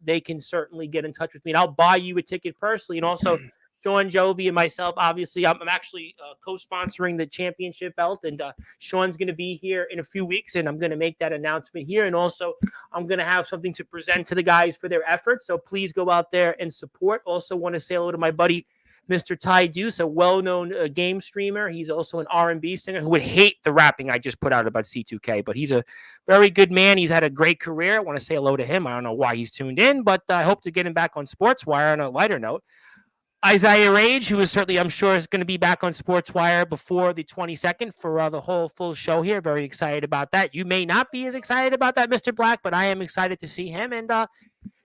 they can certainly get in touch with me, and I'll buy you a ticket personally. And also, Sean Jovi and myself, obviously, I'm actually co-sponsoring the championship belt, and Sean's going to be here in a few weeks, and I'm going to make that announcement here. And also, I'm going to have something to present to the guys for their efforts. So please go out there and support. Also, want to say hello to my buddy, Mr. Ty Deuce, a well-known game streamer. He's also an R&B singer who would hate the rapping I just put out about C2K, but he's a very good man. He's had a great career. I want to say hello to him. I don't know why he's tuned in, but I hope to get him back on Sportswire on a lighter note. Isaiah Rage, who is certainly, I'm sure, is going to be back on Sportswire before the 22nd for the whole full show here. Very excited about that. You may not be as excited about that, Mr. Black, but I am excited to see him. And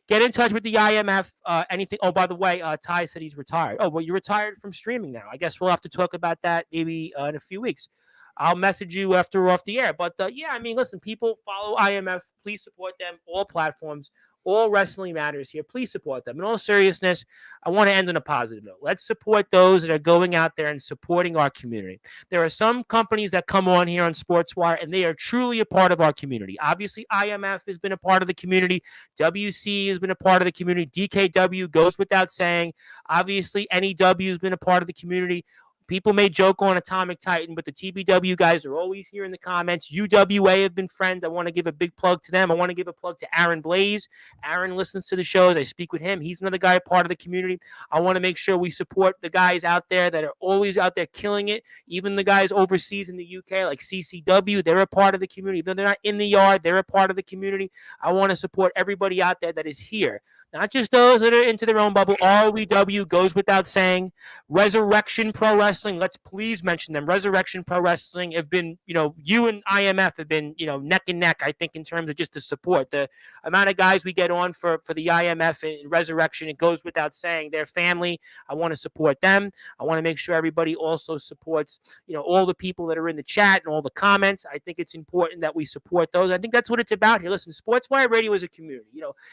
get in touch with the IMF. Anything. Oh, by the way, Ty said he's retired. Oh, well, you're retired from streaming now. I guess we'll have to talk about that maybe in a few weeks. I'll message you after we're off the air. But yeah, I mean, listen, people follow IMF. Please support them. All platforms. All Wrestling Matters here. Please support them. In all seriousness, I want to end on a positive note. Let's support those that are going out there and supporting our community. There are some companies that come on here on Sportswire, and they are truly a part of our community. Obviously, IMF has been a part of the community. WC has been a part of the community. DKW goes without saying. Obviously, NEW has been a part of the community. People may joke on Atomic Titan, but the TBW guys are always here in the comments. UWA have been friends. I want to give a big plug to them. I want to give a plug to Aaron Blaze. Aaron listens to the shows. I speak with him. He's another guy, part of the community. I want to make sure we support the guys out there that are always out there killing it. Even the guys overseas in the UK, like CCW, they're a part of the community. They're not in the yard. They're a part of the community. I want to support everybody out there that is here. Not just those that are into their own bubble. ROEW goes without saying. Resurrection Pro Wrestling, let's please mention them. Resurrection Pro Wrestling have been, you and IMF have been, neck and neck, I think, in terms of just the support. The amount of guys we get on for the IMF and Resurrection, it goes without saying. Their family, I want to support them. I want to make sure everybody also supports, all the people that are in the chat and all the comments. I think it's important that we support those. I think that's what it's about here. Listen, Sportswire Radio is a community.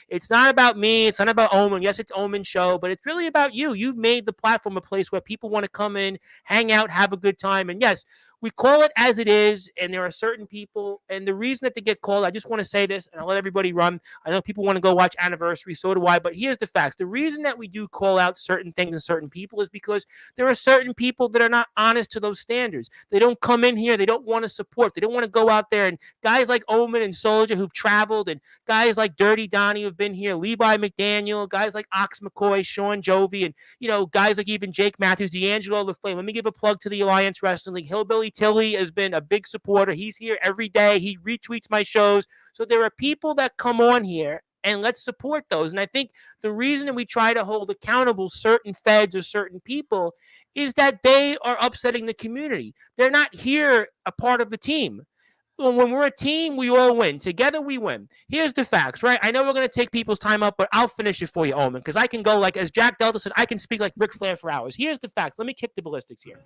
It's not about me. It's not about Omen. Yes, it's Omen's show, but it's really about you. You've made the platform a place where people want to come in, hang out, have a good time. And yes, we call it as it is, and there are certain people, and the reason that they get called, I just want to say this, and I'll let everybody run. I know people want to go watch Anniversary, so do I, but here's the facts. The reason that we do call out certain things and certain people is because there are certain people that are not honest to those standards. They don't come in here. They don't want to support. They don't want to go out there. And guys like Omen and Soldier who've traveled, and guys like Dirty Donnie who've been here, Levi McDaniel, guys like Ox McCoy, Sean Jovi, and, guys like even Jake Matthews, D'Angelo the Flame. Let me give a plug to the Alliance Wrestling League. Hillbilly Tilly has been a big supporter. He's here every day. He retweets my shows. So there are people that come on here, and let's support those. And I think the reason that we try to hold accountable certain feds or certain people is that they are upsetting the community. They're not here a part of the team. When we're a team, we all win. Together, we win. Here's the facts, right? I know we're going to take people's time up, but I'll finish it for you, Omen, because I can go as Jack Delta said, I can speak like Ric Flair for hours. Here's the facts. Let me kick the ballistics here.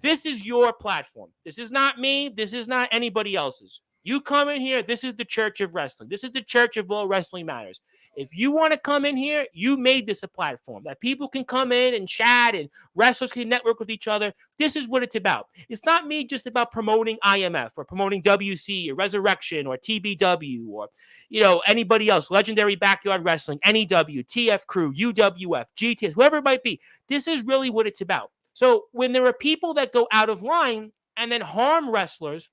This is your platform. This is not me. This is not anybody else's. You come in here. This is the Church of Wrestling. This is the Church of All Wrestling Matters. If you want to come in here, you made this a platform that people can come in and chat and wrestlers can network with each other. This is what it's about. It's not me just about promoting IMF or promoting WC or Resurrection or TBW or, anybody else, Legendary Backyard Wrestling, NEW, TF Crew, UWF, GTS, whoever it might be. This is really what it's about. So when there are people that go out of line and then harm wrestlers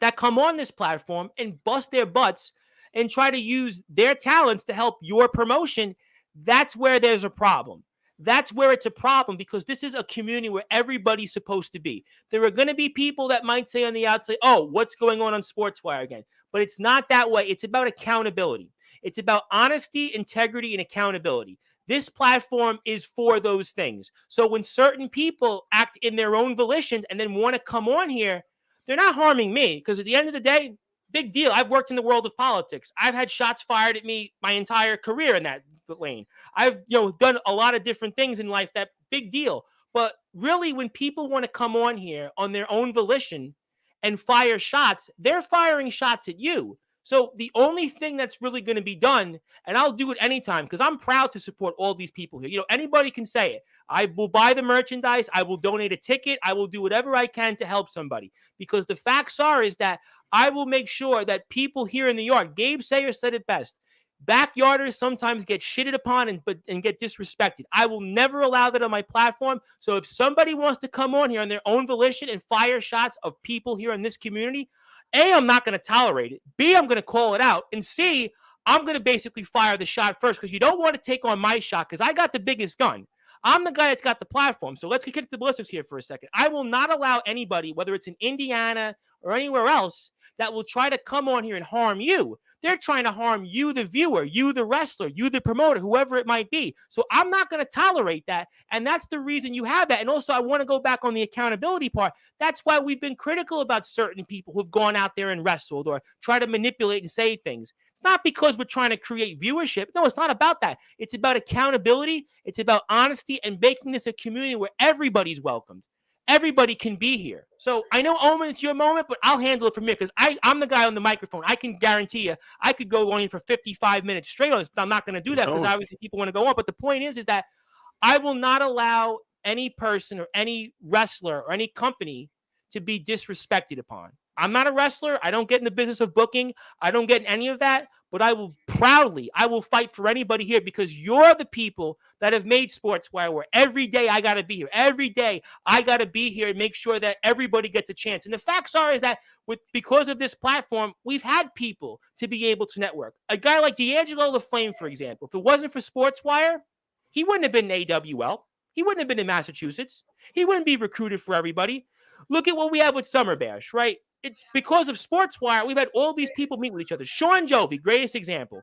that come on this platform and bust their butts and try to use their talents to help your promotion, that's where there's a problem. That's where it's a problem, because this is a community where everybody's supposed to be. There are going to be people that might say on the outside, oh, what's going on Sportswire again? But it's not that way. It's about accountability. It's about honesty, integrity, and accountability. This platform is for those things. So when certain people act in their own volitions and then want to come on here, they're not harming me, because at the end of the day, big deal. I've worked in the world of politics. I've had shots fired at me my entire career in that lane. I've done a lot of different things in life. That big deal. But really, when people want to come on here on their own volition and fire shots, they're firing shots at you. So the only thing that's really going to be done, and I'll do it anytime because I'm proud to support all these people here. Anybody can say it. I will buy the merchandise. I will donate a ticket. I will do whatever I can to help somebody, because the facts is that I will make sure that people here in the yard, Gabe Sayer said it best, backyarders sometimes get shitted upon and get disrespected. I will never allow that on my platform. So if somebody wants to come on here on their own volition and fire shots of people here in this community, A, I'm not going to tolerate it. B, I'm going to call it out. And C, I'm going to basically fire the shot first, because you don't want to take on my shot, because I got the biggest gun. I'm the guy that's got the platform. So let's kick the ballistics here for a second. I will not allow anybody, whether it's in Indiana or anywhere else, that will try to come on here and harm you. They're trying to harm you, the viewer, you, the wrestler, you, the promoter, whoever it might be. So I'm not going to tolerate that. And that's the reason you have that. And also, I want to go back on the accountability part. That's why we've been critical about certain people who've gone out there and wrestled or try to manipulate and say things. It's not because we're trying to create viewership. No, it's not about that. It's about accountability. It's about honesty and making this a community where everybody's welcomed. Everybody can be here. So I know, Omen, it's your moment, but I'll handle it from here, because I'm the guy on the microphone. I can guarantee you I could go on for 55 minutes straight on this, but I'm not going to do that, because obviously people want to go on. But the point is that I will not allow any person or any wrestler or any company to be disrespected upon. I'm not a wrestler. I don't get in the business of booking. I don't get in any of that. But I will fight for anybody here, because you're the people that have made Sportswire where every day I got to be here. Every day I got to be here and make sure that everybody gets a chance. And the facts is that because of this platform, we've had people to be able to network. A guy like D'Angelo the Flame, for example, if it wasn't for Sportswire, he wouldn't have been in AWL. He wouldn't have been in Massachusetts. He wouldn't be recruited for everybody. Look at what we have with Summer Bash, right? It's because of Sportswire, we've had all these people meet with each other. Sean Jovi, greatest example.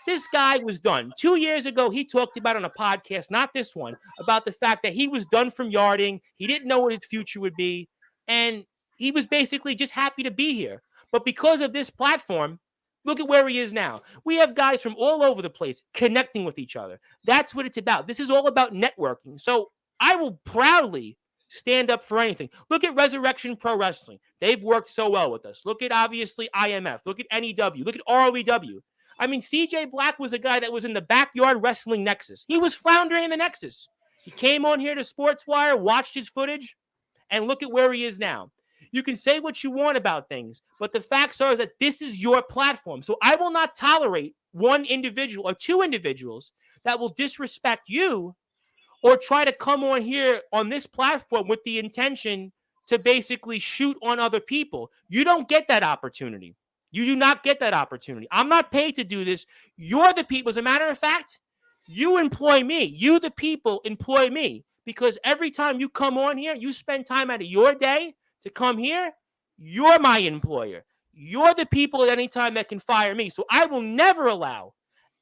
This guy was done. 2 years ago, he talked about on a podcast, not this one, about the fact that he was done from yarding. He didn't know what his future would be. And he was basically just happy to be here. But because of this platform, look at where he is now. We have guys from all over the place connecting with each other. That's what it's about. This is all about networking. So I will proudly stand up for anything. Look at Resurrection Pro Wrestling. They've worked so well with us. Look at, obviously, IMF. Look at NEW. Look at ROEW. I mean, CJ Black was a guy that was in the backyard wrestling nexus. He was floundering in the nexus. He came on here to Sportswire, watched his footage, and look at where he is now. You can say what you want about things, but the facts are that this is your platform. So I will not tolerate one individual or two individuals that will disrespect you or try to come on here on this platform with the intention to basically shoot on other people. You don't get that opportunity. You do not get that opportunity. I'm not paid to do this. You're the people. As a matter of fact, you employ me. You, the people, employ me because every time you come on here, you spend time out of your day to come here. You're my employer. You're the people at any time that can fire me. So I will never allow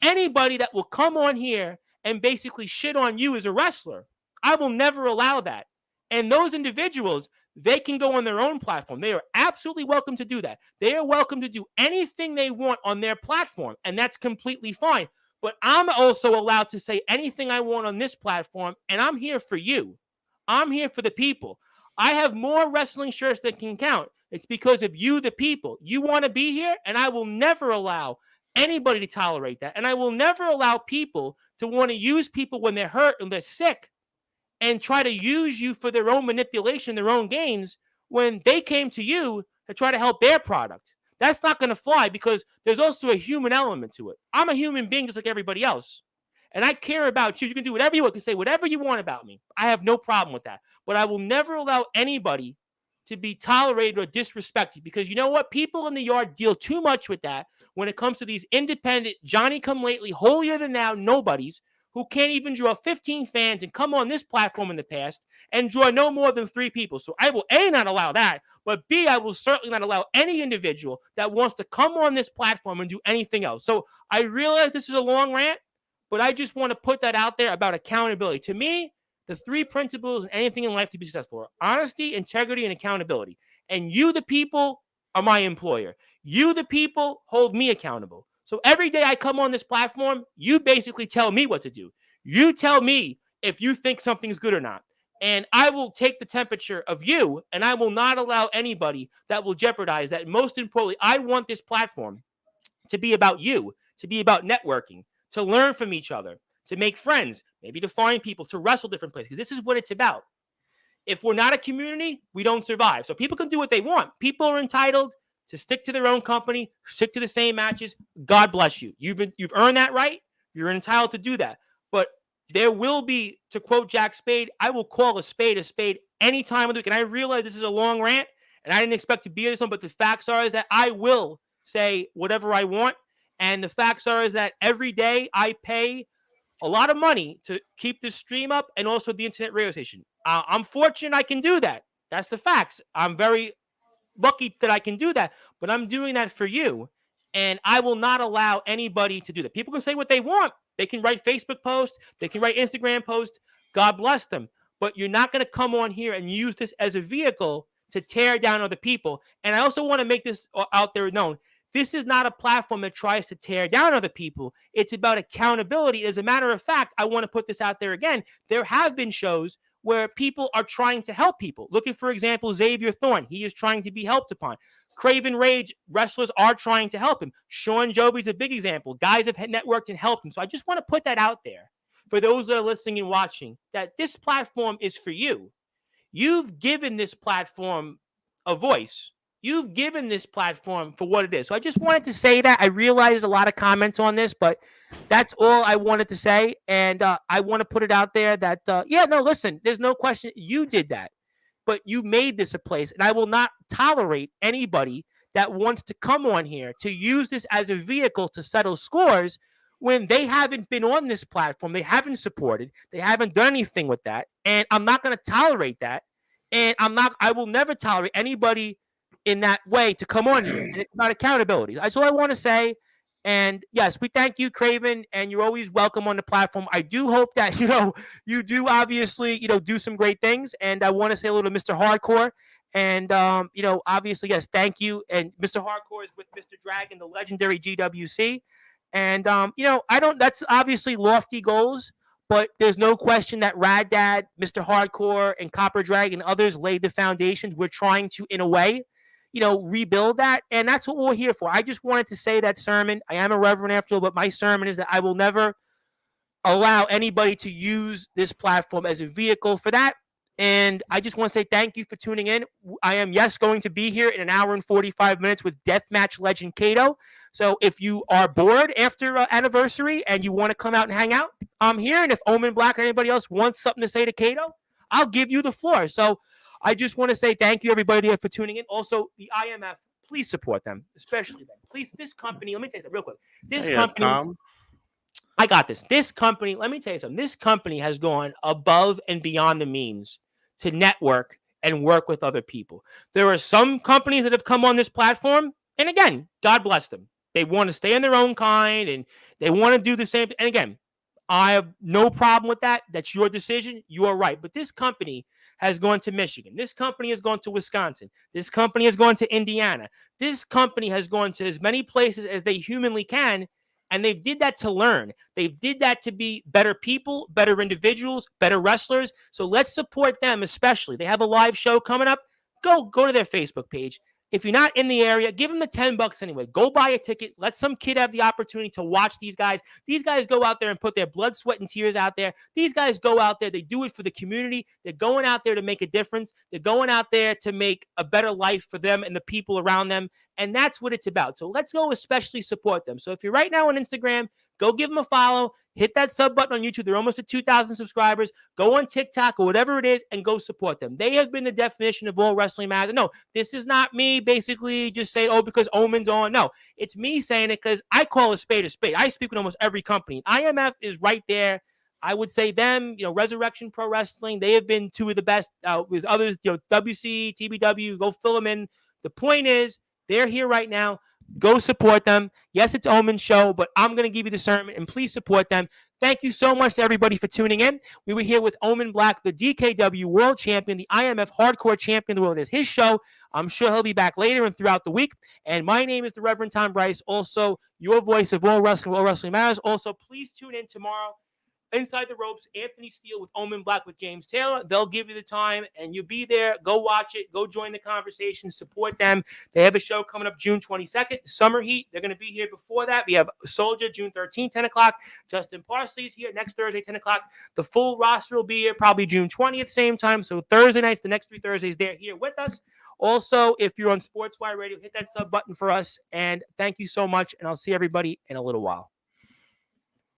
anybody that will come on here and basically shit on you as a wrestler. I will never allow that. And those individuals, they can go on their own platform. They are absolutely welcome to do that. They are welcome to do anything they want on their platform, and that's completely fine. But I'm also allowed to say anything I want on this platform, and I'm here for you. I'm here for the people. I have more wrestling shirts that can count. It's because of you, the people. You want to be here, and I will never allow anybody to tolerate that. And I will never allow people to want to use people when they're hurt and they're sick and try to use you for their own manipulation, their own gains, when they came to you to try to help their product. That's not going to fly because there's also a human element to it. I'm a human being just like everybody else. And I care about you. You can do whatever you want. You can say whatever you want about me. I have no problem with that. But I will never allow anybody to be tolerated or disrespected because you know what? People in the yard deal too much with that when it comes to these independent, Johnny-come-lately, holier-than-thou nobodies who can't even draw 15 fans and come on this platform in the past and draw no more than 3 people. So I will, A, not allow that, but B, I will certainly not allow any individual that wants to come on this platform and do anything else. So I realize this is a long rant, but I just want to put that out there about accountability. To me, the 3 principles in anything in life to be successful are honesty, integrity, and accountability. And you, the people, are my employer. You, the people, hold me accountable. So every day I come on this platform, you basically tell me what to do. You tell me if you think something's good or not. And I will take the temperature of you, and I will not allow anybody that will jeopardize that. Most importantly, I want this platform to be about you, to be about networking, to learn from each other, to make friends, maybe to find people, to wrestle different places. This is what it's about. If we're not a community, we don't survive. So people can do what they want. People are entitled to stick to their own company, stick to the same matches. God bless you. You've earned that right. You're entitled to do that. But there will be, to quote Jack Spade, I will call a spade any time of the week. And I realize this is a long rant, and I didn't expect to be this one, but the facts are is that I will say whatever I want. And the facts are is that every day I pay a lot of money to keep this stream up and also the internet radio station. I'm fortunate I can do that. That's the facts. I'm very lucky that I can do that, but I'm doing that for you. And I will not allow anybody to do that. People can say what they want. They can write Facebook posts. They can write Instagram posts. God bless them. But you're not going to come on here and use this as a vehicle to tear down other people. And I also want to make this out there known. This is not a platform that tries to tear down other people. It's about accountability. As a matter of fact, I want to put this out there again. There have been shows where people are trying to help people. Look at, for example, Xavier Thorne. He is trying to be helped upon. Craven Rage, wrestlers are trying to help him. Sean Joby's a big example. Guys have networked and helped him. So I just want to put that out there for those that are listening and watching, that this platform is for you. You've given this platform a voice. You've given this platform for what it is. So I just wanted to say that. I realized a lot of comments on this, but that's all I wanted to say. And I want to put it out there that, listen, there's no question. You did that, but you made this a place. And I will not tolerate anybody that wants to come on here to use this as a vehicle to settle scores when they haven't been on this platform. They haven't supported. They haven't done anything with that. And I'm not going to tolerate that. And I will never tolerate anybody in that way to come on here. And it's about accountability. That's all I want to say. And yes, we thank you, Craven, and you're always welcome on the platform. I do hope that, you do obviously, do some great things. And I want to say a little to Mr. Hardcore. And, obviously, yes, thank you. And Mr. Hardcore is with Mr. Dragon, the legendary GWC. And, that's obviously lofty goals, but there's no question that Rad Dad, Mr. Hardcore, and Copper Dragon and others laid the foundations. We're trying to, in a way, rebuild that. And that's what we're here for. I just wanted to say that sermon. I am a reverend after all, but my sermon is that I will never allow anybody to use this platform as a vehicle for that. And I just want to say thank you for tuning in. I am, yes, going to be here in an hour and 45 minutes with Deathmatch legend Kato. So if you are bored after anniversary and you want to come out and hang out, I'm here. And if Omen Black or anybody else wants something to say to Kato, I'll give you the floor. So I just want to say thank you, everybody, for tuning in. Also, the IMF, please support them, especially them. Please, this company, let me tell you something real quick. This company, Tom. I got this. This company, let me tell you something. This company has gone above and beyond the means to network and work with other people. There are some companies that have come on this platform, and again, God bless them. They want to stay in their own kind and they want to do the same. And again, I have no problem with that. That's your decision. You are right. But this company has gone to Michigan. This company has gone to Wisconsin. This company has gone to Indiana. This company has gone to as many places as they humanly can. And they did that to learn. They did that to be better people, better individuals, better wrestlers. So let's support them, especially. They have a live show coming up. Go to their Facebook page. If you're not in the area, give them the $10 anyway. Go buy a ticket. Let some kid have the opportunity to watch these guys. These guys go out there and put their blood, sweat, and tears out there. These guys go out there. They do it for the community. They're going out there to make a difference. They're going out there to make a better life for them and the people around them. And that's what it's about. So let's go especially support them. So if you're right now on Instagram, go give them a follow. Hit that sub button on YouTube. They're almost at 2,000 subscribers. Go on TikTok or whatever it is and go support them. They have been the definition of all wrestling matters. No, this is not me basically just saying, oh, because Omen's on. No, it's me saying it because I call a spade a spade. I speak with almost every company. IMF is right there. I would say them, Resurrection Pro Wrestling, they have been two of the best with others, WC, TBW, go fill them in. The point is, they're here right now. Go support them. Yes, it's Omen's show, but I'm going to give you the sermon, and please support them. Thank you so much to everybody for tuning in. We were here with Omen Black, the DKW World Champion, the IMF Hardcore Champion of the World. It's his show. I'm sure he'll be back later and throughout the week. And my name is the Reverend Tom Bryce, also your voice of all wrestling matters. Also, please tune in tomorrow. Inside the Ropes, Anthony Steele with Omen Black with James Taylor. They'll give you the time, and you'll be there. Go watch it. Go join the conversation. Support them. They have a show coming up June 22nd, Summer Heat. They're going to be here before that. We have Soldier, June 13th, 10 o'clock. Justin Parsley's here next Thursday, 10 o'clock. The full roster will be here probably June 20th, same time. So Thursday nights, the next 3 Thursdays, they're here with us. Also, if you're on Sportswire Radio, hit that sub button for us. And thank you so much, and I'll see everybody in a little while.